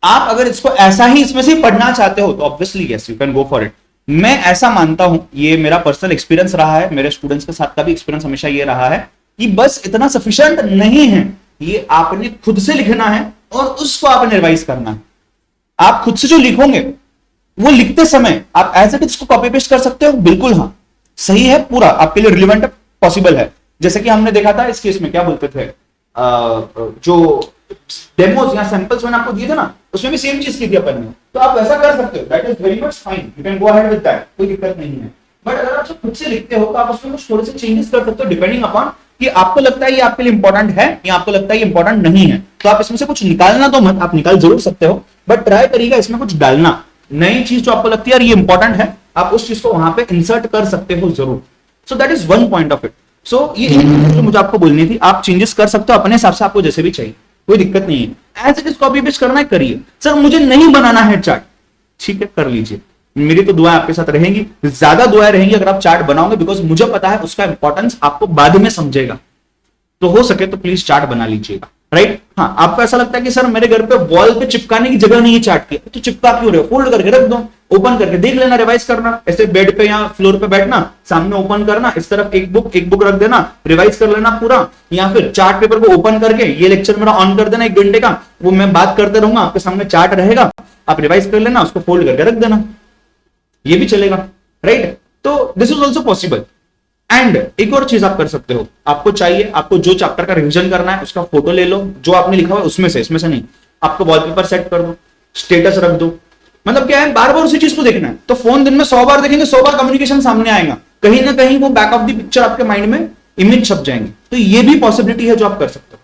आप अगर इसको ऐसा ही इसमें से पढ़ना चाहते हो तो obviously yes you can go for it. मैं ऐसा मानता हूं, ये मेरा पर्सनल एक्सपीरियंस रहा है, मेरे स्टूडेंट्स के साथ का भी एक्सपीरियंस हमेशा ये रहा है कि बस इतना सफिशिएंट नहीं है, ये आपने खुद से लिखना है और उसको आपने रिवाइज करना है। आप खुद से जो लिखोगे वो लिखते समय आप एज इट इसको कॉपी पेस्ट कर सकते हो, बिल्कुल हाँ सही है, पूरा आपके लिए रिलेवेंट पॉसिबल है। जैसे कि हमने देखा था इस केस में क्या बोलते थे, जो डेमोज या सैंपल्स मैंने आपको दिए थे ना, उसमें भी सेम चीज की थी अपन ने, तो आप वैसा कर सकते हो, that is very much fine, you can go ahead with that, कोई दिक्कत नहीं है। बट अगर आप खुद से लिखते हो तो आप उसमें कुछ थोड़े से चेंजेस कर सकते हो डिपेंडिंग अपॉन कि आपको लगता है ये आपके लिए इंपॉर्टेंट है या आपको लगता है ये इंपॉर्टेंट नहीं है। तो आप इसमें से कुछ निकालना तो मत, आप निकाल जरूर सकते हो, बट ट्राई करिएगा इसमें कुछ डालना, नई चीज जो आपको लगती है ये इंपॉर्टेंट है, आप उस चीज को वहां पे इंसर्ट कर सकते हो जरूर। So that is one point of it. So ये जो मुझे आपको बोलनी थी, आप चेंजेस कर सकते हो अपने हिसाब से, आपको जैसे भी चाहिए, कोई दिक्कत नहीं है। As it is copy paste करना है करिए। सर मुझे नहीं बनाना है चार्ट, ठीक है कर लीजिए, मेरी तो दुआएं आपके साथ रहेंगी, ज्यादा दुआएं रहेंगी अगर आप चार्ट बनाओगे, बिकॉज मुझे पता है उसका इंपॉर्टेंस आपको बाद में समझेगा। तो हो सके तो प्लीज चार्ट बना लीजिएगा, राइट। हाँ आपको ऐसा लगता है कि सर मेरे घर पे वॉल पे चिपकाने की जगह नहीं है चार्ट की, तो चिपका क्यों रहे हो, फोल्ड करके रख दो, ओपन करके देख लेना, रिवाइज करना, ऐसे बेड पे या फ्लोर पे बैठना, सामने ओपन करना, इस तरफ एक बुक रख देना, रिवाइज कर लेना पूरा, या फिर चार्ट पेपर को ओपन करके ये लेक्चर मेरा ऑन कर देना 1 घंटे का, वो मैं बात करते रहूंगा, आपके सामने चार्ट रहेगा, आप रिवाइज कर लेना, उसको फोल्ड करके रख देना, ये भी चलेगा, राइट। तो this is also possible. And एक और चीज आप कर सकते हो, आपको चाहिए, आपको जो चैप्टर का रिवीजन करना है उसका फोटो ले लो, जो आपने लिखा हुआ है उसमें से, इसमें से नहीं, आपको वॉलपेपर सेट कर दो, स्टेटस रख दो। मतलब क्या है, बार बार उसी चीज को देखना है, तो फोन दिन में 100 बार देखेंगे, 100 बार कम्युनिकेशन सामने आएगा, कहीं ना कहीं वो बैक ऑफ द पिक्चर आपके माइंड में इमेज छप जाएंगे। तो ये भी पॉसिबिलिटी है जो आप कर सकते हो,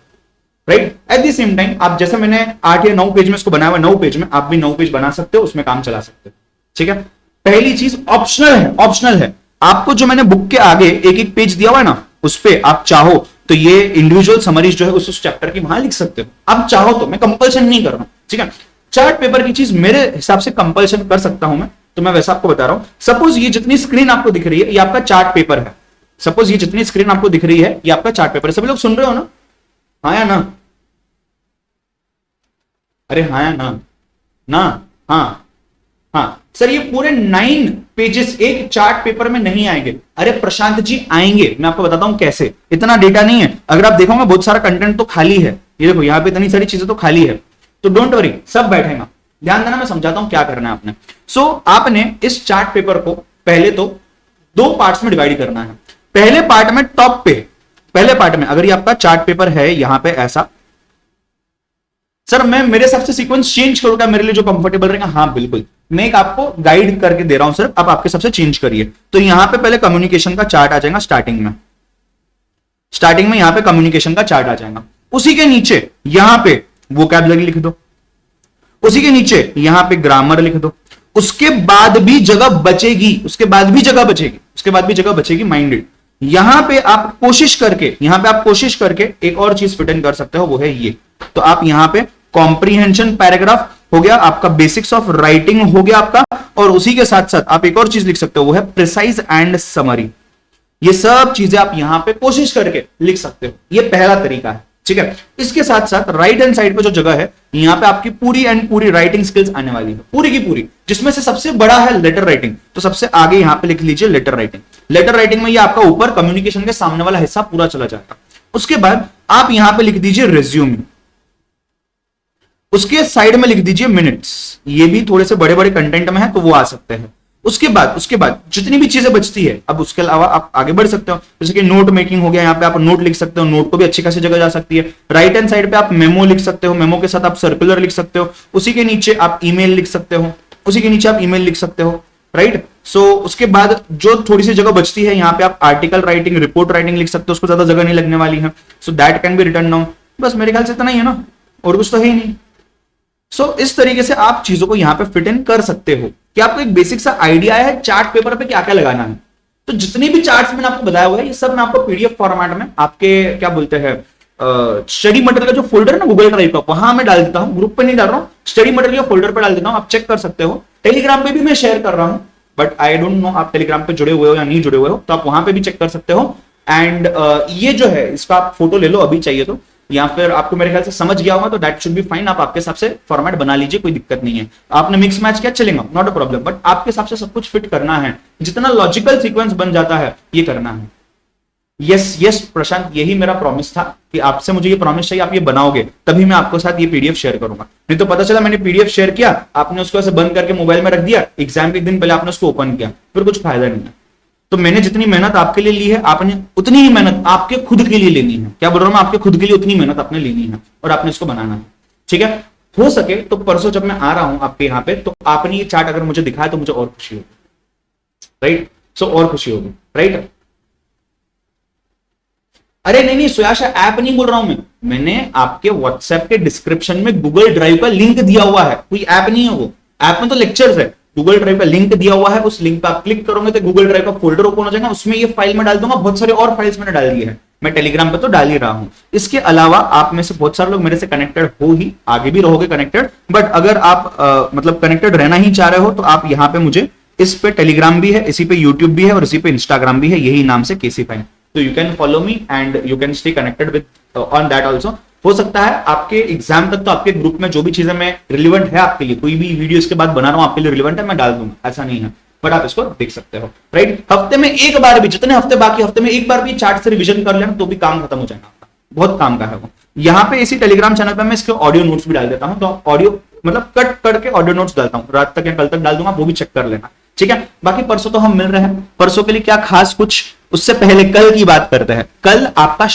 right. At the same time आप जैसे मैंने 8 या 9 पेज में इसको बनाया हुआ, 9 पेज में आप भी 9 पेज बना सकते हो, उसमें काम चला सकते हो, ठीक है। पहली चीज ऑप्शनल है, ऑप्शनल है। आपको जो मैंने बुक के आगे एक एक पेज दिया हुआ है ना, उस पे आप चाहो तो ये इंडिविजुअल समरीज जो है उस चैप्टर की वहां लिख सकते हो, आप चाहो तो, मैं कंपल्शन नहीं कर रहा हूं, ठीक है। चार्ट पेपर की चीज मेरे हिसाब से कंपल्शन कर सकता हूं मैं, तो मैं वैसा आपको बता रहा हूं। सपोज ये जितनी स्क्रीन आपको दिख रही है ये आपका चार्ट पेपर है, सपोज ये जितनी स्क्रीन आपको दिख रही है ये आपका चार्ट पेपर है। सभी लोग सुन रहे हो ना? हाँ या ना? अरे हाँ या ना? ना? हाँ हाँ सर, ये पूरे 9 पेजेस एक चार्ट पेपर में नहीं आएंगे। अरे प्रशांत जी आएंगे, मैं आपको बताता हूं कैसे। इतना डेटा नहीं है, अगर आप देखोगे बहुत सारा कंटेंट तो खाली है, ये देखो यहाँ पे इतनी सारी चीजें तो खाली है, तो डोंट वरी, सब बैठेगा। ध्यान देना, मैं समझाता हूं क्या करना है आपने। सो आपने इस चार्ट पेपर को पहले तो 2 पार्ट्स में डिवाइड करना है। पहले पार्ट में टॉप पे, पहले पार्ट में अगर ये आपका चार्ट पेपर है यहां पे ऐसा, सर मैं मेरे हिसाब से सीक्वेंस चेंज करूंगा मेरे लिए जो कंफर्टेबल रहेगा। हाँ बिल्कुल, मैं एक आपको गाइड करके दे रहा हूं सिर्फ, अब आपके हिसाब से चेंज करिए। तो यहां पे पहले कम्युनिकेशन का चार्ट आ जाएगा स्टार्टिंग में, स्टार्टिंग में यहां पे कम्युनिकेशन का चार्ट आ जाएगा। उसी के नीचे यहां पे वोकैबुलरी लिख दो, उसी के नीचे यहां पे ग्रामर लिख दो। उसके बाद भी जगह बचेगी, उसके बाद भी जगह बचेगी, उसके बाद भी जगह बचेगी माइंडेड। यहां पे आप कोशिश करके, यहां पे आप कोशिश करके एक और चीज फिट इन कर सकते हो, वो है ये। तो आप यहां पे कॉम्प्रीहेंशन पैराग्राफ हो गया आपका, बेसिक्स ऑफ राइटिंग हो गया आपका, और उसी के साथ साथ आप एक और चीज लिख सकते हो, वो है प्रिसाइज एंड समरी। ये सब चीजें आप यहां पे कोशिश करके लिख सकते हो, ये पहला तरीका है, ठीक है। इसके साथ साथ राइट हैंड साइड पे जो जगह है यहां पे आपकी पूरी एंड पूरी राइटिंग स्किल्स आने वाली है, पूरी की पूरी, जिसमें से सबसे बड़ा है लेटर राइटिंग। तो सबसे आगे यहां पे लिख लीजिए लेटर राइटिंग। लेटर राइटिंग में ये आपका ऊपर कम्युनिकेशन के सामने वाला हिस्सा पूरा चला जाएगा। उसके बाद आप यहां पे लिख दीजिए रिज्यूम, उसके साइड में लिख दीजिए मिनट्स। ये भी थोड़े से बड़े बड़े कंटेंट में है तो वो आ सकते हैं। उसके बाद जितनी भी चीजें बचती है, अब उसके अलावा आप आगे बढ़ सकते हो, जैसे कि नोट मेकिंग हो गया, यहाँ पे आप नोट लिख सकते हो, नोट को भी अच्छी खासी जगह जा सकती है। राइट हैंड साइड पे आप मेमो लिख सकते हो, मेमो के साथ आप सर्कुलर लिख सकते हो, उसी के नीचे आप ईमेल लिख सकते हो, उसी के नीचे आप ईमेल लिख सकते हो, राइट। सो उसके बाद जो थोड़ी सी जगह बचती है यहाँ पे आप आर्टिकल राइटिंग, रिपोर्ट राइटिंग लिख सकते हो, उसको ज्यादा जगह नहीं लगने वाली है। So that can be written down. बस मेरे ख्याल से इतना ही है ना, और कुछ तो है ही नहीं। सो इस तरीके से आप चीजों को यहां पे फिट इन कर सकते हो कि आपको एक बेसिक सा आइडिया है चार्ट पेपर पे क्या क्या लगाना है। तो जितने भी चार्ट्स मैंने आपको बताया हुआ है ये सब मैं आपको पीडीएफ फॉर्मेट में आपके क्या बोलते हैं स्टडी मटेरियल का जो फोल्डर है ना गूगल ड्राइव का, वहां मैं डाल देता हूं, ग्रुप पे नहीं डाल रहा हूं, स्टडी मटेरियल का फोल्डर पे डाल देता हूं, आप चेक कर सकते हो। टेलीग्राम पे भी मैं शेयर कर रहा हूं, बट आई डोंट नो आप टेलीग्राम पे जुड़े हुए हो या नहीं जुड़े हुए हो, तो आप वहां पे भी चेक कर सकते हो। एंड ये जो है इसका आप फोटो ले लो अभी चाहिए तो, या फिर आपको मेरे ख्याल से समझ गया होगा तो दैट शुड बी फाइन। आप आपके हिसाब से फॉर्मेट बना लीजिए, कोई दिक्कत नहीं है। आपने मिक्स मैच किया चलेगा, नॉट अ प्रॉब्लम, बट आपके हिसाब से सब कुछ फिट करना है, जितना लॉजिकल सीक्वेंस बन जाता है ये करना है। यस यस प्रशांत, यही मेरा प्रॉमिस था कि आपसे मुझे ये प्रॉमिस चाहिए, आप ये बनाओगे तभी मैं आपके साथ ये पीडीएफ शेयर करूंगा। नहीं तो पता चला मैंने पीडीएफ शेयर किया, आपने उसको ऐसे बंद करके मोबाइल में रख दिया, एग्जाम के दिन पहले आपने उसको ओपन किया, फिर कुछ फायदा नहीं है। तो मैंने जितनी मेहनत आपके लिए ली है, आपने उतनी ही मेहनत आपके खुद के लिए लेनी है। क्या बोल रहा हूं मैं, आपके खुद के लिए उतनी मेहनत आपने लेनी है और आपने इसको बनाना है, ठीक है। हो सके तो परसों जब मैं आ रहा हूं आपके यहाँ पे, तो आपने ये चार्ट अगर मुझे दिखाया तो मुझे और खुशी होगी, राइट। सो और खुशी होगी, राइट। अरे नहीं सुयाशा, ऐप नहीं बोल रहा हूं मैंने आपके व्हाट्सएप के डिस्क्रिप्शन में गूगल ड्राइव का लिंक दिया हुआ है, कोई ऐप नहीं है वो। ऐप में तो लेक्चर्स है, गूगल ड्राइव का लिंक दिया हुआ है, उस लिंक पे आप क्लिक करोगे तो गूगल ड्राइव का फोल्डर ओपन हो जाएगा, उसमें ये फाइल में डाल दूंगा। बहुत सारे और फाइल्स मैंने डाल दिए हैं, मैं टेलीग्राम पे तो डाल ही रहा हूं। इसके अलावा आप में से बहुत सारे लोग मेरे से कनेक्टेड हो ही, आगे भी रहोगे कनेक्टेड, बट अगर आप मतलब कनेक्टेड रहना ही चाह रहे हो तो आप यहाँ पे मुझे, इस पे टेलीग्राम भी है, इसी पे यूट्यूब भी है और इसी पे इंस्टाग्राम भी है, यही नाम से केसी फाइन। तो you can follow me and you can stay connected with on that also. हो सकता है आपके एग्जाम तक तो आपके ग्रुप में जो भी चीजें मैं रिलेवेंट है आपके लिए, कोई भी वीडियो इसके बाद बना रहा हूं आपके लिए रिलेवेंट है, मैं डाल दूंगा, ऐसा नहीं है, बट आप इसको देख सकते हो, राइट। हफ्ते में एक बार भी, जितने हफ्ते बाकी हफ्ते में एक बार भी चार्ट से रिवीजन कर लेना तो भी काम खत्म हो जाएगा आपका, बहुत काम का है वो। यहाँ पे इसी टेलीग्राम चैनल पे मैं इसके ऑडियो नोट्स भी डाल देता हूँ, तो ऑडियो मतलब कट करके ऑडियो नोट्स डालता हूँ, रात तक या कल तक डाल दूंगा, वो भी चेक कर लेना। ठीक है। बाकी परसों तो हम मिल रहे हैं, परसों के लिए क्या खास कुछ, उससे पहले कल की बात करते हैं। कल आपका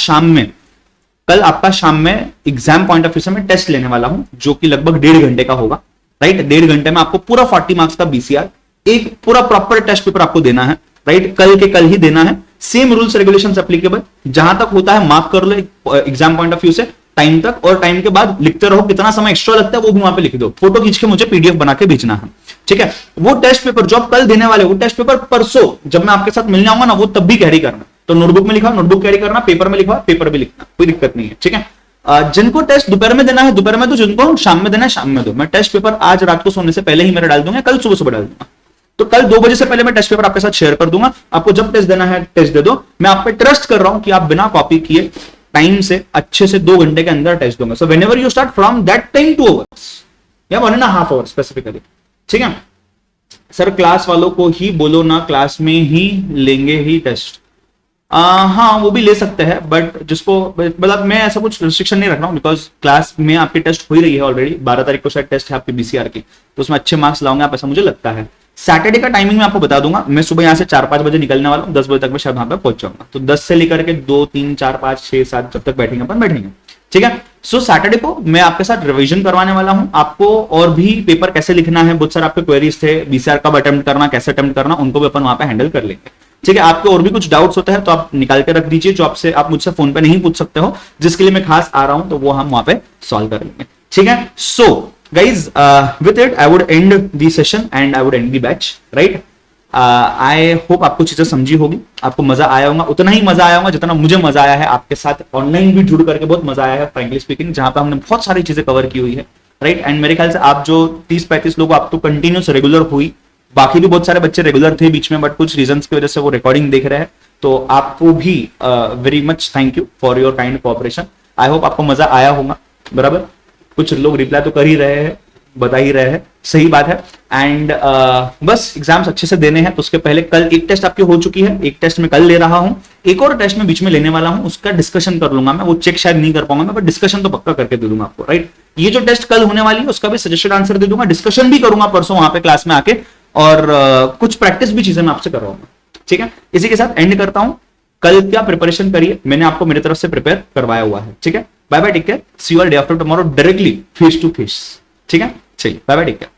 शाम में एग्जाम पॉइंट ऑफ व्यू से मैं टेस्ट लेने वाला हूं, जो कि लगभग 1.5 घंटे का होगा, राइट। 1.5 घंटे में आपको पूरा 40 मार्क्स का बीसीआर, एक पूरा प्रॉपर टेस्ट पेपर आपको देना है, राइट। कल के कल ही देना है, सेम रूल्स रेगुलेशंस एप्लीकेबल, जहां तक होता है मार्क कर लो एग्जाम पॉइंट ऑफ व्यू से टाइम तक, और टाइम के बाद लिखते रहो, कितना समय एक्स्ट्रा लगता है वो भी वहां पे लिख दो, फोटो खींच के मुझे पीडीएफ बना के भेजना है, ठीक है। वो टेस्ट पेपर जो आप कल देने वाले, वो टेस्ट पेपर परसों जब मैं आपके साथ मिलने आऊंगा ना, वो तब भी कैरी करना, तो नोटबुक में लिखा, नोटबुक कैरी करना, पेपर में लिखा, पेपर भी लिखना, कोई दिक्कत नहीं है, ठीक है। जिनको टेस्ट दोपहर में देना है दोपहर में दो, जिनको शाम में देना है शाम में दो। मैं टेस्ट पेपर आज रात को सोने से पहले ही मेरा डाल दूंगा, कल सुबह सुबह डाल दूंगा, तो कल 2 बजे से पहले मैं टेस्ट पेपर आपके साथ शेयर कर दूंगा। आपको जब टेस्ट देना है टेस्ट दे दो, मैं आप पे ट्रस्ट कर रहा हूं कि आप बिना कॉपी किए टाइम से अच्छे से 2 घंटे के अंदर टेस्ट दूंगा। So whenever you start from that time 2 hours या 1.5 आवर स्पेसिफिकली, ठीक है। सर क्लास वालों को ही बोलो ना, क्लास में ही लेंगे ही टेस्ट। हाँ वो भी ले सकते हैं, बट जिसको मतलब मैं ऐसा कुछ रिस्ट्रिक्शन नहीं रख रहा हूँ, बिकॉज क्लास में आपकी टेस्ट हो ही रही है ऑलरेडी। 12 तारीख को शायद टेस्ट है आपकी बीसीआर की, तो उसमें अच्छे मार्क्स लाओगे आप, ऐसा मुझे लगता है। सैटरडे का टाइमिंग मैं आपको बता दूंगा, मैं सुबह यहाँ से 4-5 बजे निकलने वाला हूँ, 10 बजे तक मैं शायद वहां पे पहुंच जाऊंगा, तो 10 से लेकर के 2, 3, 4, 5, 6, 7 जब तक बैठेंगे अपन बैठेंगे, ठीक है। सो सैटरडे को मैं आपके साथ रिवीजन करवाने वाला हूं, आपको और भी पेपर कैसे लिखना है, बहुत सारे आपके क्वेरीज थे, बीसीआर कब अटेम्प्ट करना, कैसे अटेम्प्ट करना, उनको भी अपन वहां पे हैंडल कर लेंगे, ठीक है। आपको और भी कुछ डाउट्स होते हैं तो आप निकाल के रख दीजिए, जो आपसे आप मुझसे फोन पे नहीं पूछ सकते हो, जिसके लिए मैं खास आ रहा हूं, तो वो हम वहां पे सॉल्व कर लेंगे, ठीक है। So guys with it I would and the session and I would and the batch, right. I hope आपको चीजें समझी होगी, आपको मजा आया होगा, उतना ही मजा आया होगा जितना मुझे मजा आया है आपके साथ ऑनलाइन भी जुड़ करके, बहुत मजा आया है फ्रैंकली स्पीकिंग, जहां पे हमने बहुत सारी चीजें कवर की हुई है, राइट। एंड मेरे ख्याल से आप जो 30-35 लोग आप तो कंटिन्यूस रेगुलर हुई, बाकी भी बहुत सारे बच्चे रेगुलर थे बीच में, बट कुछ रीजंस की वजह से वो रिकॉर्डिंग देख रहे हैं, तो आपको भी very much thank you for your kind cooperation. I hope आपको मजा आया होगा, बराबर। कुछ लोग रिप्लाई तो कर ही रहे हैं, बता ही रहे हैं, सही बात है। एंड बस एग्जाम्स अच्छे से देने हैं, तो उसके पहले कल एक टेस्ट आपकी हो चुकी है, एक टेस्ट में कल ले रहा हूं, एक और टेस्ट में बीच में लेने वाला हूं, उसका डिस्कशन कर लूंगा मैं, वो चेक शायद नहीं कर पाऊंगा मैं, बट डिस्कशन तो पक्का करके दे दूंगा आपको, राइट। ये जो टेस्ट कल होने वाली है उसका भी सजेस्टेड आंसर दे दूंगा, डिस्कशन भी करूंगा परसों वहां पे क्लास में आके, और कुछ प्रैक्टिस भी चीजें मैं आपसे करवाऊंगा, ठीक है। इसी के साथ एंड करता हूं, कल क्या प्रिपरेशन करिए, मैंने आपको मेरी तरफ से प्रिपेयर करवाया हुआ है, ठीक है। Bye bye, take care, see you all day after tomorrow directly face to face, ठीक है। चलिए बाय बाय, टेक केयर।